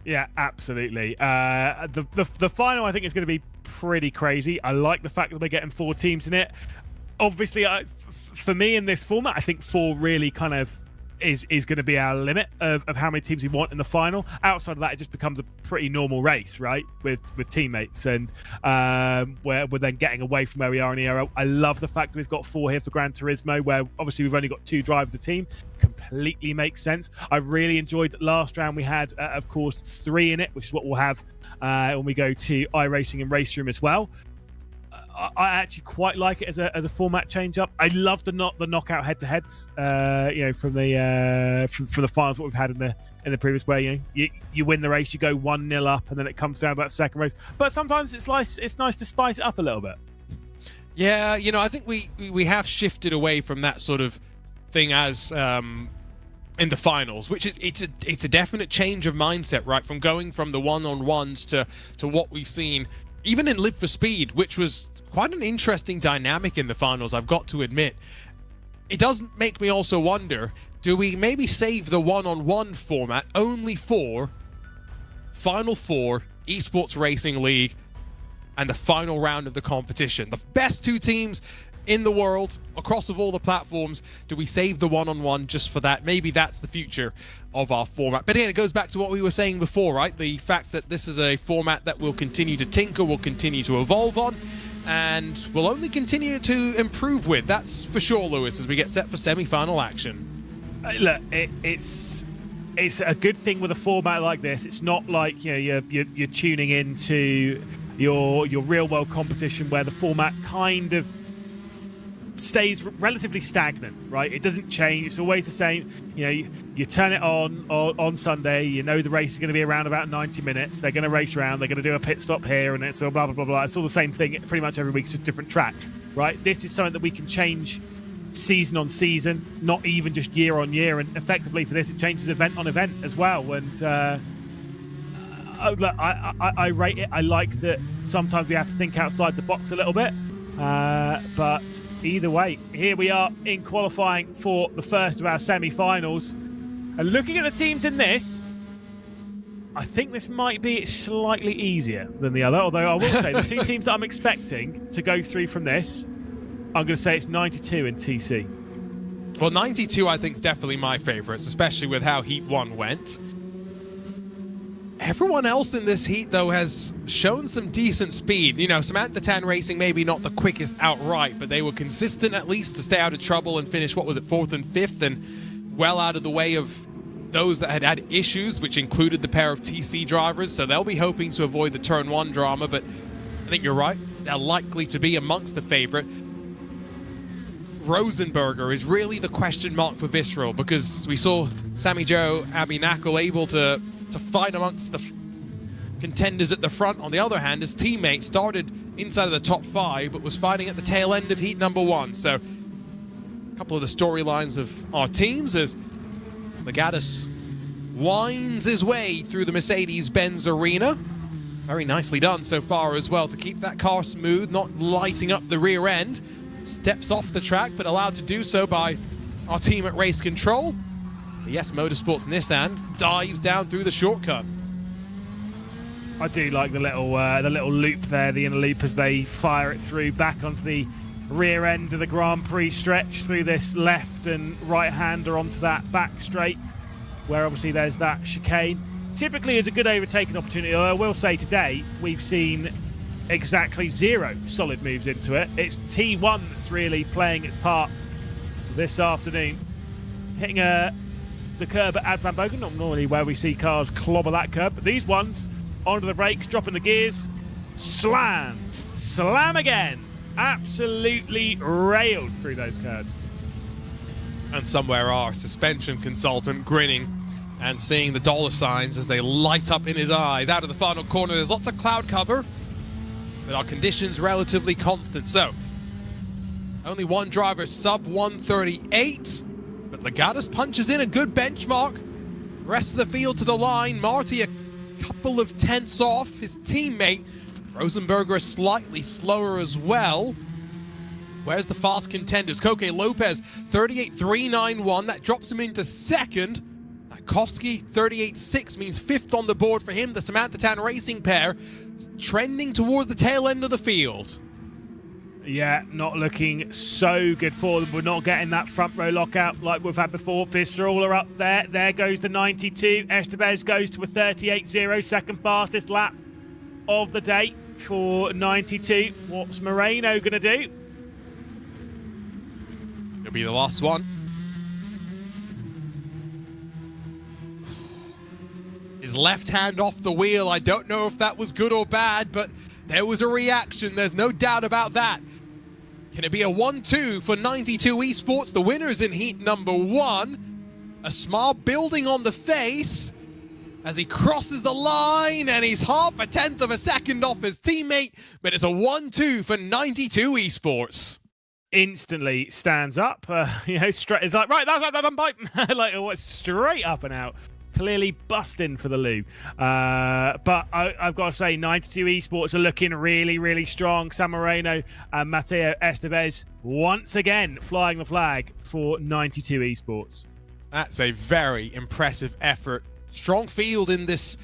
Yeah, absolutely. The final, I think, is going to be pretty crazy. I like the fact that we're getting 4 teams in it. Obviously, for me in this format, I think 4 really kind of is going to be our limit of how many teams we want in the final. Outside of that, it just becomes a pretty normal race, right, with teammates, and where we're then getting away from where we are in the Aero. I love the fact that we've got 4 here for Gran Turismo, where obviously we've only got 2 drivers of the team. Completely makes sense. I really enjoyed that last round we had, of course, 3 in it, which is what we'll have when we go to iRacing and RaceRoom as well. I actually quite like it as a format change up. I love the knockout head-to-heads, you know, from the finals what we've had in the previous, where you win the race, you go 1-0 up, and then it comes down to that second race. But sometimes it's nice to spice it up a little bit. Yeah, you know, I think we have shifted away from that sort of thing as in the finals, which is it's a definite change of mindset, right? From going from the one-on-ones to what we've seen even in Live for Speed, which was quite an interesting dynamic in the finals, I've got to admit. It does make me also wonder, do we maybe save the one-on-one format only for Final 4, Esports Racing League, and the final round of the competition? The best 2 teams in the world, across of all the platforms, do we save the one-on-one just for that? Maybe that's the future of our format. But again, it goes back to what we were saying before, right? The fact that this is a format that will continue to tinker, will continue to evolve on, and will only continue to improve with. That's for sure, Lewis, as we get set for semi-final action. Look, it's a good thing with a format like this. It's not like, you know, you're tuning into your real-world competition where the format kind of stays relatively stagnant, right? It doesn't change. It's always the same. You know, you turn it on Sunday, you know the race is going to be around about 90 minutes. They're going to race around, they're going to do a pit stop here, and it's all blah, blah, blah, blah. It's all the same thing pretty much every week, it's just different track, right? This is something that we can change season on season, not even just year on year, and effectively for this, it changes event on event as well. And I rate it. I like that sometimes we have to think outside the box a little bit. But either way, here we are in qualifying for the first of our semi-finals. And looking at the teams in this, I think this might be slightly easier than the other. Although I will say the 2 teams that I'm expecting to go through from this, I'm going to say it's 92 and TC. Well, 92 I think is definitely my favorites, especially with how Heat 1 went. Everyone else in this heat, though, has shown some decent speed. You know, Samantha Tan Racing maybe not the quickest outright, but they were consistent at least to stay out of trouble and finish, what was it, 4th and 5th, and well out of the way of those that had issues, which included the pair of TC drivers. So they'll be hoping to avoid the turn 1 drama, but I think you're right. They're likely to be amongst the favorite. Rosenberger is really the question mark for Visceral, because we saw Sammy Joe Abinakul able to fight amongst the contenders at the front. On the other hand, his teammate started inside of the top 5, but was fighting at the tail end of heat number 1. So a couple of the storylines of our teams as Magatis winds his way through the Mercedes-Benz arena. Very nicely done so far as well to keep that car smooth, not lighting up the rear end. Steps off the track, but allowed to do so by our team at Race Control. Yes, Motorsport's Nissan dives down through the shortcut. I do like the little loop there, the inner loop, as they fire it through back onto the rear end of the Grand Prix stretch through this left and right hander onto that back straight, where obviously there's that chicane. Typically is a good overtaking opportunity. I will say today we've seen exactly 0 solid moves into it. It's T1 that's really playing its part this afternoon, hitting a the curb at Ad Van Bogen, not normally where we see cars clobber that curb, but these ones, onto the brakes, dropping the gears, slam again. Absolutely railed through those curbs. And somewhere our suspension consultant grinning and seeing the dollar signs as they light up in his eyes. Out of the final corner, there's lots of cloud cover, but our conditions relatively constant. So, only one driver sub 138, but Legadas punches in a good benchmark. Rest of the field to the line. Marty a couple of tenths off. His teammate, Rosenberger, is slightly slower as well. Where's the fast contenders? Koke Lopez, 38.391. That drops him into second. Kowski, 38.6 means fifth on the board for him. The Samantha Tan Racing pair trending towards the tail end of the field. Yeah, not looking so good for them. We're not getting that front row lockout like we've had before. Visceral are up there. There goes the 92. Estevez goes to a 38.0, second fastest lap of the day for 92. What's Moreno going to do? It'll be the last one. His left hand off the wheel. I don't know if that was good or bad, but there was a reaction. There's no doubt about that. Can it be a 1-2 for 92 Esports? The winners in heat number 1. A smile building on the face as he crosses the line, and he's half a tenth of a second off his teammate, but it's a 1-2 for 92 Esports. Instantly stands up, straight. It's like, right, that's like that bike. Like, oh, it's straight up and out. Clearly busting for the loo. But I've got to say, 92 Esports are looking really, really strong. San Moreno and Mateo Estevez once again flying the flag for 92 Esports. That's a very impressive effort. Strong field in this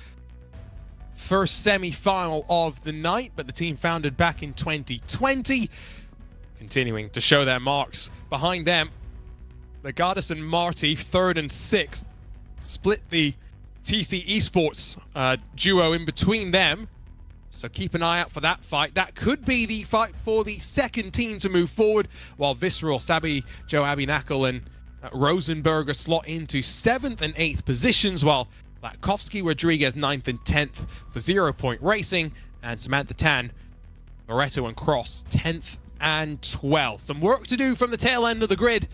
first semi-final of the night, but the team founded back in 2020, continuing to show their marks. Behind them, Legadas and Marty, 3rd and 6th. Split the TC Esports duo in between them. So keep an eye out for that fight. That could be the fight for the second team to move forward, while Visceral, Joe Abinakal and Rosenberger slot into 7th and 8th positions, while Latkovsky, Rodriguez 9th and 10th for 0 Point Racing, and Samantha Tan, Moretto and Cross 10th and 12th. Some work to do from the tail end of the grid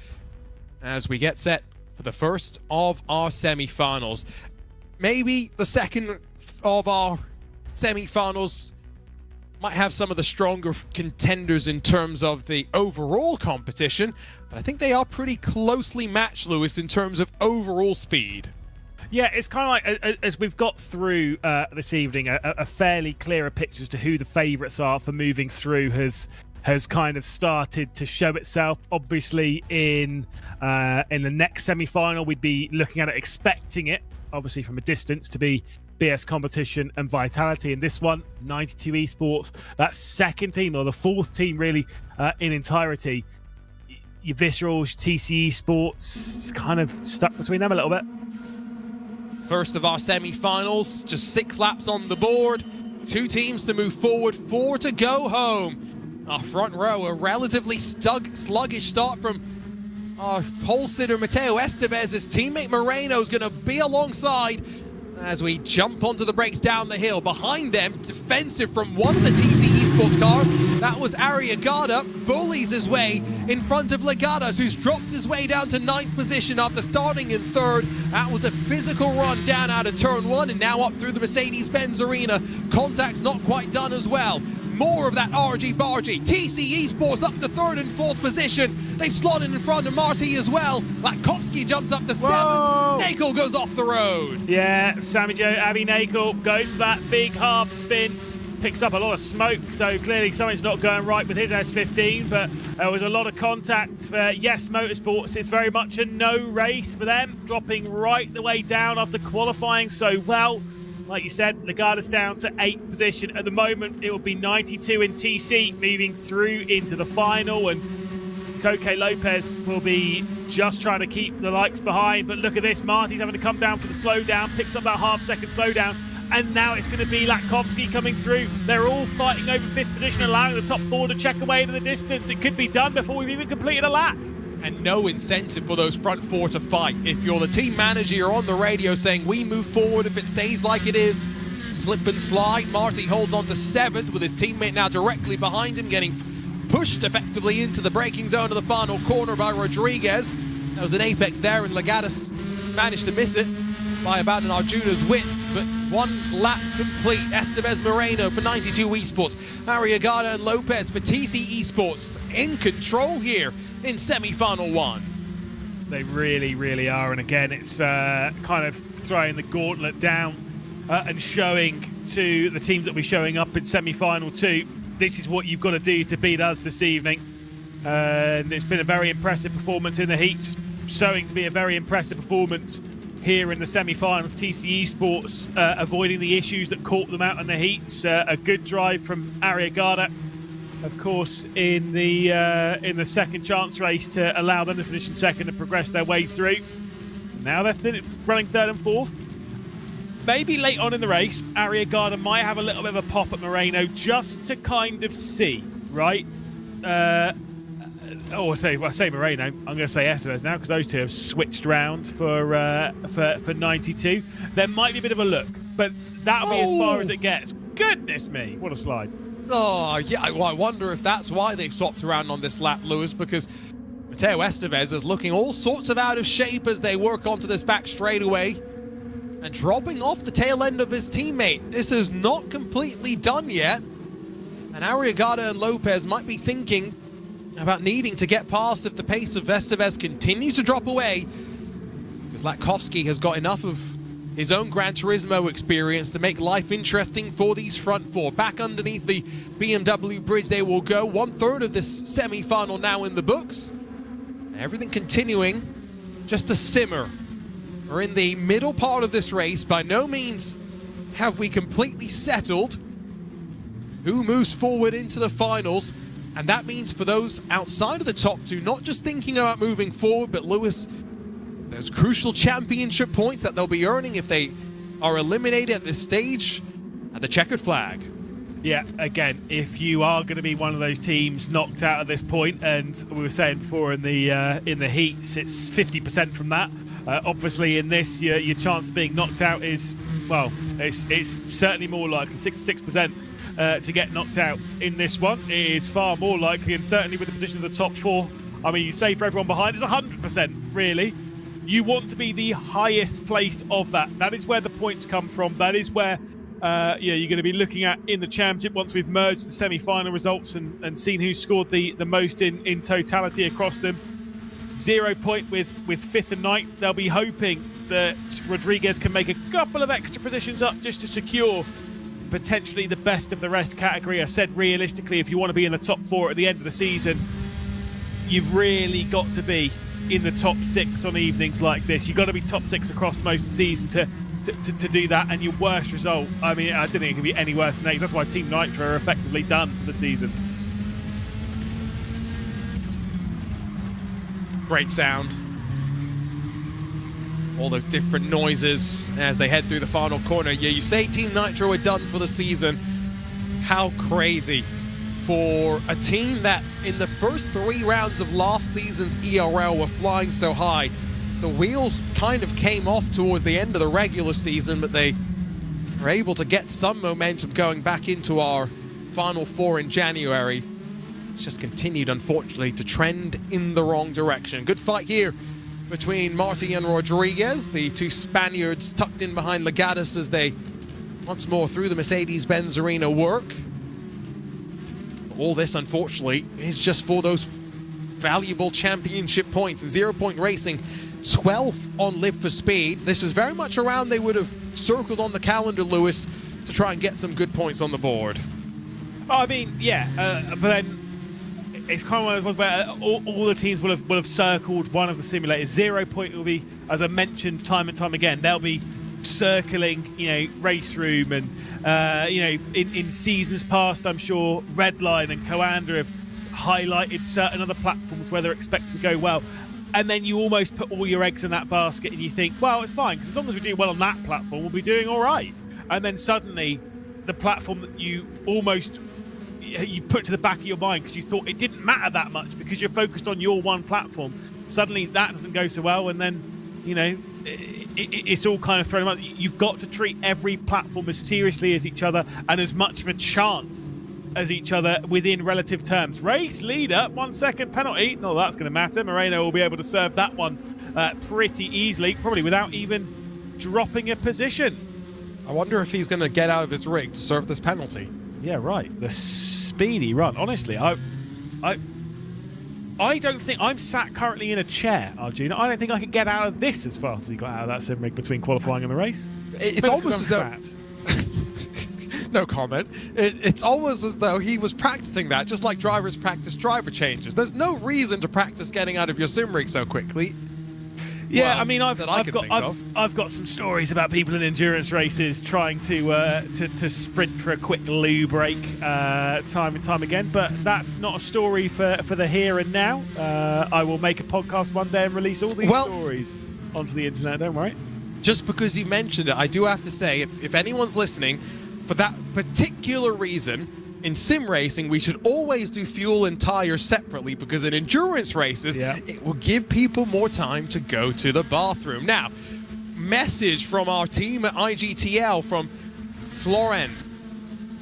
as we get set for the first of our semi-finals. Maybe the second of our semi-finals might have some of the stronger contenders in terms of the overall competition, but I think they are pretty closely matched, Lewis, in terms of overall speed. Yeah, it's kind of like, as we've got through this evening, a fairly clearer picture as to who the favourites are for moving through has kind of started to show itself. Obviously, in the next semi-final, we'd be looking at it, expecting it, obviously from a distance, to be BS Competition and Vitality. And this one, 92 Esports, that second team, or the fourth team really, in entirety. Your Viscerals, TC Esports, kind of stuck between them a little bit. First of our semi-finals, just 6 laps on the board. 2 teams to move forward, 4 to go home. Our front row, a relatively sluggish start from our pole sitter Mateo Estevez. His teammate Moreno is going to be alongside as we jump onto the brakes down the hill. Behind them, defensive from one of the TC Esports car. That was Arriagada, bullies his way in front of Legadas, who's dropped his way down to 9th position after starting in 3rd. That was a physical run down out of turn 1 and now up through the Mercedes-Benz arena. Contact's not quite done as well. More of that argy-bargy. TC Esports up to 3rd and 4th position. They've slotted in front of Marty as well. Latkovsky jumps up to 7th. Nakel goes off the road. Yeah, Sammy Joe, Abby Nakel goes for that big half spin. Picks up a lot of smoke, so clearly something's not going right with his S15, but there was a lot of contact for Yes Motorsports. It's very much a no race for them, dropping right the way down after qualifying so well. Like you said, Legadas down to 8th position. At the moment, it will be 92 in TC moving through into the final, and Koke Lopez will be just trying to keep the likes behind. But look at this, Marty's having to come down for the slowdown, picks up that half-second slowdown, and now it's going to be Latkovsky coming through. They're all fighting over 5th position, allowing the top 4 to check away into the distance. It could be done before we've even completed a lap. and no incentive for those front four to fight. If you're the team manager, you're on the radio saying, we move forward if it stays like it is. Slip and slide. Marty holds on to 7th with his teammate now directly behind him, getting pushed effectively into the braking zone of the final corner by Rodriguez. There was an apex there, and Legatus managed to miss it by about an Arjuna's width, but 1 lap complete. Estevez Moreno for 92 Esports, Arriagada and Lopez for TC Esports in control here in semi-final 1. They really, really are, and again, it's kind of throwing the gauntlet down and showing to the teams that will be showing up in semi-final 2, this is what you've got to do to beat us this evening. And it's been a very impressive performance in the heats, showing to be a very impressive performance here in the semi-finals. TC Esports avoiding the issues that caught them out in the heats. A good drive from Arriagada, of course, in the second chance race to allow them to finish in second and progress their way through. Now they're running 3rd and 4th. Maybe late on in the race, Arriagada might have a little bit of a pop at Moreno just to kind of see, right? I say Moreno. I'm going to say Estevez now because those two have switched round for 92. There might be a bit of a look, but that'll be as far as it gets. Goodness me, what a slide. Oh, yeah, well, I wonder if that's why they've swapped around on this lap, Lewis, because Mateo Estevez is looking all sorts of out of shape as they work onto this back straightaway and dropping off the tail end of his teammate. This is not completely done yet, and Arriagada and Lopez might be thinking about needing to get past if the pace of Estevez continues to drop away, because Latkovsky has got enough of his own Gran Turismo experience to make life interesting for these front four. Back underneath the BMW bridge they will go. 1/3 of this semi-final now in the books. And everything continuing just to simmer. We're in the middle part of this race. By no means have we completely settled who moves forward into the finals. And that means for those outside of the top 2, not just thinking about moving forward, but Lewis, those crucial championship points that they'll be earning if they are eliminated at this stage at the checkered flag. Yeah, again, if you are going to be one of those teams knocked out at this point, and we were saying before in the heats, it's 50% from that. Obviously, in this, your chance of being knocked out is, well, it's certainly more likely, 66%. To get knocked out in this one. It is far more likely, and certainly with the position of the top 4, I mean, you say for everyone behind, it's 100%, really. You want to be the highest placed of that. That is where the points come from. That is where you're going to be looking at in the championship once we've merged the semi-final results and seen who scored the most in totality across them. 0 point with 5th and 9th. They'll be hoping that Rodriguez can make a couple of extra positions up just to secure potentially the best of the rest category. I said realistically, if you want to be in the top 4 at the end of the season, you've really got to be in the top 6 on evenings like this. You've got to be top 6 across most of the season to do that, and your worst result, I mean, I don't think it can be any worse than 8th. That's why Team Nitro are effectively done for the season. Great sound. All those different noises as they head through the final corner. Yeah, you say Team Nitro are done for the season. How crazy for a team that in the first 3 rounds of last season's ERL were flying so high. The wheels kind of came off towards the end of the regular season, but they were able to get some momentum going back into our Final 4 in January. It's just continued, unfortunately, to trend in the wrong direction. Good fight here between Marty and Rodriguez, the 2 Spaniards tucked in behind Legatus as they once more through the Mercedes-Benz Arena work. All this, unfortunately, is just for those valuable championship points. And 0 Point Racing, 12th on Live for Speed. This is very much around they would have circled on the calendar, Lewis, to try and get some good points on the board. I mean, yeah, but then it's kind of one of those ones where all the teams will have circled one of the simulators. 0 Point will be, as I mentioned time and time again, they'll be circling, RaceRoom, and in seasons past, I'm sure Redline and Coanda have highlighted certain other platforms where they're expected to go well, and then you almost put all your eggs in that basket, and you think, well, it's fine because as long as we do well on that platform, we'll be doing all right. And then suddenly, the platform that you almost you put to the back of your mind because you thought it didn't matter that much because you're focused on your one platform. Suddenly that doesn't go so well, and then, you know, it's all kind of thrown up. You've got to treat every platform as seriously as each other and as much of a chance as each other within relative terms. Race leader, 1 second penalty. No, that's going to matter. Moreno will be able to serve that one pretty easily, probably without even dropping a position. I wonder if he's going to get out of his rig to serve this penalty. Yeah, right. The speedy run. Honestly, I don't think I'm sat currently in a chair, Arjuna. I don't think I could get out of this as fast as he got out of that sim rig between qualifying and the race. It's almost as though... No comment. It's almost as though he was practicing that, just like drivers practice driver changes. There's no reason to practice getting out of your sim rig so quickly. Yeah, well, I mean, I've got some stories about people in endurance races trying to sprint for a quick loo break time and time again, but that's not a story for the here and now. I will make a podcast one day and release all these stories onto the internet. Don't worry. Just because you mentioned it, I do have to say, if anyone's listening, for that particular reason, in sim racing, we should always do fuel and tires separately, because in endurance races, it will give people more time to go to the bathroom. Now, message from our team at IGTL from Floren.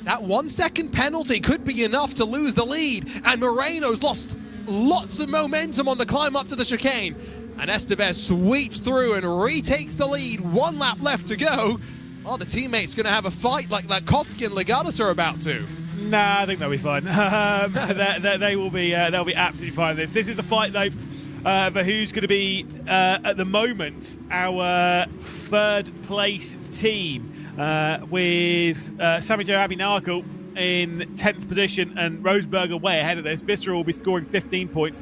That 1 second penalty could be enough to lose the lead, and Moreno's lost lots of momentum on the climb up to the chicane. And Estevez sweeps through and retakes the lead. 1 lap left to go. Oh, the teammate's going to have a fight like Kovsky and Legatus are about to. Nah, I think they'll be fine. They will be. They'll be absolutely fine. This is the fight though, for who's going to be at the moment our third place team, with Sami Joe Abinagel in 10th position and Rosenberger way ahead of this. Viscera will be scoring 15 points,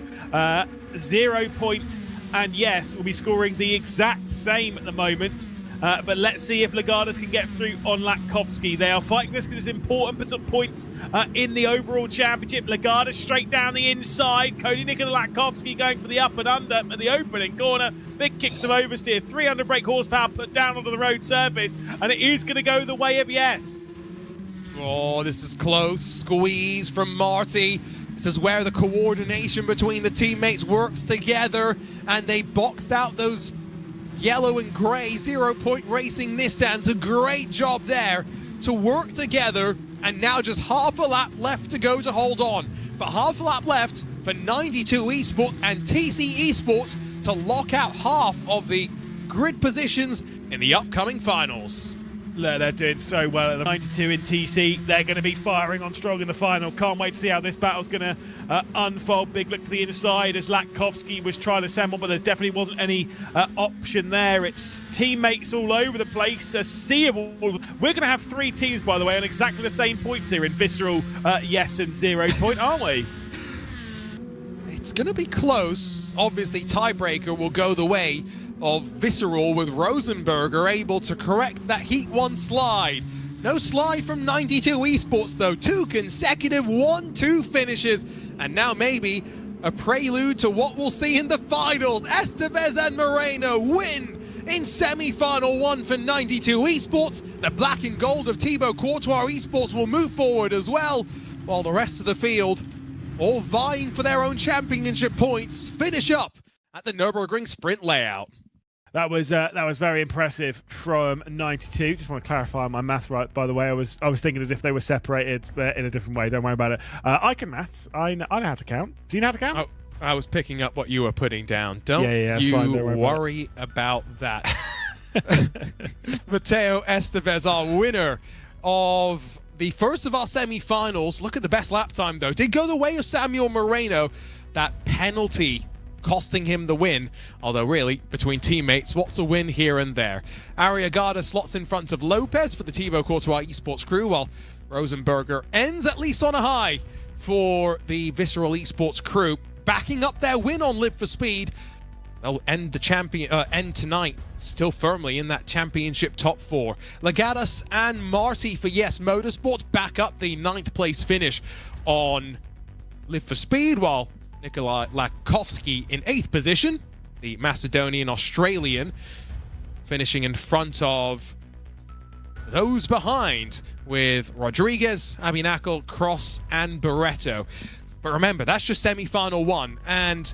0 point, and yes, will be scoring the exact same at the moment. But let's see if Legatus can get through on Latkovsky. They are fighting this because it's important for some points in the overall championship. Legatus straight down the inside. Cody Nicola Latkovsky going for the up and under at the opening corner. Big kicks of oversteer. 300 brake horsepower put down onto the road surface. And it is going to go the way of yes. Oh, this is close. Squeeze from Marty. This is where the coordination between the teammates works together. And they boxed out those yellow and grey 0 Point Racing Nissans. A great job there to work together, and now just half a lap left to go to hold on. But half a lap left for 92 Esports and TC Esports to lock out half of the grid positions in the upcoming finals. They're doing so well at the 92 in TC. They're going to be firing on strong in the final. Can't wait to see how this battle's going to unfold. Big look to the inside as Latkovsky was trying to send one, but there definitely wasn't any option there. It's teammates all over the place. A sea of all. We're going to have 3 teams, by the way, on exactly the same points here in Visceral, yes, and 0 Point, aren't we? It's going to be close. Obviously, tiebreaker will go the way of Visceral, with Rosenberger able to correct that Heat 1 slide. No slide from 92 Esports though. 2 consecutive 1-2 finishes, and now maybe a prelude to what we'll see in the finals. Estevez and Moreno win in semi-final 1 for 92 Esports. The black and gold of Thibaut Courtois Esports will move forward as well, while the rest of the field, all vying for their own championship points, finish up at the Nürburgring sprint layout. That was very impressive from 92. Just want to clarify my maths right, by the way. I was thinking as if they were separated, but in a different way. Don't worry about it. I can maths. I know how to count. Do you know how to count? Oh, I was picking up what you were putting down. Don't worry about that. Mateo Estevez, our winner of the first of our semi-finals. Look at the best lap time, though. Did go the way of Samuel Moreno. That penalty costing him the win, although really, between teammates, what's a win here and there? Arriagada slots in front of Lopez for the Thibaut Courtois Esports crew, while Rosenberger ends at least on a high for the Visceral Esports crew, backing up their win on Live for Speed. They'll end tonight still firmly in that championship top 4. Legatus and Marty for Yes Motorsports back up the 9th place finish on Live for Speed, while Nikolai Latkovsky in 8th position, the Macedonian-Australian, finishing in front of those behind with Rodriguez, Abinakil, Cross, and Barretto. But remember, that's just semi-final 1, and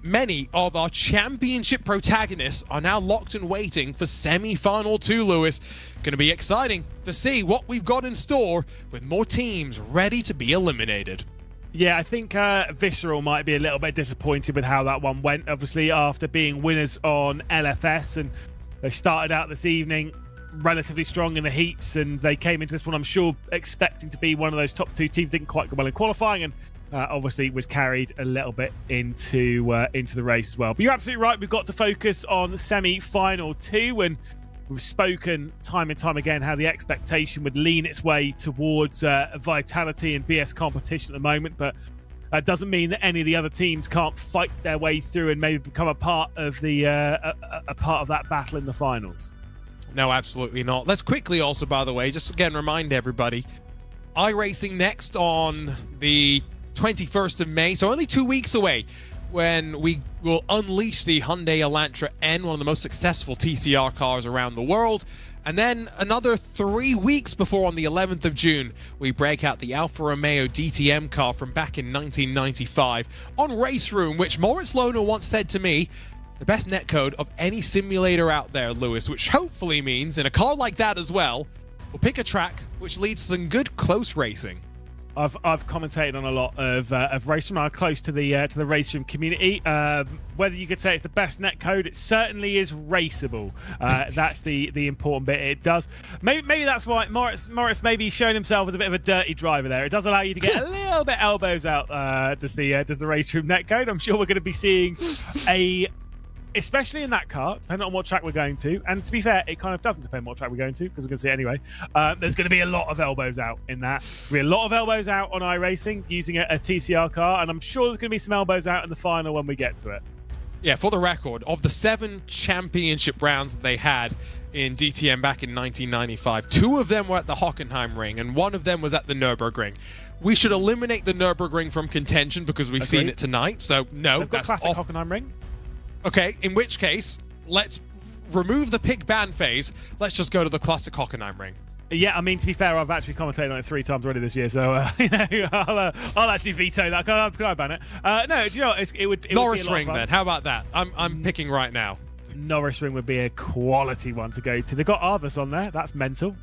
many of our championship protagonists are now locked and waiting for semi-final 2, Lewis. Going to be exciting to see what we've got in store with more teams ready to be eliminated. Yeah, I think Visceral might be a little bit disappointed with how that one went. Obviously, after being winners on LFS, and they started out this evening relatively strong in the heats, and they came into this one, I'm sure, expecting to be one of those top 2 teams. Didn't quite go well in qualifying, and obviously was carried a little bit into the race as well. But you're absolutely right. We've got to focus on semi-final 2, and we've spoken time and time again how the expectation would lean its way towards Vitality and BS competition at the moment, but that doesn't mean that any of the other teams can't fight their way through and maybe become a part of the a part of that battle in the finals. No, absolutely not. Let's quickly also, by the way, just again remind everybody, iRacing next on the 21st of May, so only 2 weeks away, when we will unleash the Hyundai Elantra N, one of the most successful TCR cars around the world. And then another 3 weeks before, on the 11th of June, we break out the Alfa Romeo DTM car from back in 1995 on RaceRoom, which Moritz Lohner once said to me, the best netcode of any simulator out there, Lewis, which hopefully means in a car like that as well, we'll pick a track which leads to some good close racing. I've commentated on a lot of RaceRoom. I'm close to the RaceRoom community. Whether you could say it's the best netcode, it certainly is raceable. That's the important bit. It does. Maybe that's why Morris maybe shown himself as a bit of a dirty driver there. It does allow you to get a little bit elbows out. Does the RaceRoom netcode? I'm sure we're going to be seeing especially in that car, depending on what track we're going to. And to be fair, it kind of doesn't depend on what track we're going to, because we're going to see it anyway. There's going to be a lot of elbows out in that. There'll be a lot of elbows out on iRacing using a TCR car, and I'm sure there's going to be some elbows out in the final when we get to it. Yeah, for the record, of the 7 championship rounds that they had in DTM back in 1995, 2 of them were at the Hockenheim Ring, and 1 of them was at the Nürburgring. We should eliminate the Nürburgring from contention because we've seen it tonight, so no, They've got that's classic off. Hockenheim Ring. Okay, in which case, let's remove the pick ban phase. Let's just go to the classic Hockenheim Ring. Yeah, I mean, to be fair, I've actually commentated on it 3 times already this year, so you know, I'll actually veto that. Can I ban it? No, do you know what? It would Norris be a lot Ring of fun. then. How about that? I'm picking right now. Norris Ring would be a quality one to go to. They've got Arvis on there. That's mental.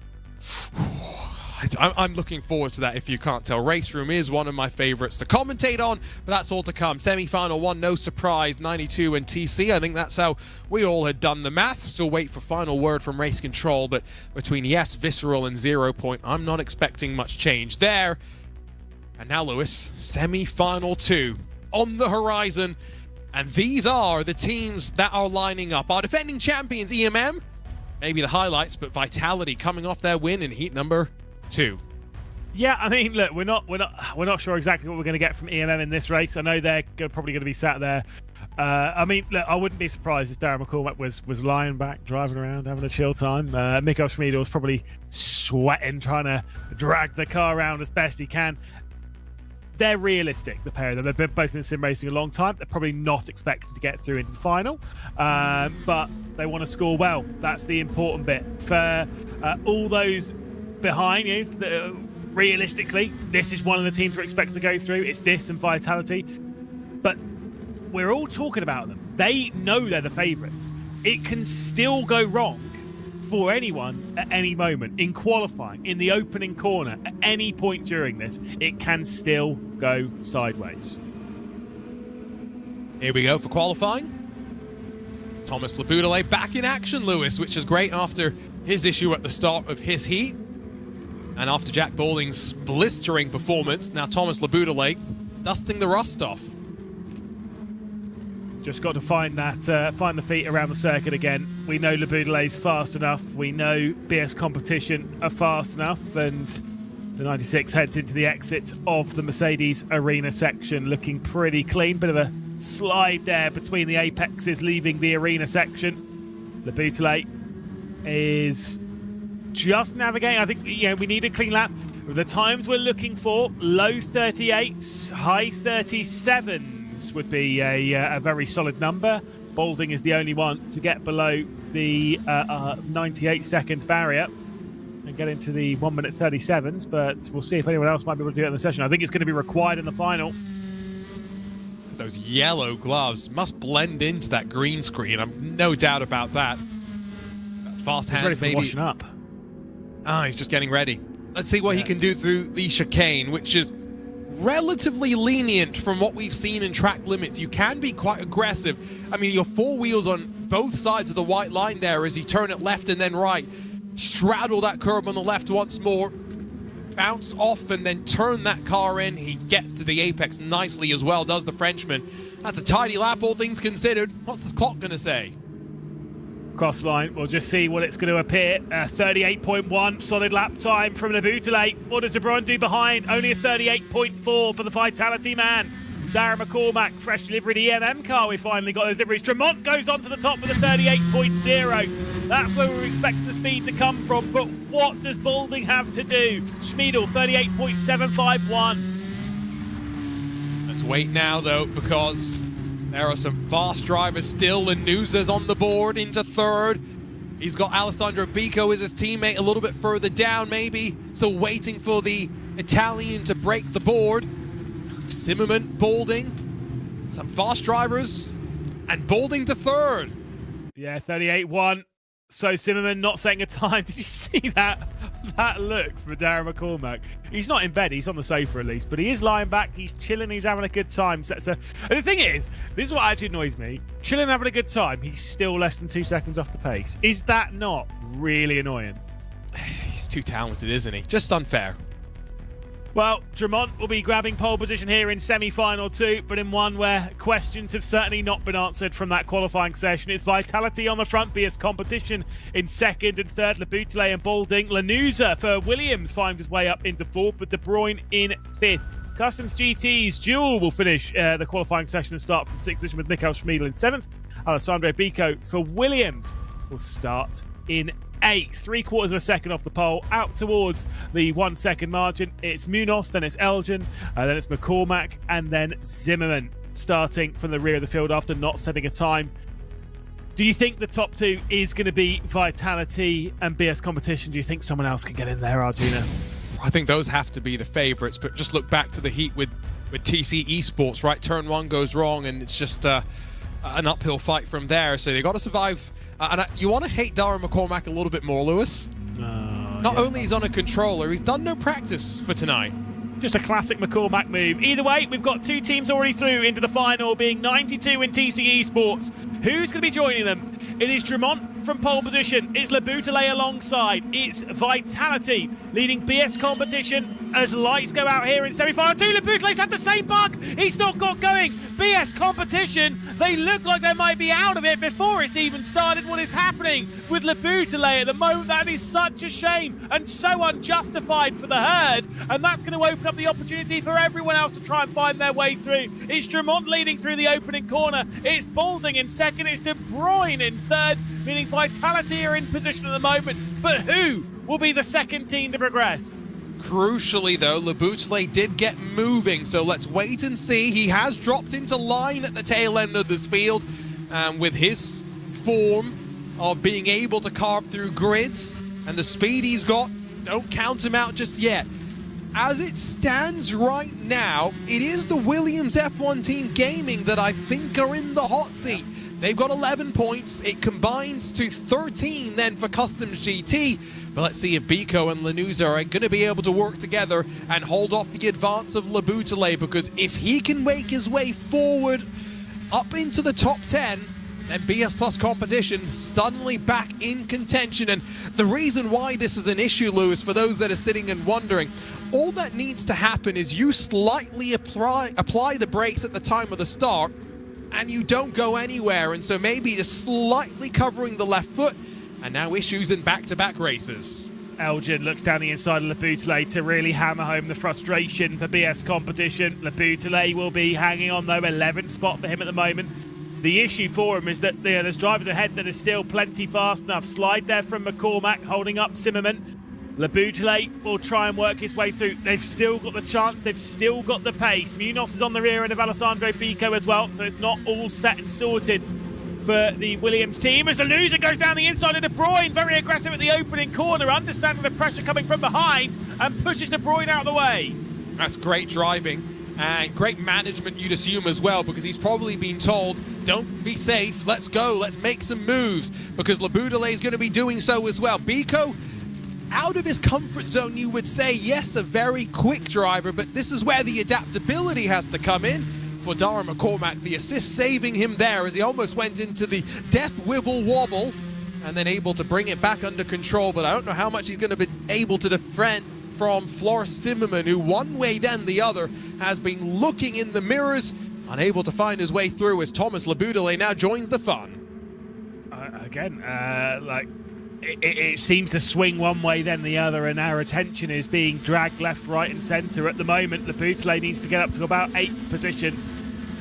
I'm looking forward to that, if you can't tell. RaceRoom is one of my favorites to commentate on, but that's all to come. Semi-final 1, no surprise, 92 and TC. I think that's how we all had done the math. Still wait for final word from Race Control, but between Yes, Visceral, and 0 Point, I'm not expecting much change there. And now, Lewis, semi-final 2 on the horizon, and these are the teams that are lining up. Our defending champions, EMM, maybe the highlights, but Vitality coming off their win in heat number 2. Yeah, I mean, look, we're not sure exactly what we're going to get from EMM in this race. I know they're probably going to be sat there. I mean, look, I wouldn't be surprised if Darren McCormack was lying back, driving around, having a chill time. Mikko Schmidl was probably sweating, trying to drag the car around as best he can. They're realistic, the pair of them. They've both been sim racing a long time. They're probably not expected to get through into the final, but they want to score well. That's the important bit. For all those behind you, realistically, this is one of the teams we're expected to go through. It's this and Vitality, but we're all talking about them. They know they're the favourites. It can still go wrong for anyone at any moment in qualifying, in the opening corner, at any point during this. It can still go sideways. Here we go for qualifying. Thomas Laboudalé back in action, Lewis, which is great after his issue at the start of his heat. And after Jack Balding's blistering performance, now Thomas Laboudalé dusting the rust off. Just got to find the feet around the circuit again. We know Laboudalé's fast enough. We know BS Competition are fast enough, and the 96 heads into the exit of the Mercedes Arena section, looking pretty clean. Bit of a slide there between the apexes, leaving the arena section. Laboudalé is just navigating. I think we need a clean lap. The times we're looking for, low 38s, high 37s would be a very solid number. Balding is the only one to get below the 98-second barrier. and get into the 1 minute 37s, but we'll see if anyone else might be able to do it in the session. I think it's going to be required in the final. Those yellow gloves must blend into that green screen. I've no doubt about that. Fast He's hands, ready for maybe. washing up. Ah, he's just getting ready. Let's see what he can do through the chicane, which is relatively lenient from what we've seen in track limits. You can be quite aggressive. I mean, your four wheels on both sides of the white line there as you turn it left and then right. Straddle that curb on the left once more. Bounce off and then turn that car in. He gets to the apex nicely as well, does the Frenchman. That's a tidy lap, all things considered. What's the clock going to say? Cross line, we'll just see what it's going to appear. 38.1 solid lap time from Le Boutelet. What does De Bruyne do behind? Only a 38.4 for the Vitality man. Darren McCormack, fresh delivered EMM car. We finally got those deliveries. Tremont goes on to the top with a 38.0. That's where we were expecting the speed to come from. But what does Balding have to do? Schmiedel, 38.751. Let's wait now, though, because there are some fast drivers still. Lanuza's on the board into third. He's got Alessandro Bico as his teammate a little bit further down, maybe. Still waiting for the Italian to break the board. Zimmerman, Balding, some fast drivers, and Balding to third. Yeah, 38.1. So Zimmerman not setting a time. Did you see that look for Darren McCormack? He's not in bed, he's on the sofa at least, but he is lying back, he's chilling, he's having a good time. And the thing is, this is what actually annoys me. Chilling, having a good time, he's still less than 2 seconds off the pace. Is that not really annoying? He's too talented, isn't he? Just unfair. Well, Tremont will be grabbing pole position here in semi-final 2, but in one where questions have certainly not been answered from that qualifying session. It's Vitality on the front, BS Competition in second and third, Le Boutelet and Balding. Lanuza for Williams finds his way up into fourth, with De Bruyne in fifth. Customs GT's Jewel will finish the qualifying session and start from sixth position with Michael Schmiedel in seventh. Alessandro Bico for Williams will start in eighth, 3/4 of a second off the pole, out towards the 1 second margin. It's Munoz, then it's Elgin, then it's McCormack, and then Zimmerman starting from the rear of the field after not setting a time. Do you think the top two is going to be Vitality and BS Competition? Do you think someone else can get in there, Arjuna? I think those have to be the favourites, but just look back to the heat with TC Esports, right? Turn one goes wrong, and it's just an uphill fight from there. So they got to survive. You want to hate Darren McCormack a little bit more, Lewis. Not only he's on a controller, he's done no practice for tonight. Just a classic McCormack move. Either way, we've got two teams already through into the final, being 92 in TC Esports. Who's going to be joining them? It is Tremont from pole position. It's Le Boutelet alongside. It's Vitality leading BS Competition as lights go out here in semi-final 2. Le Boutelet's had the same bug. He's not got going. BS Competition, they look like they might be out of it before it's even started. What is happening with Le Boutelet at the moment? That is such a shame and so unjustified for the herd. And that's going to open up the opportunity for everyone else to try and find their way through. It's Tremont leading through the opening corner. It's Balding in second. It's De Bruyne in third, meaning Vitality are in position at the moment. But who will be the second team to progress? Crucially, though, Le Boutelet did get moving, so let's wait and see. He has dropped into line at the tail end of this field, and with his form of being able to carve through grids and the speed he's got, don't count him out just yet. As it stands right now, it is the Williams F1 Team Gaming that I think are in the hot seat. They've got 11 points. It combines to 13 then for Customs GT. But let's see if Bico and Lanuza are going to be able to work together and hold off the advance of Le Boutelet, because if he can make his way forward up into the top 10, then BS Plus Competition suddenly back in contention. And the reason why this is an issue, Lewis, for those that are sitting and wondering, all that needs to happen is you slightly apply the brakes at the time of the start, and you don't go anywhere. And so maybe just slightly covering the left foot, and now issues in back-to-back races. Elgin looks down the inside of Le Boutelet to really hammer home the frustration for BS Competition. Le Boutelet will be hanging on, though, 11th spot for him at the moment. The issue for him is that there's drivers ahead that are still plenty fast enough. Slide there from McCormack, holding up Zimmerman. Le Boutelet will try and work his way through. They've still got the chance. They've still got the pace. Munoz is on the rear end of Alessandro Bico as well, so it's not all set and sorted for the Williams team as the loser goes down the inside of De Bruyne, very aggressive at the opening corner, understanding the pressure coming from behind, and pushes De Bruyne out of the way. That's great driving and great management, you'd assume, as well, because he's probably been told, don't be safe, let's go, let's make some moves, because Laboudalé is going to be doing so as well. Biko, out of his comfort zone, you would say, yes, a very quick driver, but this is where the adaptability has to come in for Dara McCormack. The assist saving him there as he almost went into the death wibble wobble and then able to bring it back under control, but I don't know how much he's going to be able to defend from Floris Zimmermann, who one way then the other has been looking in the mirrors, unable to find his way through as Thomas Laboudalé now joins the fun. It seems to swing one way then the other, and our attention is being dragged left, right and centre at the moment. Laboudalé needs to get up to about 8th position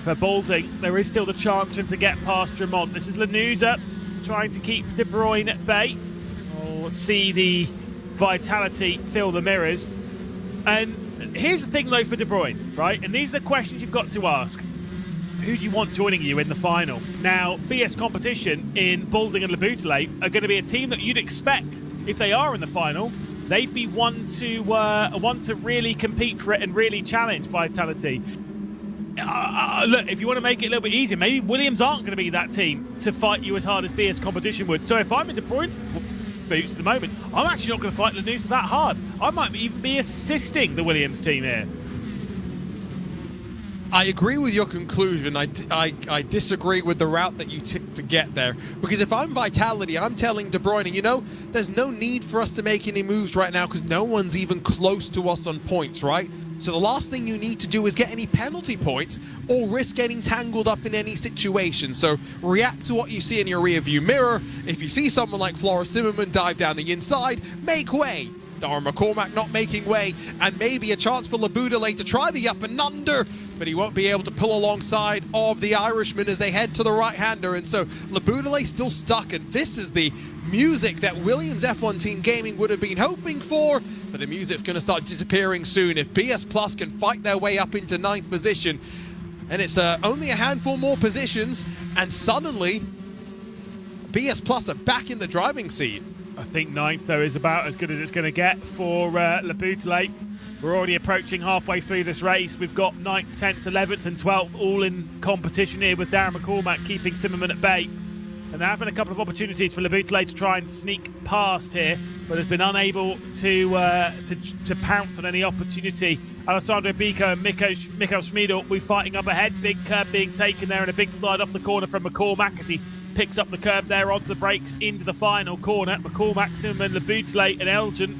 for Balding. There is still the chance for him to get past Drummond. This is Lanuza trying to keep De Bruyne at bay. We'll see the vitality fill the mirrors. And here's the thing though for De Bruyne, right? And these are the questions you've got to ask. Who do you want joining you in the final? Now, BS Competition in Balding and Laboudalé are going to be a team that you'd expect, if they are in the final, they'd be one to really compete for it and really challenge Vitality. Look, if you want to make it a little bit easier, maybe Williams aren't going to be that team to fight you as hard as BS Competition would. So if I'm in De Bruyne's boots at the moment, I'm actually not going to fight Lanuza that hard. I might even be assisting the Williams team here. I agree with your conclusion. I disagree with the route that you took to get there. Because if I'm Vitality, I'm telling De Bruyne, you know, there's no need for us to make any moves right now because no one's even close to us on points, right? So the last thing you need to do is get any penalty points or risk getting tangled up in any situation. So react to what you see in your rearview mirror. If you see someone like Floris Zimmermann dive down the inside, make way. Dara McCormack not making way, and maybe a chance for Laboudalé to try the up and under, but he won't be able to pull alongside of the Irishman as they head to the right-hander. And so Laboudalé still stuck, and this is the music that Williams F1 Team Gaming would have been hoping for, but the music's going to start disappearing soon. If BS Plus can fight their way up into 9th position, and it's only a handful more positions, and suddenly BS Plus are back in the driving seat. I think 9th, though, is about as good as it's going to get for Laboudalé. We're already approaching halfway through this race. We've got 9th, 10th, 11th and 12th all in competition here, with Darren McCormack keeping Zimmermann at bay. And there have been a couple of opportunities for Laboudalé to try and sneak past here, but has been unable to pounce on any opportunity. Alessandro Biko and Mikhail Schmidl will be fighting up ahead. Big curb being taken there and a big slide off the corner from McCormack as he picks up the curb there onto the brakes into the final corner. McCormack, Zimmermann, Laboudalé and Elgin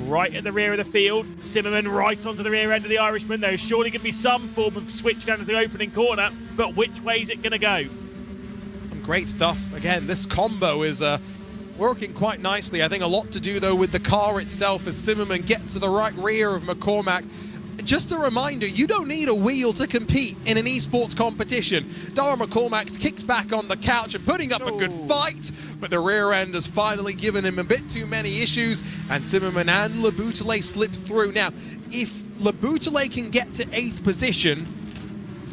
right at the rear of the field. Zimmermann right onto the rear end of the Irishman. There's surely going to be some form of switch down to the opening corner, but which way is it going to go? Some great stuff. Again, this combo is working quite nicely. I think a lot to do, though, with the car itself as Zimmermann gets to the right rear of McCormack. Just a reminder, you don't need a wheel to compete in an esports competition. Dara McCormack's kicked back on the couch and putting up a good fight, but the rear end has finally given him a bit too many issues, and Zimmermann and Laboudalé slip through. Now, if Laboudalé can get to 8th position,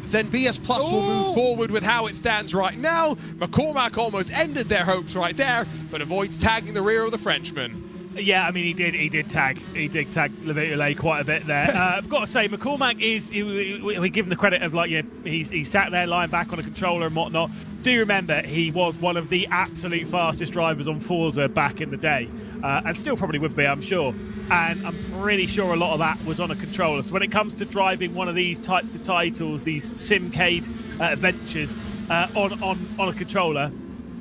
then BS Plus will move forward with how it stands right now. McCormack almost ended their hopes right there, but avoids tagging the rear of the Frenchman. Yeah, I mean, he did tag Laboudalé quite a bit there. I've got to say, McCormack we give him the credit of, like, he's sat there lying back on a controller and whatnot. Do remember, he was one of the absolute fastest drivers on Forza back in the day, and still probably would be, I'm sure. And I'm pretty sure a lot of that was on a controller. So when it comes to driving one of these types of titles, these Simcade adventures on a controller,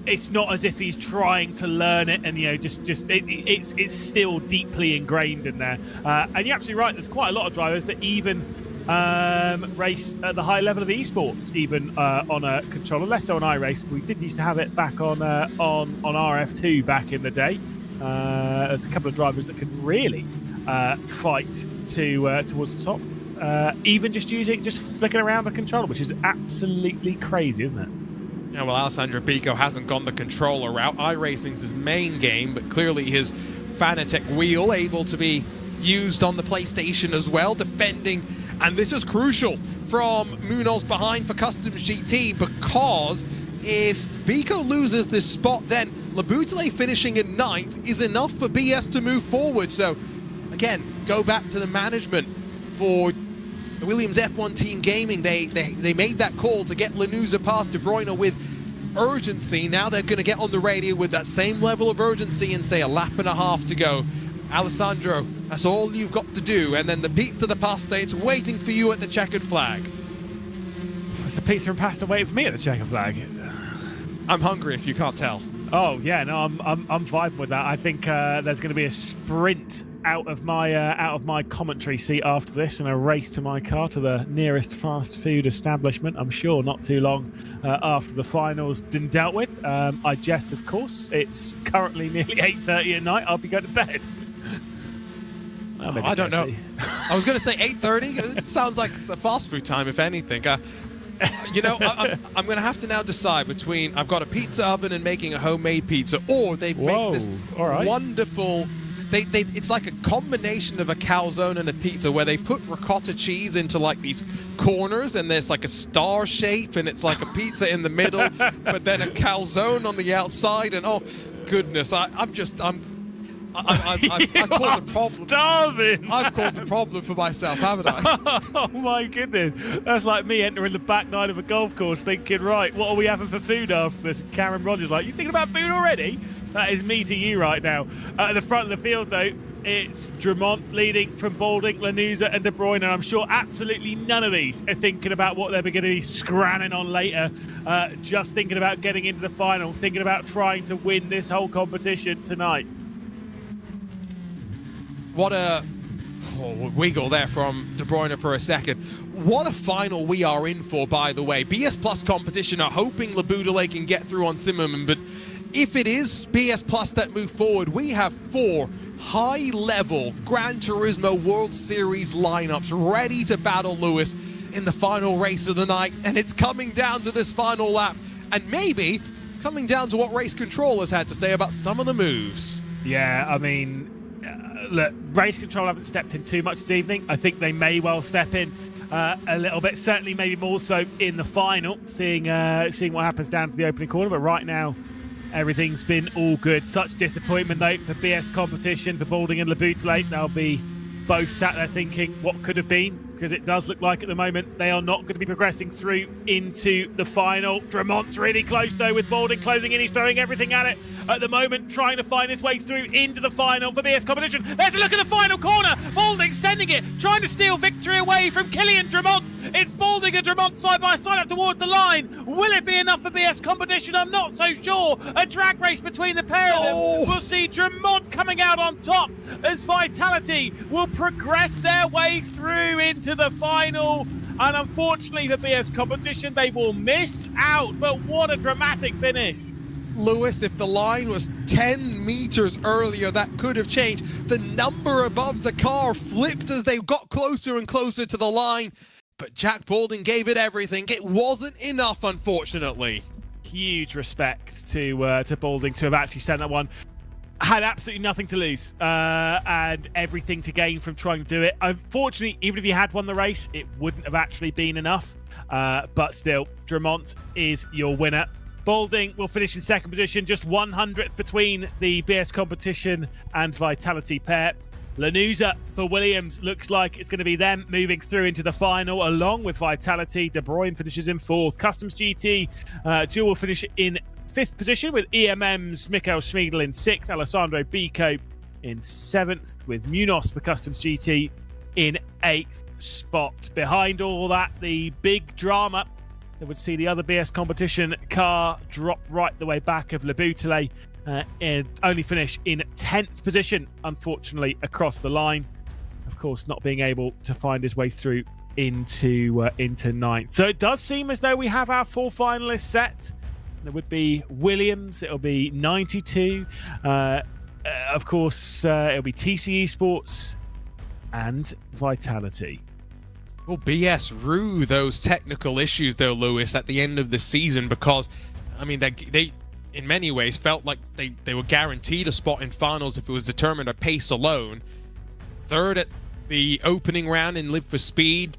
it's not as if he's trying to learn it, and it's still deeply ingrained in there. And you're absolutely right. There's quite a lot of drivers that even race at the high level of esports, even on a controller. Less so on iRacing. We did used to have it back on RF2 back in the day. There's a couple of drivers that can really fight towards the top. Even just flicking around the controller, which is absolutely crazy, isn't it? Yeah, well, Alessandro Biko hasn't gone the controller route. iRacing's his main game, but clearly his Fanatec wheel able to be used on the PlayStation as well, defending. And this is crucial from Munoz behind for Customs GT, because if Biko loses this spot, then Labutele finishing in 9th is enough for BS to move forward. So, again, go back to the management for the Williams F1 Team Gaming. They made that call to get Lanuza past De Bruyne with urgency. Now they're going to get on the radio with that same level of urgency and say a lap and a half to go. Alessandro, that's all you've got to do. And then the pizza, the pasta, it's waiting for you at the checkered flag. It's a pizza and pasta waiting for me at the checkered flag. I'm hungry if you can't tell. Oh yeah, no, I'm vibing with that. I think there's going to be a sprint out of my commentary seat after this, and a race to my car to the nearest fast food establishment. I'm sure not too long after the finals been dealt with. I jest, of course. It's currently nearly 8:30 at night. I'll be going to bed. I don't know. I was going to say 8:30. It sounds like the fast food time, if anything. You know, I'm going to have to now decide between I've got a pizza oven and making a homemade pizza, or they've made this wonderful. It's like a combination of a calzone and a pizza where they put ricotta cheese into like these corners, and there's like a star shape, and it's like a pizza in the middle, but then a calzone on the outside. And oh goodness, I've caused a problem. Starving. I've caused a problem for myself, haven't I? Oh my goodness, that's like me entering the back nine of a golf course thinking, right, what are we having for food after this? Karen Rogers like, you thinking about food already? That is me to you right now. At the front of the field, though, it's Drummond leading from Balding, Lanuza and De Bruyne, and I'm sure absolutely none of these are thinking about what they're going to be scranning on later, just thinking about getting into the final, thinking about trying to win this whole competition tonight. What a wiggle there from De Bruyne for a second. What a final we are in for, by the way. BS Plus competition are hoping Labutele can get through on Zimmerman, but if it is BS Plus that move forward, we have 4 high-level Gran Turismo World Series lineups ready to battle Lewis in the final race of the night, and it's coming down to this final lap, and maybe coming down to what race control has had to say about some of the moves. Yeah, I mean, look, race control haven't stepped in too much this evening. I think they may well step in a little bit, certainly maybe more so in the final, seeing what happens down to the opening corner, but right now, everything's been all good. Such disappointment, though, for BS competition, for Balding and Labutele. They'll be both sat there thinking what could have been, because it does look like at the moment they are not going to be progressing through into the final. Drummond's really close, though, with Balding closing in. He's throwing everything at it at the moment, trying to find his way through into the final for BS competition. There's a look at the final corner. Balding sending it, trying to steal victory away from Kylian Drummond. It's Balding and Drummond side by side up towards the line. Will it be enough for BS competition? I'm not so sure. A drag race between the pair of them. We'll see Drummond coming out on top as Vitality will progress their way through into the final. And unfortunately for BS competition, they will miss out. But what a dramatic finish. Lewis, if the line was 10 meters earlier, that could have changed. The number above the car flipped as they got closer and closer to the line, but Jack Balding gave it everything. It wasn't enough, unfortunately. Huge respect to Balding to have actually sent that one. Had absolutely nothing to lose and everything to gain from trying to do it. Unfortunately, even if he had won the race, it wouldn't have actually been enough. But still, Drummond is your winner. Balding will finish in second position, just 100th between the BS competition and Vitality pair. Lanuza for Williams looks like it's going to be them moving through into the final along with Vitality. De Bruyne finishes in 4th. Customs GT dual will finish in 5th position with EMM's Mikael Schmiedel in 6th. Alessandro Biko in 7th with Munoz for Customs GT in 8th spot. Behind all that, the big drama that would see the other BS competition car drop right the way back of Labutele and only finish in 10th position, unfortunately, across the line. Of course, not being able to find his way through into 9th. So it does seem as though we have our 4 finalists set. There would be Williams, it'll be 92. Of course, it'll be TC Esports and Vitality. Well, BS rue those technical issues, though, Lewis, at the end of the season, because, I mean, they in many ways felt like they were guaranteed a spot in finals if it was determined on pace alone. 3rd at the opening round in Live for Speed,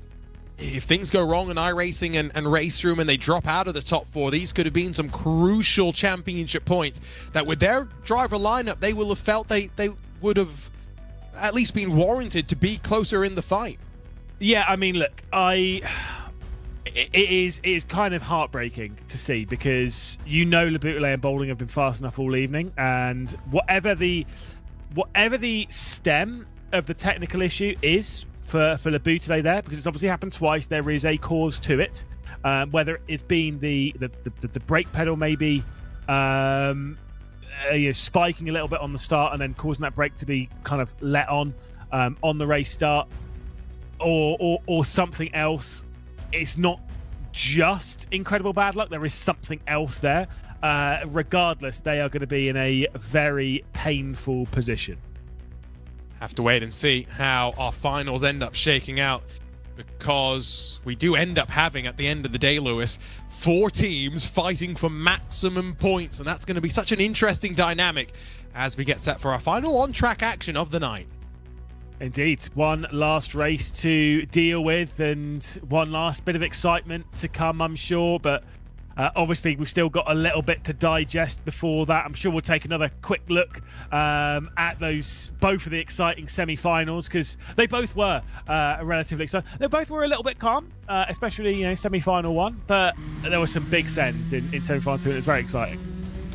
if things go wrong in iRacing and RaceRoom and they drop out of the top 4, these could have been some crucial championship points that with their driver lineup, they will have felt they would have at least been warranted to be closer in the fight. Yeah, I mean, look, it is kind of heartbreaking to see, because Lebutele and Boulding have been fast enough all evening, and whatever the stem of the technical issue is for Lebutele there, because it's obviously happened twice, there is a cause to it. Whether it's been the brake pedal maybe spiking a little bit on the start and then causing that brake to be kind of let on the race start, or something else. It's not just incredible bad luck. There is something else there. Regardless, they are going to be in a very painful position. Have to wait and see how our finals end up shaking out, because we do end up having, at the end of the day, Lewis, 4 teams fighting for maximum points, and that's going to be such an interesting dynamic as we get set for our final on-track action of the night. Indeed, one last race to deal with and one last bit of excitement to come, I'm sure, but obviously we've still got a little bit to digest before that. I'm sure we'll take another quick look at both of the exciting semi-finals, because they both were relatively exciting. They both were a little bit calm, especially semi-final 1, but there were some big sends in semi-final 2, and it was very exciting.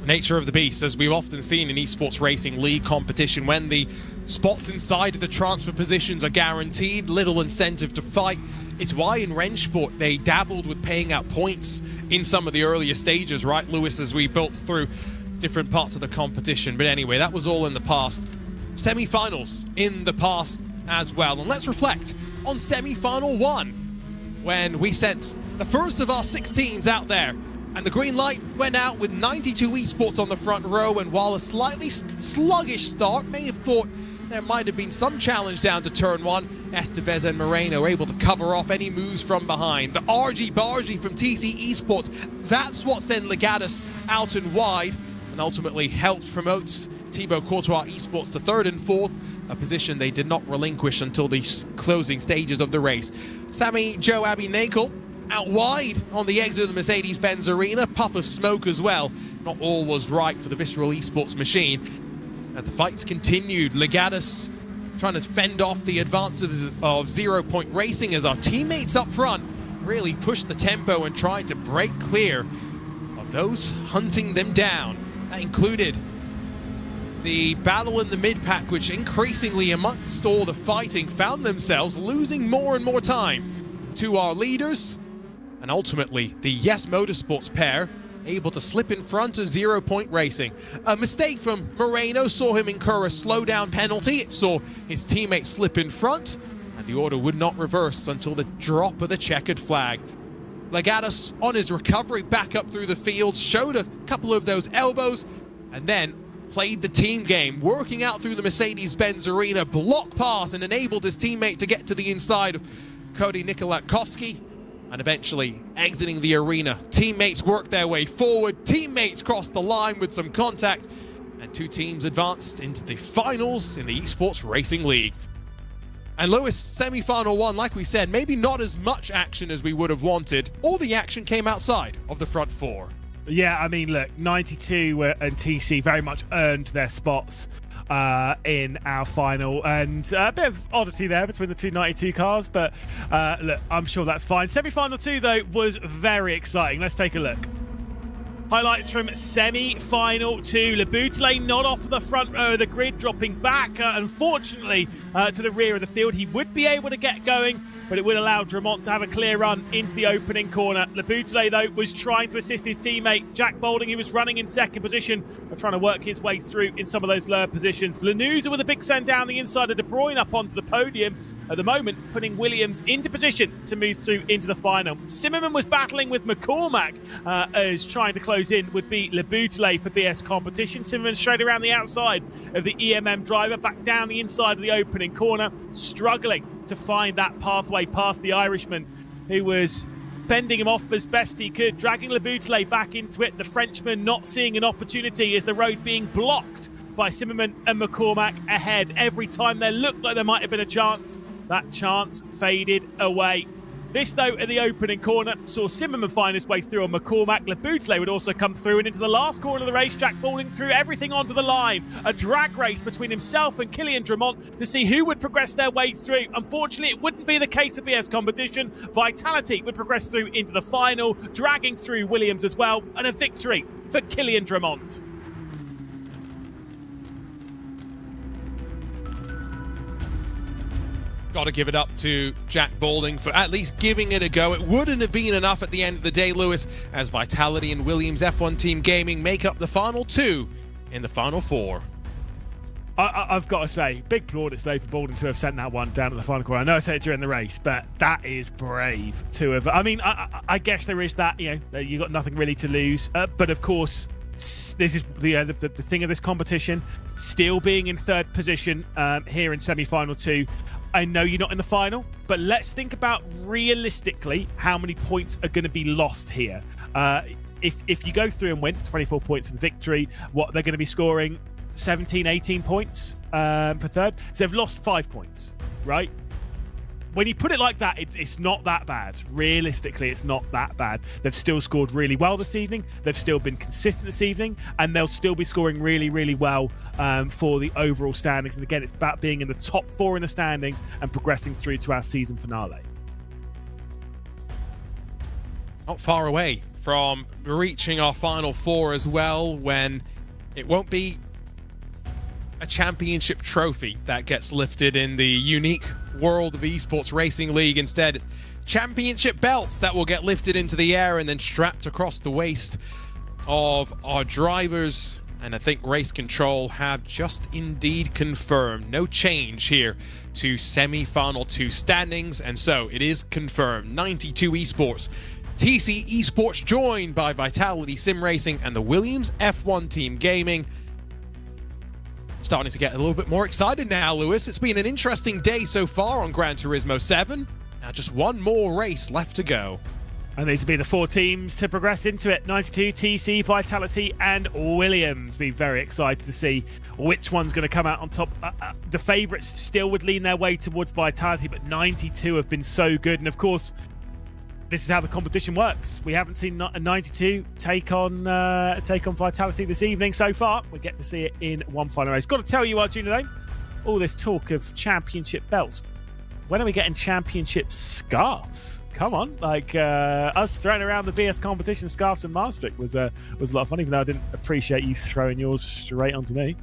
Nature of the beast, as we've often seen in Esports Racing League competition, when the spots inside of the transfer positions are guaranteed, little incentive to fight. It's why in Rennsport they dabbled with paying out points in some of the earlier stages, right, Lewis, as we built through different parts of the competition. But anyway, that was all in the past. Semi-finals in the past as well. And let's reflect on semi-final 1, when we sent the first of our 6 teams out there, and the green light went out with 92 Esports on the front row. And while a slightly sluggish start may have thought there might have been some challenge down to turn 1, Estevez and Moreno were able to cover off any moves from behind. The RG-Bargy from TC Esports, that's what sent Legatus out and wide, and ultimately helped promote Thibaut Courtois Esports to 3rd and 4th, a position they did not relinquish until the closing stages of the race. Sami Joe Abi-Nakel out wide on the exit of the Mercedes-Benz Arena, puff of smoke as well. Not all was right for the Visceral Esports machine. As the fights continued, Legatus trying to fend off the advances of 0 Point Racing, as our teammates up front really pushed the tempo and tried to break clear of those hunting them down. That included the battle in the mid-pack, which increasingly amongst all the fighting found themselves losing more and more time to our leaders, and ultimately the Yes Motorsports pair able to slip in front of 0 Point Racing. A mistake from Moreno saw him incur a slowdown penalty. It saw his teammate slip in front, and the order would not reverse until the drop of the checkered flag. Legatus on his recovery back up through the field, showed a couple of those elbows, and then played the team game, working out through the Mercedes-Benz Arena, block pass, and enabled his teammate to get to the inside of Cody Nikolatkovsky, and eventually exiting the arena. Teammates worked their way forward, teammates crossed the line with some contact, and 2 teams advanced into the finals in the Esports Racing League. And Lewis, semi-final 1, like we said, maybe not as much action as we would have wanted. All the action came outside of the front 4. Yeah, I mean, look, 92 and TC very much earned their spots in our final, and a bit of oddity there between the 2 92 cars, but look, I'm sure that's fine. Semi-final 2, though, was very exciting. Let's take a look. Highlights from semi-final 2. Lebutele not off the front row of the grid, dropping back, unfortunately, to the rear of the field. He would be able to get going, but it would allow Dramont to have a clear run into the opening corner. Lebutele, though, was trying to assist his teammate, Jack Boulding, who was running in second position, trying to work his way through in some of those lower positions. Lanuza with a big send down the inside of De Bruyne up onto the podium at the moment, putting Williams into position to move through into the final. Zimmerman was battling with McCormack as trying to close in would be Lebutele for BS competition. Zimmerman straight around the outside of the EMM driver, back down the inside of the opening corner, struggling to find that pathway past the Irishman, who was fending him off as best he could, dragging Lebutele back into it. The Frenchman not seeing an opportunity as the road being blocked by Zimmerman and McCormack ahead. Every time there looked like there might have been a chance, that chance faded away. This, though, at the opening corner, saw Zimmerman find his way through on McCormack. Laboudsley would also come through, and into the last corner of the race, Jack Balding threw everything onto the line. A drag race between himself and Kilian Drummond to see who would progress their way through. Unfortunately, it wouldn't be the case of BS competition. Vitality would progress through into the final, dragging through Williams as well, and a victory for Kilian Drummond. Got to give it up to Jack Balding for at least giving it a go. It wouldn't have been enough at the end of the day, Lewis, as Vitality and Williams F1 Team Gaming make up the final 2 in the final 4. I've got to say, big plaudits though for Balding to have sent that one down at the final corner. I know I said it during the race, but that is brave to have. I mean, I guess there is that, you know, you got nothing really to lose. But of course, this is the thing of this competition. Still being in 3rd position here in semi-final 2. I know you're not in the final, but let's think about realistically how many points are going to be lost here. If you go through and win 24 points for the victory, what they're going to be scoring 17, 18 points for 3rd. So they've lost 5 points, right? When you put it like that, it's not that bad. Realistically, it's not that bad. They've still scored really well this evening. They've still been consistent this evening, and they'll still be scoring really, really well for the overall standings. And again, it's about being in the top 4 in the standings and progressing through to our season finale. Not far away from reaching our final 4 as well, when it won't be a championship trophy that gets lifted in the unique world of Esports Racing League. Instead, it's championship belts that will get lifted into the air and then strapped across the waist of our drivers. And I think Race Control have just indeed confirmed no change here to semi-final 2 standings. And so it is confirmed, 92 Esports. TC Esports joined by Vitality Sim Racing and the Williams F1 Team Gaming. Starting to get a little bit more excited now, Lewis. It's been an interesting day so far on Gran Turismo 7. Now just one more race left to go. And these will be the 4 teams to progress into it. 92, TC, Vitality, and Williams. Be very excited to see which one's going to come out on top. The favourites still would lean their way towards Vitality, but 92 have been so good. And of course, this is how the competition works. We haven't seen a 92 take on Vitality this evening so far. We get to see it in one final race. Got to tell you, Arjuna, though, all this talk of championship belts. When are we getting championship scarves? Come on, like us throwing around the BS competition scarves in Maastricht was a lot of fun. Even though I didn't appreciate you throwing yours straight onto me.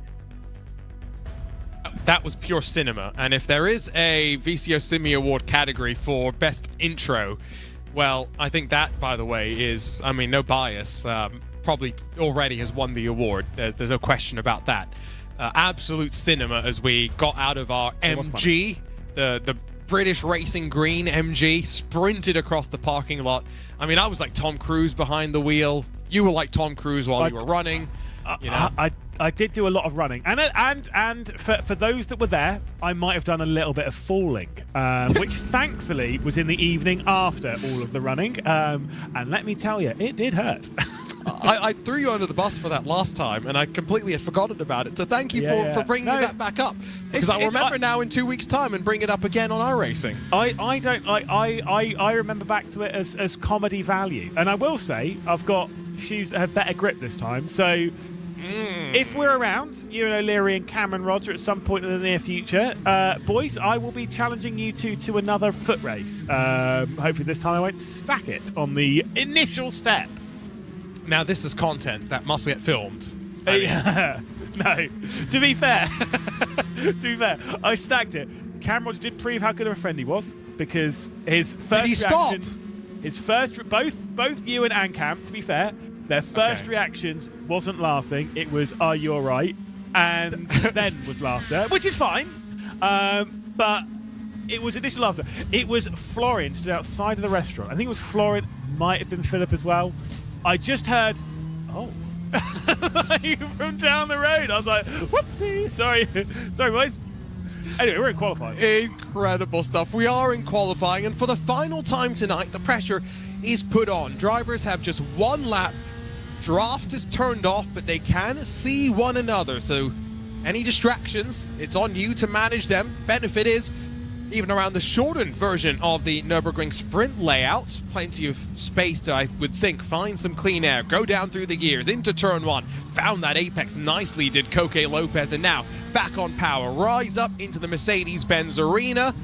That was pure cinema. And if there is a VCO Simi Award category for best intro, well, I think that, by the way, is, I mean, no bias, probably already has won the award. There's no question about that. Absolute cinema as we got out of our MG, the British Racing Green MG, sprinted across the parking lot. I mean, I was like Tom Cruise behind the wheel. You were like Tom Cruise while you were running. You know? I did do a lot of running, and for those that were there, I might have done a little bit of falling, which thankfully was in the evening after all of the running. And let me tell you, it did hurt. I threw you under the bus for that last time, and I completely had forgotten about it. So thank you for bringing that back up, because I'll remember now in 2 weeks' time and bring it up again on iRacing. I remember back to it as comedy value, and I will say I've got shoes that have better grip this time. So if we're around, you and O'Leary and Cameron Roger at some point in the near future, boys, I will be challenging you two to another foot race. Hopefully this time I won't stack it on the initial step. Now this is content that must get filmed. No, to be fair, I stacked it. Cameron Roger did prove how good of a friend he was, because his first Did he reaction, stop? His first, both you and Ancam, to be fair, their first reactions wasn't laughing. It was, "Are you all right?" And then was laughter, which is fine. But it was initial laughter. It was Florian stood outside of the restaurant. I think it was Florian, might have been Philip as well. I just heard, "Oh," from down the road. I was like, "Whoopsie, sorry, boys." Anyway, we're in qualifying. Incredible stuff. We are in qualifying, and for the final time tonight, the pressure is put on. Drivers have just one lap. Draft is turned off, but they can see one another. So any distractions, it's on you to manage them. Benefit is even around the shortened version of the Nürburgring sprint layout. Plenty of space to, I would think, find some clean air, go down through the gears, into turn one, found that apex nicely, did Coque Lopez, and now back on power, rise up into the Mercedes-Benz arena,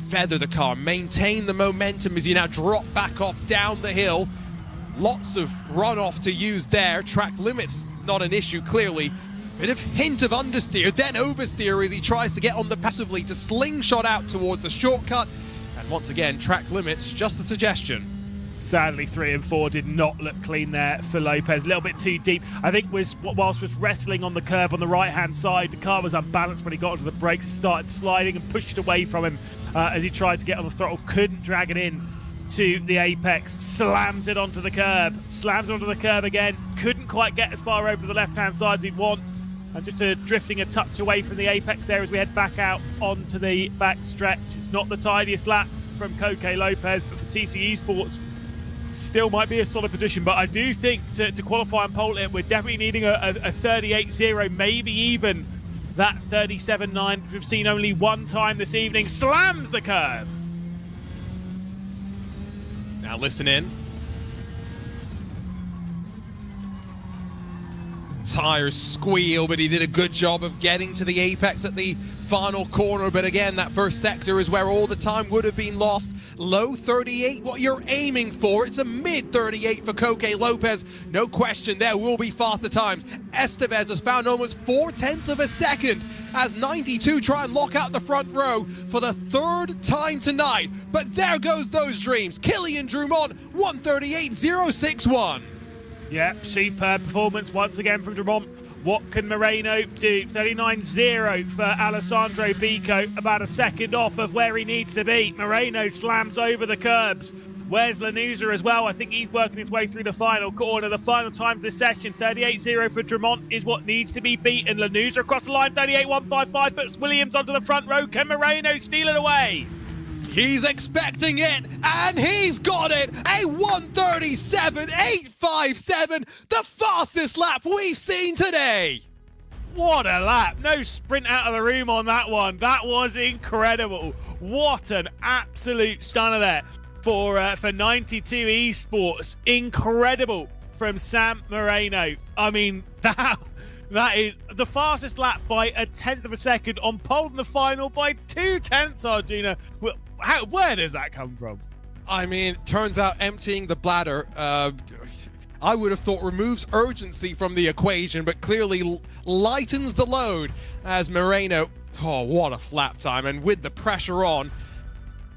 feather the car, maintain the momentum as you now drop back off down the hill. Lots of runoff to use there, track limits not an issue clearly. Bit of hint of understeer, then oversteer as he tries to get on the passively to slingshot out towards the shortcut. And once again, track limits, just a suggestion. Sadly, 3 and 4 did not look clean there for Lopez. A little bit too deep. I think whilst was wrestling on the curb on the right-hand side, the car was unbalanced when he got onto the brakes. He started sliding and pushed away from him as he tried to get on the throttle. Couldn't drag it in to the apex. Slams it onto the curb. Slams it onto the curb again. Couldn't quite get as far over to the left-hand side as he'd want. And just drifting a touch away from the apex there as we head back out onto the back stretch. It's not the tidiest lap from Coque Lopez, but for TC Esports, still might be a solid position. But I do think to qualify and pole it, we're definitely needing a 38-0, maybe even that 37-9, which we've seen only one time this evening. Slams the curb. Now listen in. Tires squeal, but he did a good job of getting to the apex at the final corner. But again, that first sector is where all the time would have been lost. Low 38, what you're aiming for. It's a mid 38 for Coque Lopez. No question, there will be faster times. Estevez has found almost 0.4 of a second as 92 try and lock out the front row for the third time tonight. But there goes those dreams. Kylian Drumont, 138.061. Yeah, superb performance once again from Drumont. What can Moreno do? 39.0 for Alessandro Bico, about a second off of where he needs to be. Moreno slams over the curbs. Where's Lanuza as well? I think he's working his way through the final corner. The final times this session, 38.0 for Drumont is what needs to be beaten. Lanuza across the line, 38.155, puts Williams onto the front row. Can Moreno steal it away? He's expecting it, and he's got it! A 137.857, the fastest lap we've seen today! What a lap! No sprint out of the room on that one. That was incredible. What an absolute stunner there for 92 Esports. Incredible from Sam Moreno. I mean, that is the fastest lap by 1/10 of a second, on pole in the final by 0.2, Arjuna. Where does that come from? I mean, turns out emptying the bladder, I would have thought removes urgency from the equation, but clearly lightens the load as Moreno, oh, what a lap time. And with the pressure on,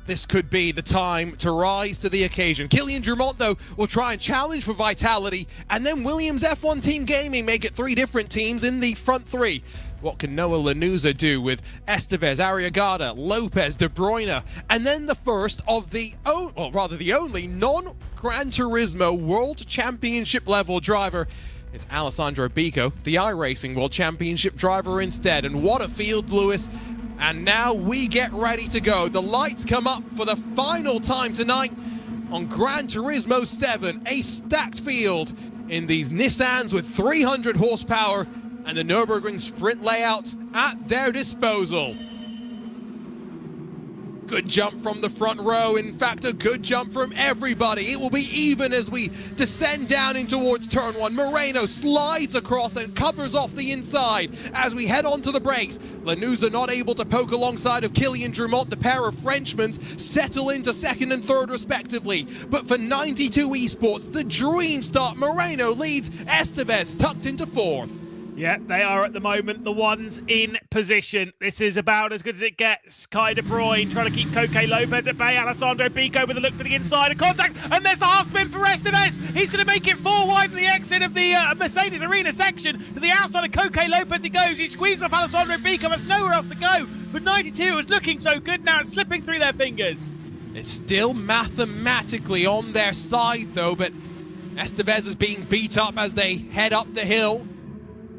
this could be the time to rise to the occasion. Kylian Drumont, though, will try and challenge for vitality, and then Williams F1 Team Gaming make it 3 different teams in the front 3. What can Noah Lanuza do with Estevez, Arriagada, Lopez, De Bruyne, and then the first of the only non-Gran Turismo World Championship level driver? It's Alessandro Bico, the iRacing World Championship driver instead. And what a field, Lewis. And now we get ready to go. The lights come up for the final time tonight on Gran Turismo 7, a stacked field in these Nissans with 300 horsepower and the Nürburgring sprint layout at their disposal. Good jump from the front row. In fact, a good jump from everybody. It will be even as we descend down in towards turn 1. Moreno slides across and covers off the inside as we head onto the brakes. Lanuza not able to poke alongside of Kylian Drumont. The pair of Frenchmen settle into second and third respectively. But for 92 Esports, the dream start. Moreno leads, Estevez tucked into fourth. Yeah, they are at the moment the ones in position. This is about as good as it gets. Kai De Bruyne trying to keep Coque Lopez at bay. Alessandro Bico with a look to the inside of contact. And there's the half spin for Estevez. He's going to make it 4 wide from the exit of the Mercedes Arena section. To the outside of Coque Lopez he goes. He squeezes off Alessandro Bico. There's nowhere else to go. But 92 it was looking so good. Now it's slipping through their fingers. It's still mathematically on their side though, but Estevez is being beat up as they head up the hill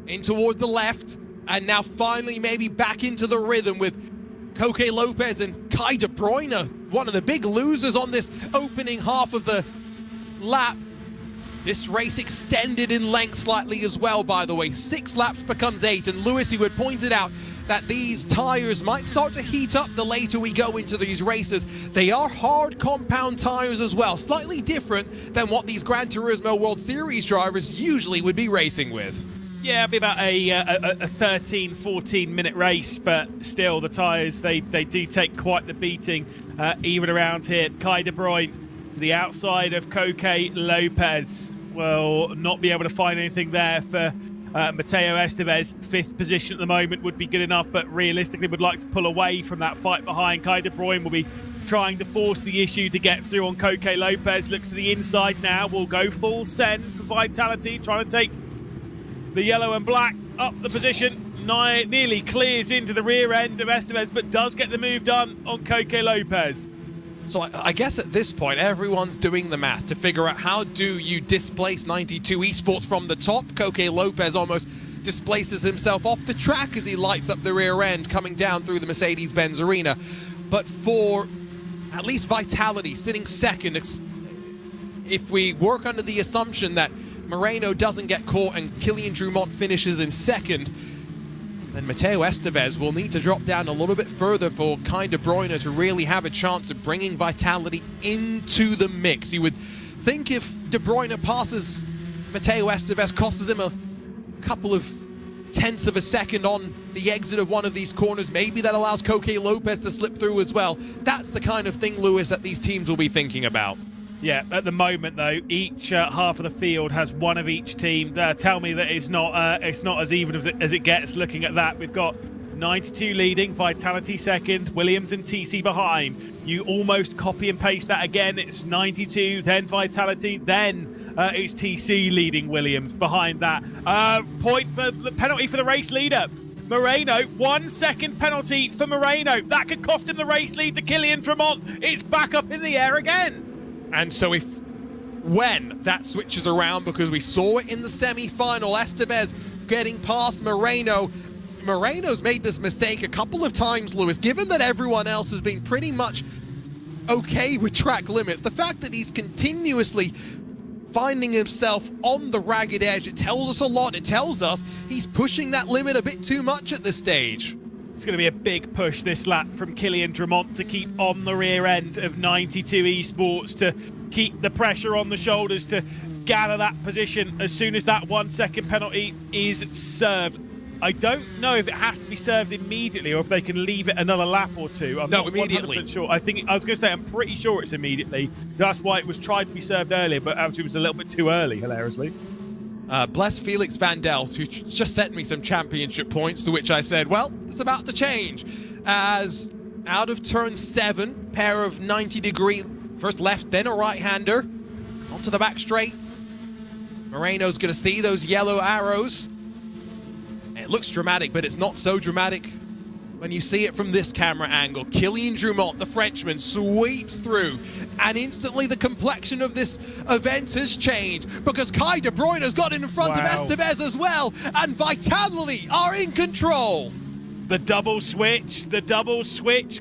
in toward the left, and now finally maybe back into the rhythm with Coque Lopez and Kai De Bruyne, one of the big losers on this opening half of the lap. This race extended in length slightly as well, by the way. 6 laps becomes 8, and Lewis, you had pointed out that these tyres might start to heat up the later we go into these races. They are hard compound tyres as well, slightly different than what these Gran Turismo World Series drivers usually would be racing with. Yeah, it'll be about a 13, 14-minute race, but still the tyres, they do take quite the beating even around here. Kai De Bruyne to the outside of Koke Lopez will not be able to find anything there for Mateo Estevez. 5th position at the moment would be good enough, but realistically would like to pull away from that fight behind. Kai De Bruyne will be trying to force the issue to get through on Koke Lopez. Looks to the inside now, will go full send for Vitality, trying to take the yellow and black up the position. Nearly clears into the rear end of Estevez, but does get the move done on Koke Lopez. So I guess at this point, everyone's doing the math to figure out how do you displace 92 Esports from the top. Koke Lopez almost displaces himself off the track as he lights up the rear end coming down through the Mercedes-Benz arena. But for at least Vitality sitting second, if we work under the assumption that Moreno doesn't get caught and Kylian Drumont finishes in second, then Mateo Estevez will need to drop down a little bit further for Kai De Bruyne to really have a chance of bringing Vitality into the mix. You would think if De Bruyne passes Mateo Estevez, costs him a couple of tenths of a second on the exit of one of these corners, maybe that allows Koke Lopez to slip through as well. That's the kind of thing, Lewis, that these teams will be thinking about. Yeah, at the moment though, each half of the field has one of each team. Tell me that it's not as even as it gets. Looking at that, we've got 92 leading, Vitality second, Williams and TC behind. You almost copy and paste that again. It's 92, then Vitality, then it's TC leading Williams behind that. Point for the penalty for the race leader. Moreno, 1 second penalty for Moreno. That could cost him the race lead to Kylian Drumont. It's back up in the air again. And so when that switches around, because we saw it in the semi-final, Estevez getting past Moreno. Moreno's made this mistake a couple of times, Lewis, given that everyone else has been pretty much okay with track limits. The fact that he's continuously finding himself on the ragged edge, it tells us a lot. It tells us he's pushing that limit a bit too much at this stage. It's going to be a big push this lap from Kylian Drumont to keep on the rear end of 92 Esports, to keep the pressure on the shoulders, to gather that position as soon as that 1 second penalty is served. I don't know if it has to be served immediately or if they can leave it another lap or two. I'm not immediately. 100% sure. I was going to say, I'm pretty sure it's immediately. That's why it was tried to be served earlier, but actually it was a little bit too early, hilariously. Bless Felix Van Delt, who just sent me some championship points, to which I said, well, it's about to change. As out of turn 7, pair of 90-degree, first left, then a right-hander, onto the back straight. Moreno's going to see those yellow arrows. It looks dramatic, but it's not so dramatic when you see it from this camera angle. Kylian Drumont, the Frenchman, sweeps through, and instantly the complexion of this event has changed, because Kai De Bruyne has got in front of Estevez as well, and Vitality are in control. The double switch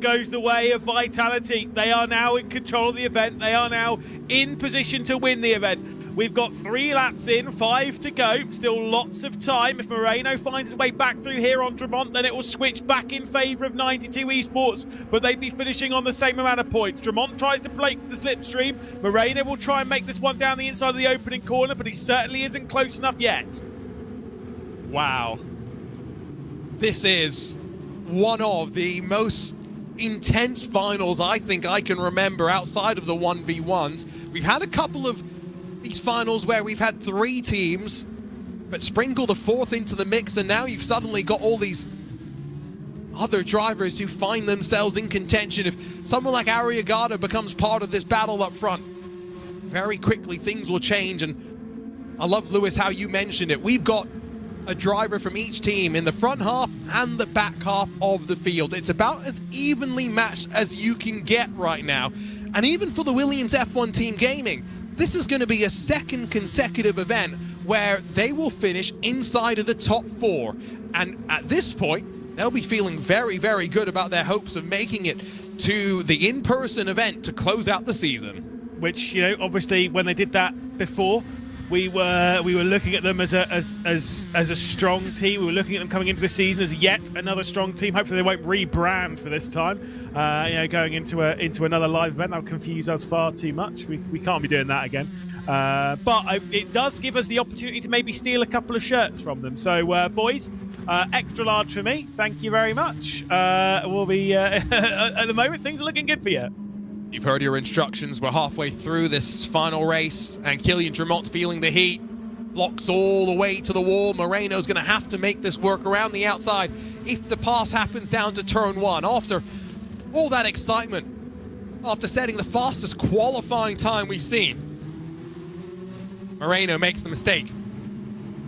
goes the way of Vitality. They are now in control of the event. They are now in position to win the event. We've got 3 laps in, 5 to go. Still lots of time. If Moreno finds his way back through here on Drumont, then it will switch back in favour of 92 Esports, but they'd be finishing on the same amount of points. Drumont tries to break the slipstream. Moreno will try and make this one down the inside of the opening corner, but he certainly isn't close enough yet. Wow. This is one of the most intense finals I think I can remember outside of the 1v1s. We've had a couple of these finals where we've had 3 teams, but sprinkle the 4th into the mix, and now you've suddenly got all these other drivers who find themselves in contention. If someone like Arriagada becomes part of this battle up front, very quickly things will change. And I love, Lewis, how you mentioned it. We've got a driver from each team in the front half and the back half of the field. It's about as evenly matched as you can get right now. And even for the Williams F1 Team Gaming, this is going to be a 2nd consecutive event where they will finish inside of the top 4. And at this point, they'll be feeling very, very good about their hopes of making it to the in-person event to close out the season. Which, you know, obviously when they did that before, we were looking at them as a strong team. We were looking at them coming into the season as yet another strong team. Hopefully they won't rebrand for this time. Going into another live event, that'll confuse us far too much. We can't be doing that again. But it does give us the opportunity to maybe steal a couple of shirts from them. So, boys, extra large for me. Thank you very much. We'll be at the moment, things are looking good for you. You've heard your instructions. We're halfway through this final race, and Kylian Drumont's feeling the heat. Blocks all the way to the wall. Moreno's going to have to make this work around the outside if the pass happens down to turn 1. After all that excitement, after setting the fastest qualifying time we've seen, Moreno makes the mistake,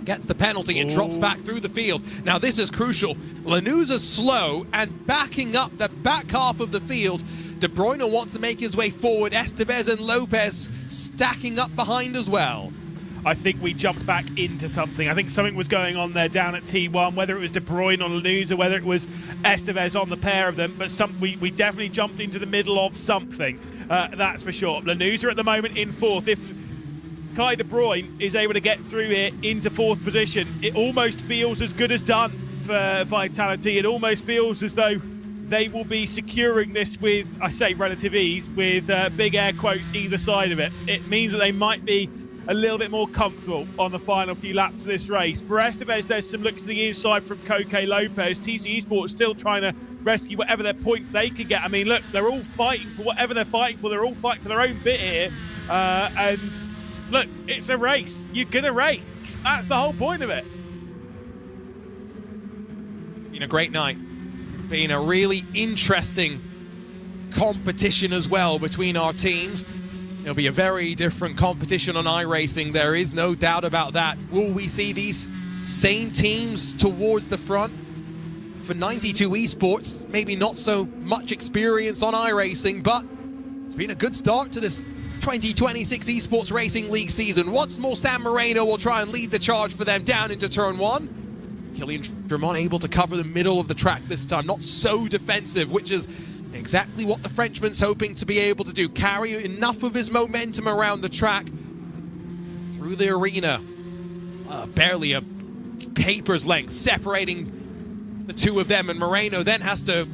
gets the penalty and drops back through the field. Now this is crucial. Lanuza's slow and backing up the back half of the field. De Bruyne wants to make his way forward. Estevez and Lopez stacking up behind as well. I think we jumped back into something. I think something was going on there down at T1, whether it was De Bruyne or Lanuza, whether it was Estevez on the pair of them, but we definitely jumped into the middle of something, that's for sure. Lanuza at the moment in 4th. If Kai De Bruyne is able to get through here into 4th position, it almost feels as good as done for Vitality. It almost feels as though they will be securing this with, I say relative ease, with big air quotes either side of it. It means that they might be a little bit more comfortable on the final few laps of this race. For Estevez, there's some looks to the inside from Koke Lopez. TC Esports still trying to rescue whatever their points they can get. I mean, look, they're all fighting for whatever they're fighting for. They're all fighting for their own bit here. And look, it's a race. You're going to race. That's the whole point of it. Been a great night. Been a really interesting competition as well between our teams. It'll be a very different competition on iRacing. There is no doubt about that. Will we see these same teams towards the front? For 92 Esports, maybe not so much experience on iRacing, but it's been a good start to this 2026 Esports Racing League season. Once more, San Moreno will try and lead the charge for them down into turn 1. Kylian Drummond able to cover the middle of the track this time, not so defensive, which is exactly what the Frenchman's hoping to be able to do. Carry enough of his momentum around the track through the arena. Barely a paper's length separating the two of them, and Moreno then has to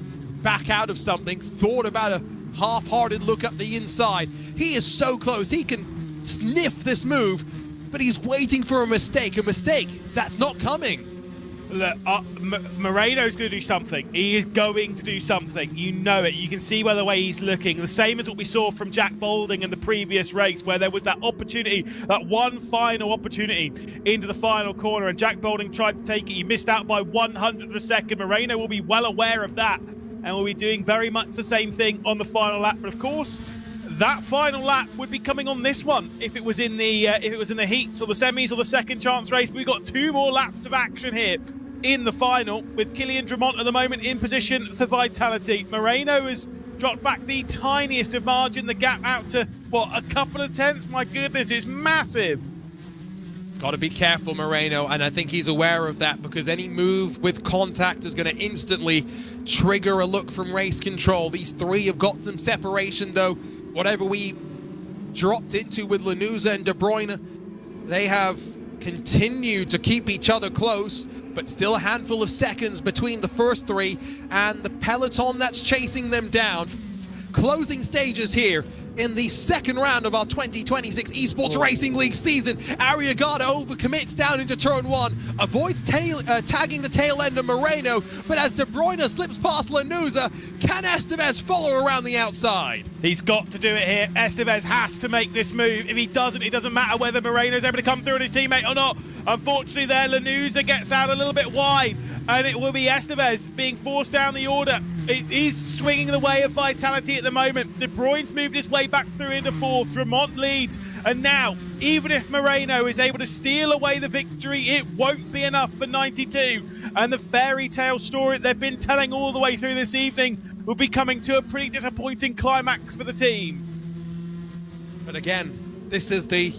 back out of something. Thought about a half-hearted look up the inside. He is so close, he can sniff this move, but he's waiting for a mistake that's not coming. Look, Moreno's going to do something. He is going to do something. You know it. You can see by the way he's looking. The same as what we saw from Jack Boulding in the previous race, where there was that opportunity, that one final opportunity into the final corner, and Jack Boulding tried to take it. He missed out by 100th of a second. Moreno will be well aware of that, and will be doing very much the same thing on the final lap. But of course, that final lap would be coming on this one if it was in the heats or the semis or the second chance race. We've got 2 more laps of action here in the final, with Kylian Drummond at the moment in position for Vitality. Moreno has dropped back the tiniest of margin, the gap out to, what, a couple of tenths? My goodness, it's massive. Got to be careful, Moreno, and I think he's aware of that, because any move with contact is going to instantly trigger a look from race control. These 3 have got some separation, though. Whatever we dropped into with Lanuza and De Bruyne, they have continued to keep each other close, but still a handful of seconds between the first 3 and the peloton that's chasing them down. Closing stages here in the second round of our 2026 Esports Racing League season. Arriagada overcommits down into turn 1, avoids tagging the tail end of Moreno, but as De Bruyne slips past Lanuza, can Estevez follow around the outside? He's got to do it here. Estevez has to make this move. If he doesn't, it doesn't matter whether Moreno's able to come through on his teammate or not. Unfortunately there, Lanuza gets out a little bit wide, and it will be Estevez being forced down the order. It is swinging the way of Vitality at the moment. De Bruyne's moved his way back through into 4th. Drummond leads. And now, even if Moreno is able to steal away the victory, it won't be enough for 92. And the fairy tale story they've been telling all the way through this evening will be coming to a pretty disappointing climax for the team. But again, this is the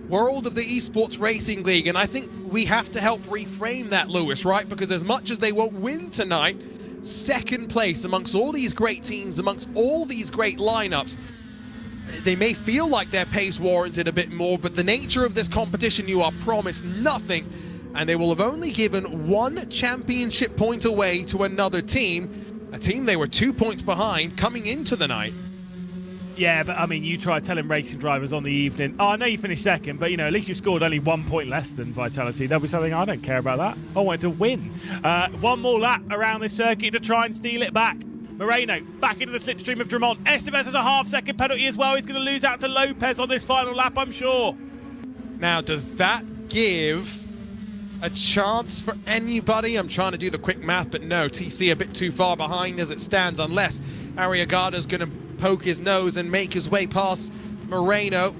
world of the Esports Racing League, and I think we have to help reframe that, Lewis, right? Because as much as they won't win tonight, second place amongst all these great teams, amongst all these great lineups, they may feel like their pace warranted a bit more, but the nature of this competition, you are promised nothing, and they will have only given 1 championship point away to another team, a team they were 2 points behind coming into the night. Yeah, but I mean, you try telling racing drivers on the evening, oh, I know you finished second, but you know, at least you scored only 1 point less than Vitality. There'll be something, I don't care about that. I wanted to win. 1 more lap around this circuit to try and steal it back. Moreno back into the slipstream of Drummond. Estevez has a half-second penalty as well. He's going to lose out to Lopez on this final lap, I'm sure. Now, does that give a chance for anybody? I'm trying to do the quick math, but no, TC a bit too far behind as it stands, unless Arriagada's going to poke his nose and make his way past Moreno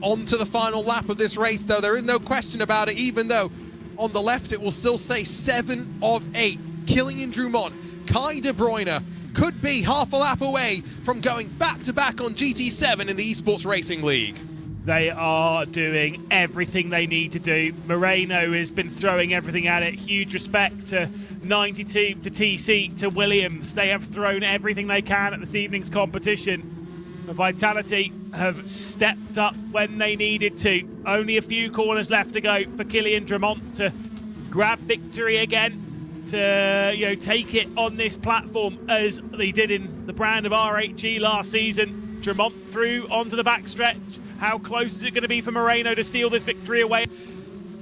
onto the final lap of this race, though. There is no question about it, even though on the left it will still say 7 of 8. Kylian Drummond, Kai De Bruyne could be half a lap away from going back-to-back on GT7 in the Esports Racing League. They are doing everything they need to do. Moreno has been throwing everything at it. Huge respect to 92, to TC, to Williams. They have thrown everything they can at this evening's competition. Vitality have stepped up when they needed to. Only a few corners left to go for Kylian Drummond to grab victory again, to take it on this platform as they did in the brand of RHG last season. Drummond through onto the backstretch. How close is it going to be for Moreno to steal this victory away?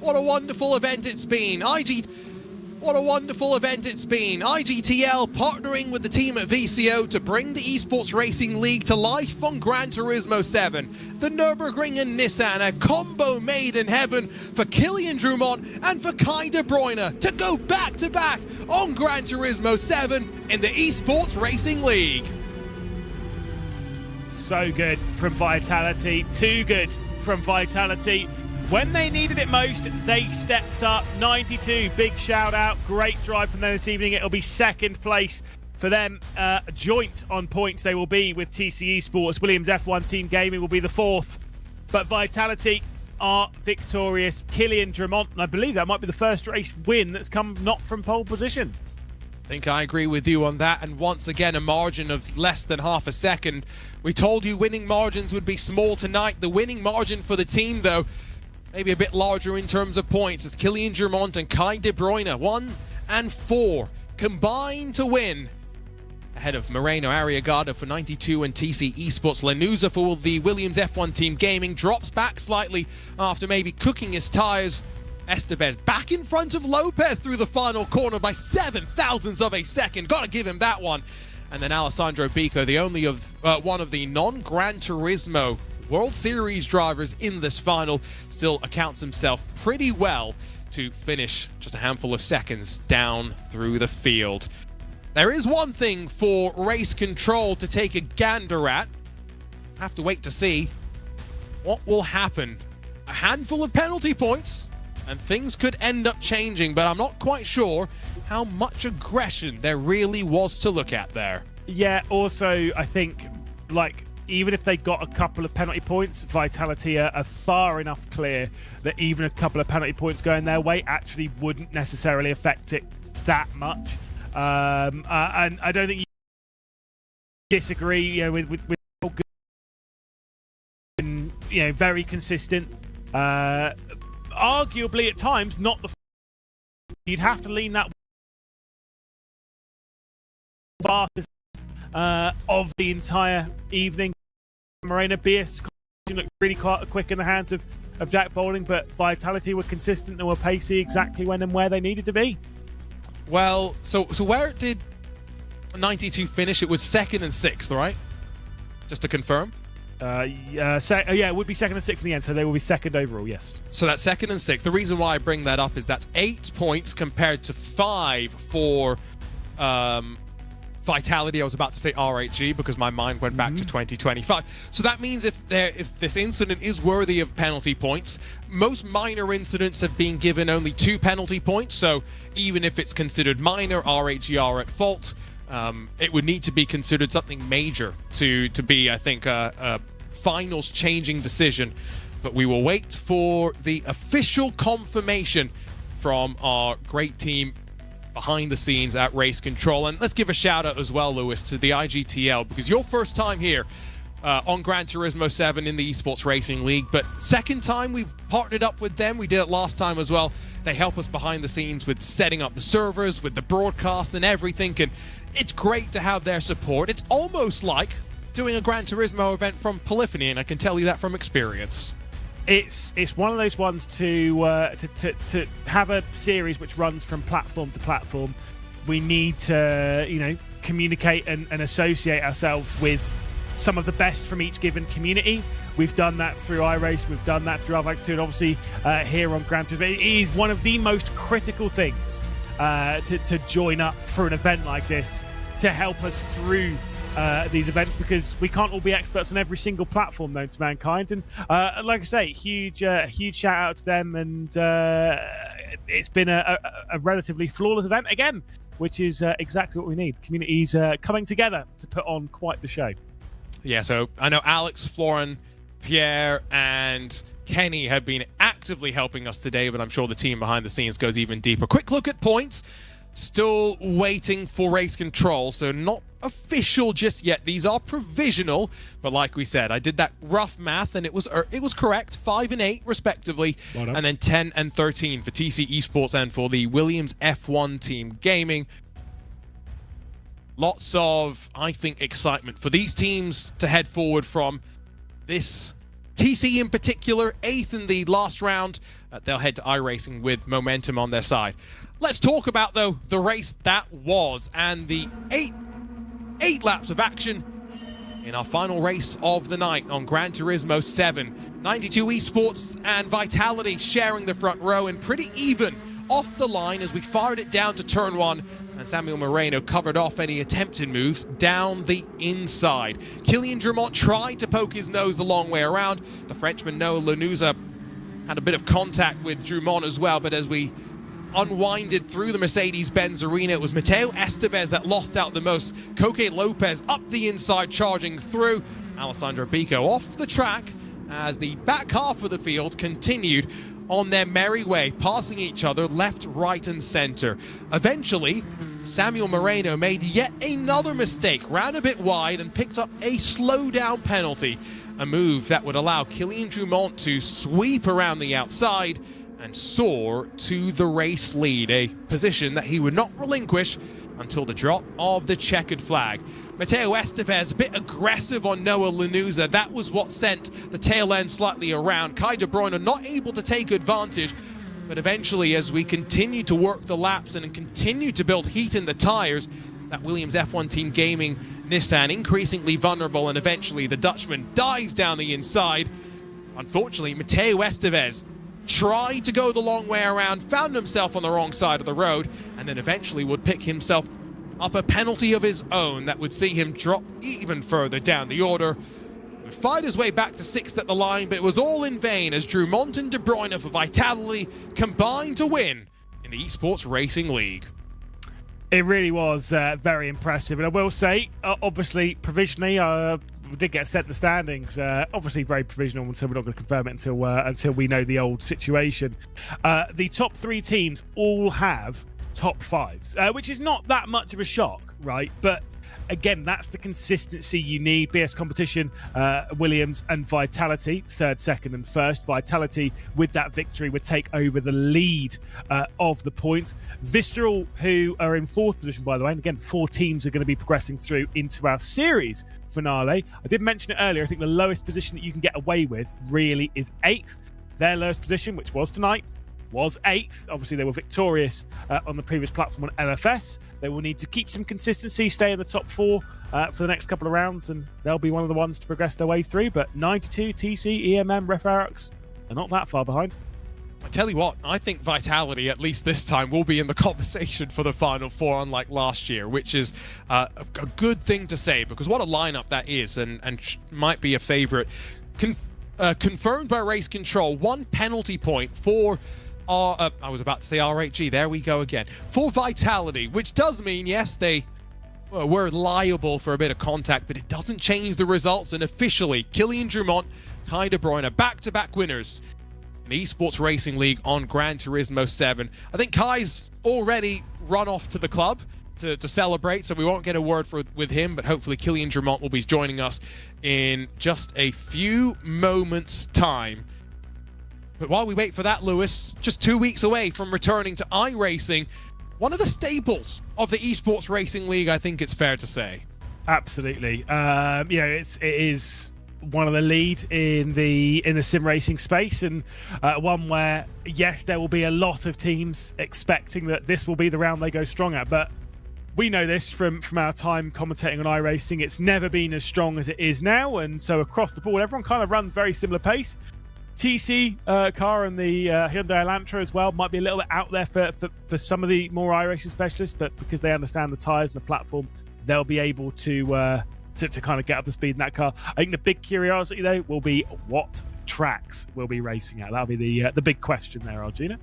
What a wonderful event it's been. What a wonderful event it's been. IGTL partnering with the team at VCO to bring the Esports Racing League to life on Gran Turismo 7. The Nürburgring and Nissan, a combo made in heaven for Kylian Drummond and for Kai De Bruyne to go back-to-back on Gran Turismo 7 in the Esports Racing League. So good from Vitality, too good from Vitality. When they needed it most, they stepped up. 92, big shout out, great drive from them this evening. It'll be second place for them, joint on points they will be with TC Esports. Williams F1 Team Gaming will be the 4th, but Vitality are victorious. Kylian Drummond, and I believe that might be the first race win that's come not from pole position. I think I agree with you on that, and once again a margin of less than half a second. We told you winning margins would be small tonight. The winning margin for the team, though, maybe a bit larger in terms of points, as Kylian Drummond and Kai De Bruyne, 1 and 4, combined to win ahead of Moreno Arriagada for 92 and TC Esports. Lanuza for the Williams F1 Team Gaming drops back slightly after maybe cooking his tires. Estevez back in front of Lopez through the final corner by 7 thousandths of a second. Gotta give him that one. And then Alessandro Bico, the only of one of the non-Gran Turismo World Series drivers in this final, still accounts himself pretty well to finish just a handful of seconds down through the field. There is one thing for race control to take a gander at. Have to wait to see what will happen. A handful of penalty points, and things could end up changing, but I'm not quite sure how much aggression there really was to look at there. Yeah, also, I think, like, even if they got a couple of penalty points, Vitality are far enough clear that even a couple of penalty points going their way actually wouldn't necessarily affect it that much. And I don't think you disagree, with very consistent. Arguably at times not the you'd have to lean that fastest of the entire evening. Moreno Bias looked really quite quick in the hands of Jack Bowling, but Vitality were consistent and were pacey exactly when and where they needed to be. Well, so where did 92 finish? It was 2nd and 6th, right? Just to confirm. Yeah, it would be 2nd and 6th in the end, so they will be 2nd overall, yes. So that's 2nd and 6th. The reason why I bring that up is that's 8 points compared to 5 for Vitality. I was about to say RHG because my mind went back to 2025. So that means if this incident is worthy of penalty points, most minor incidents have been given only 2 penalty points. So even if it's considered minor, RHG are at fault. It would need to be considered something major to be, I think, a finals changing decision. But we will wait for the official confirmation from our great team behind the scenes at Race Control. And let's give a shout out as well, Lewis, to the IGTL, because your first time here on Gran Turismo 7 in the Esports Racing League, but second time we've partnered up with them. We did it last time as well. They help us behind the scenes with setting up the servers, with the broadcast and everything, and it's great to have their support. It's almost like doing a Gran Turismo event from Polyphony, and I can tell you that from experience. It's one of those ones to have a series which runs from platform to platform. We need to, communicate and associate ourselves with some of the best from each given community. We've done that through iRacing, we've done that through iRacing 2, and obviously here on Gran Turismo. It is one of the most critical things to join up for an event like this to help us through these events, because we can't all be experts on every single platform known to mankind. And like I say, huge shout out to them, and it's been a relatively flawless event again, which is exactly what we need. Communities coming together to put on quite the show. Yeah, so I know Alex, Florin, Pierre, and Kenny have been actively helping us today, but I'm sure the team behind the scenes goes even deeper. Quick look at points. Still waiting for race control, so not official just yet. These are provisional, but like we said, I did that rough math and it was correct. 5 and 8 respectively, well, and then 10 and 13 for TC Esports and for the Williams F1 team gaming. Lots of, I think, excitement for these teams to head forward from this. TC in particular, 8th in the last round. They'll head to iRacing with momentum on their side. Let's talk about, though, the race that was and the eight laps of action in our final race of the night on Gran Turismo 7. 92 Esports and Vitality sharing the front row, and pretty even off the line as we fired it down to turn 1, and Samuel Moreno covered off any attempted moves down the inside. Kylian Drummond tried to poke his nose the long way around. The Frenchman Noah Lanuza had a bit of contact with Drummond as well, but as we unwinded through the Mercedes-Benz arena, it was Mateo Estevez that lost out the most. Coque Lopez up the inside, charging through. Alessandro Bico off the track as the back half of the field continued on their merry way, passing each other left, right, and center. Eventually, Samuel Moreno made yet another mistake, ran a bit wide, and picked up a slowdown penalty, a move that would allow Kylian Drummond to sweep around the outside and soar to the race lead, a position that he would not relinquish until the drop of the checkered flag. Mateo Estevez a bit aggressive on Noah Lanuza. That was what sent the tail end slightly around. Kai De Bruyne not able to take advantage, but eventually, as we continue to work the laps and continue to build heat in the tires, that Williams F1 team gaming Nissan increasingly vulnerable, and eventually the Dutchman dives down the inside. Unfortunately, Mateo Estevez tried to go the long way around, found himself on the wrong side of the road, and then eventually would pick himself up a penalty of his own that would see him drop even further down the order. Would fight his way back to 6th at the line, but it was all in vain as Drummond and De Bruyne for Vitality combined to win in the Esports Racing League. It really was very impressive, and I will say, obviously, provisionally, we did get set the standings. Obviously, very provisional, so we're not going to confirm it until we know the old situation. The top 3 teams all have top 5s, which is not that much of a shock, right? But again, that's the consistency you need. BS Competition, Williams and Vitality, 3rd, 2nd and 1st. Vitality, with that victory, would take over the lead of the points. Visceral, who are in 4th position, by the way, and again, 4 teams are going to be progressing through into our series finale. I did mention it earlier. I think the lowest position that you can get away with really is 8th. Their lowest position, which was tonight, was 8th. Obviously, they were victorious on the previous platform on LFS. They will need to keep some consistency, stay in the top 4 for the next couple of rounds, and they'll be one of the ones to progress their way through. But 92, TC, EMM, Ref Arax, they're not that far behind. I tell you what, I think Vitality, at least this time, will be in the conversation for the Final Four, unlike last year, which is a good thing to say, because what a lineup that is, and might be a favorite. Confirmed by Race Control, 1 penalty point for I was about to say RHG, there we go again, for Vitality, which does mean, yes, they were liable for a bit of contact, but it doesn't change the results, and officially, Kylian Drummond, Kai De Bruyne, back-to-back winners in the Esports Racing League on Gran Turismo 7. I think Kai's already run off to the club. to celebrate, so we won't get a word with him, but hopefully Killian Drummond will be joining us in just a few moments' time. But while we wait for that, Lewis, just 2 weeks away from returning to iRacing, one of the staples of the Esports Racing League, I think it's fair to say. Absolutely. It is one of the lead in the sim racing space, and one where, yes, there will be a lot of teams expecting that this will be the round they go strong at, but we know this from our time commentating on iRacing. It's never been as strong as it is now, and so across the board, everyone kind of runs very similar pace. TC car and the Hyundai Elantra as well might be a little bit out there for some of the more iRacing specialists, but because they understand the tyres and the platform, they'll be able to kind of get up to speed in that car. I think the big curiosity, though, will be what tracks we'll be racing at. That'll be the big question there, Arjuna.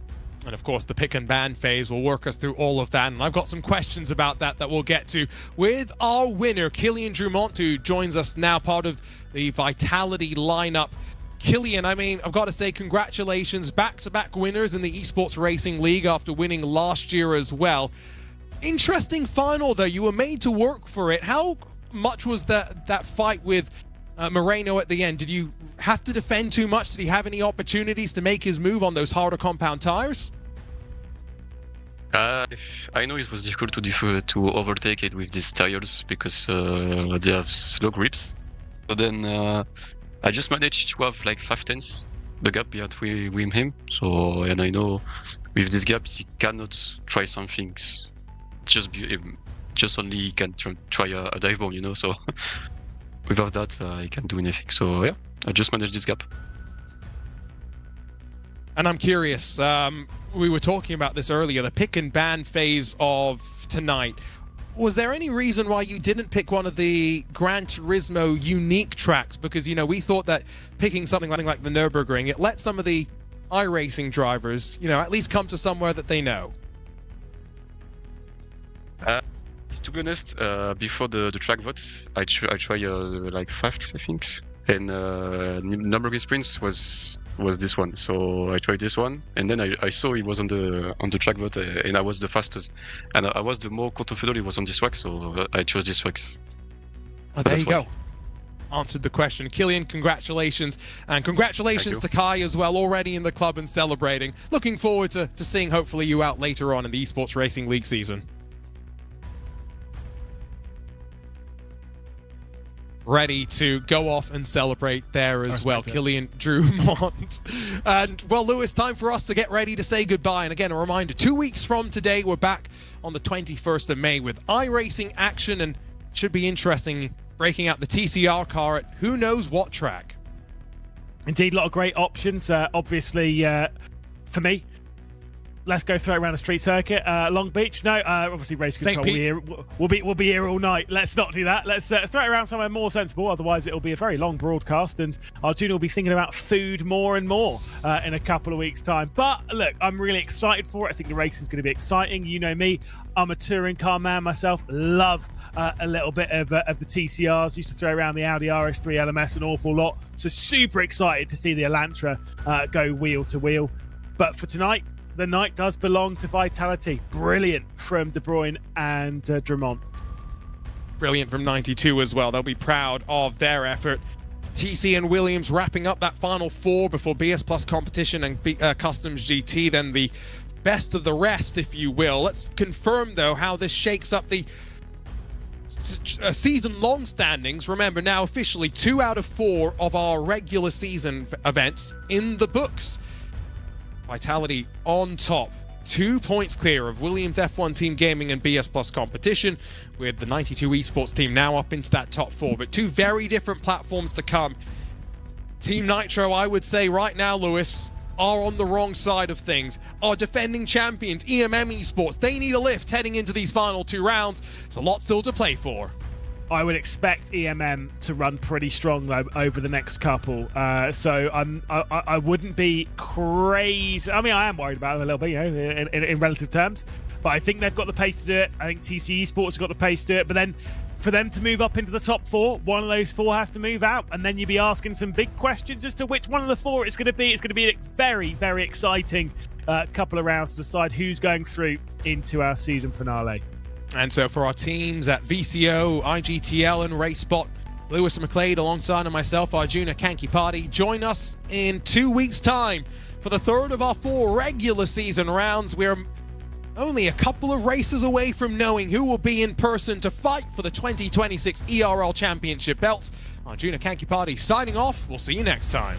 And of course, the pick and ban phase will work us through all of that. And I've got some questions about that we'll get to with our winner, Killian Drummond, who joins us now, part of the Vitality lineup. Killian, I mean, I've got to say congratulations, back-to-back winners in the Esports Racing League after winning last year as well. Interesting final, though. You were made to work for it. How much was that fight with Moreno at the end? Did you have to defend too much? Did he have any opportunities to make his move on those harder compound tires? I know it was difficult to overtake it with these tires because they have slow grips. But then I just managed to have like 5 tenths the gap between him. So, and I know with this gap he cannot try some things. Just only can try a dive bomb, you know. So without that, he can't do anything. So yeah, I just managed this gap. And I'm curious, we were talking about this earlier, the pick and ban phase of tonight. Was there any reason why you didn't pick one of the Gran Turismo unique tracks? Because, you know, we thought that picking something like the Nürburgring, it lets some of the iRacing drivers, you know, at least come to somewhere that they know. To be honest, before the track votes, I try like 5 tracks, I think, and Nürburgring Sprints was this one. So I tried this one, and then I saw it was on the track vote, and I was the fastest, and I was the more confident it was on this track, so I chose this track. Oh, there you go. Answered the question. Killian, congratulations, and congratulations to Kai as well, already in the club and celebrating. Looking forward to seeing hopefully you out later on in the Esports Racing League season. Ready to go off and celebrate there as well, Killian Drummond. And well, Lewis, time for us to get ready to say goodbye. And again, a reminder, 2 weeks from today, we're back on the 21st of May with iRacing action, and it should be interesting breaking out the TCR car at who knows what track. Indeed, a lot of great options. Obviously, for me, let's go throw it around the street circuit. Long Beach, no. Obviously, race control. We'll be here all night. Let's not do that. Let's throw it around somewhere more sensible. Otherwise, it'll be a very long broadcast, and Arjuna will be thinking about food more and more in a couple of weeks' time. But look, I'm really excited for it. I think the race is going to be exciting. You know me, I'm a touring car man myself. Love a little bit of the TCRs. Used to throw around the Audi RS3 LMS an awful lot. So super excited to see the Elantra go wheel to wheel. But for tonight, the night does belong to Vitality. Brilliant from De Bruyne and Drummond. Brilliant from 92 as well. They'll be proud of their effort. TC and Williams wrapping up that final 4 before BS Plus competition and Customs GT, then the best of the rest, if you will. Let's confirm, though, how this shakes up the season-long standings. Remember, now officially 2 out of 4 of our regular season events in the books. Vitality on top, 2 points clear of Williams F1 Team Gaming and BS Plus competition, with the 92 Esports team now up into that top 4. But 2 very different platforms to come. Team Nitro, I would say right now, Lewis, are on the wrong side of things. Our defending champions, EMM Esports, they need a lift heading into these final 2 rounds. It's a lot still to play for. I would expect EMM to run pretty strong though over the next couple, so I wouldn't be crazy. I mean, I am worried about them a little bit, you know, in relative terms, but I think they've got the pace to do it. I think TC Esports have got the pace to do it, but then for them to move up into the top 4, one of those 4 has to move out, and then you'd be asking some big questions as to which one of the 4 it's going to be. It's going to be a very, very exciting couple of rounds to decide who's going through into our season finale. And so for our teams at VCO, IGTL and RaceSpot, Lewis McLeod alongside of myself, Arjuna Kankipati, join us in 2 weeks' time for the third of our 4 regular season rounds. We're only a couple of races away from knowing who will be in person to fight for the 2026 ERL Championship belts. Arjuna Kankipati signing off. We'll see you next time.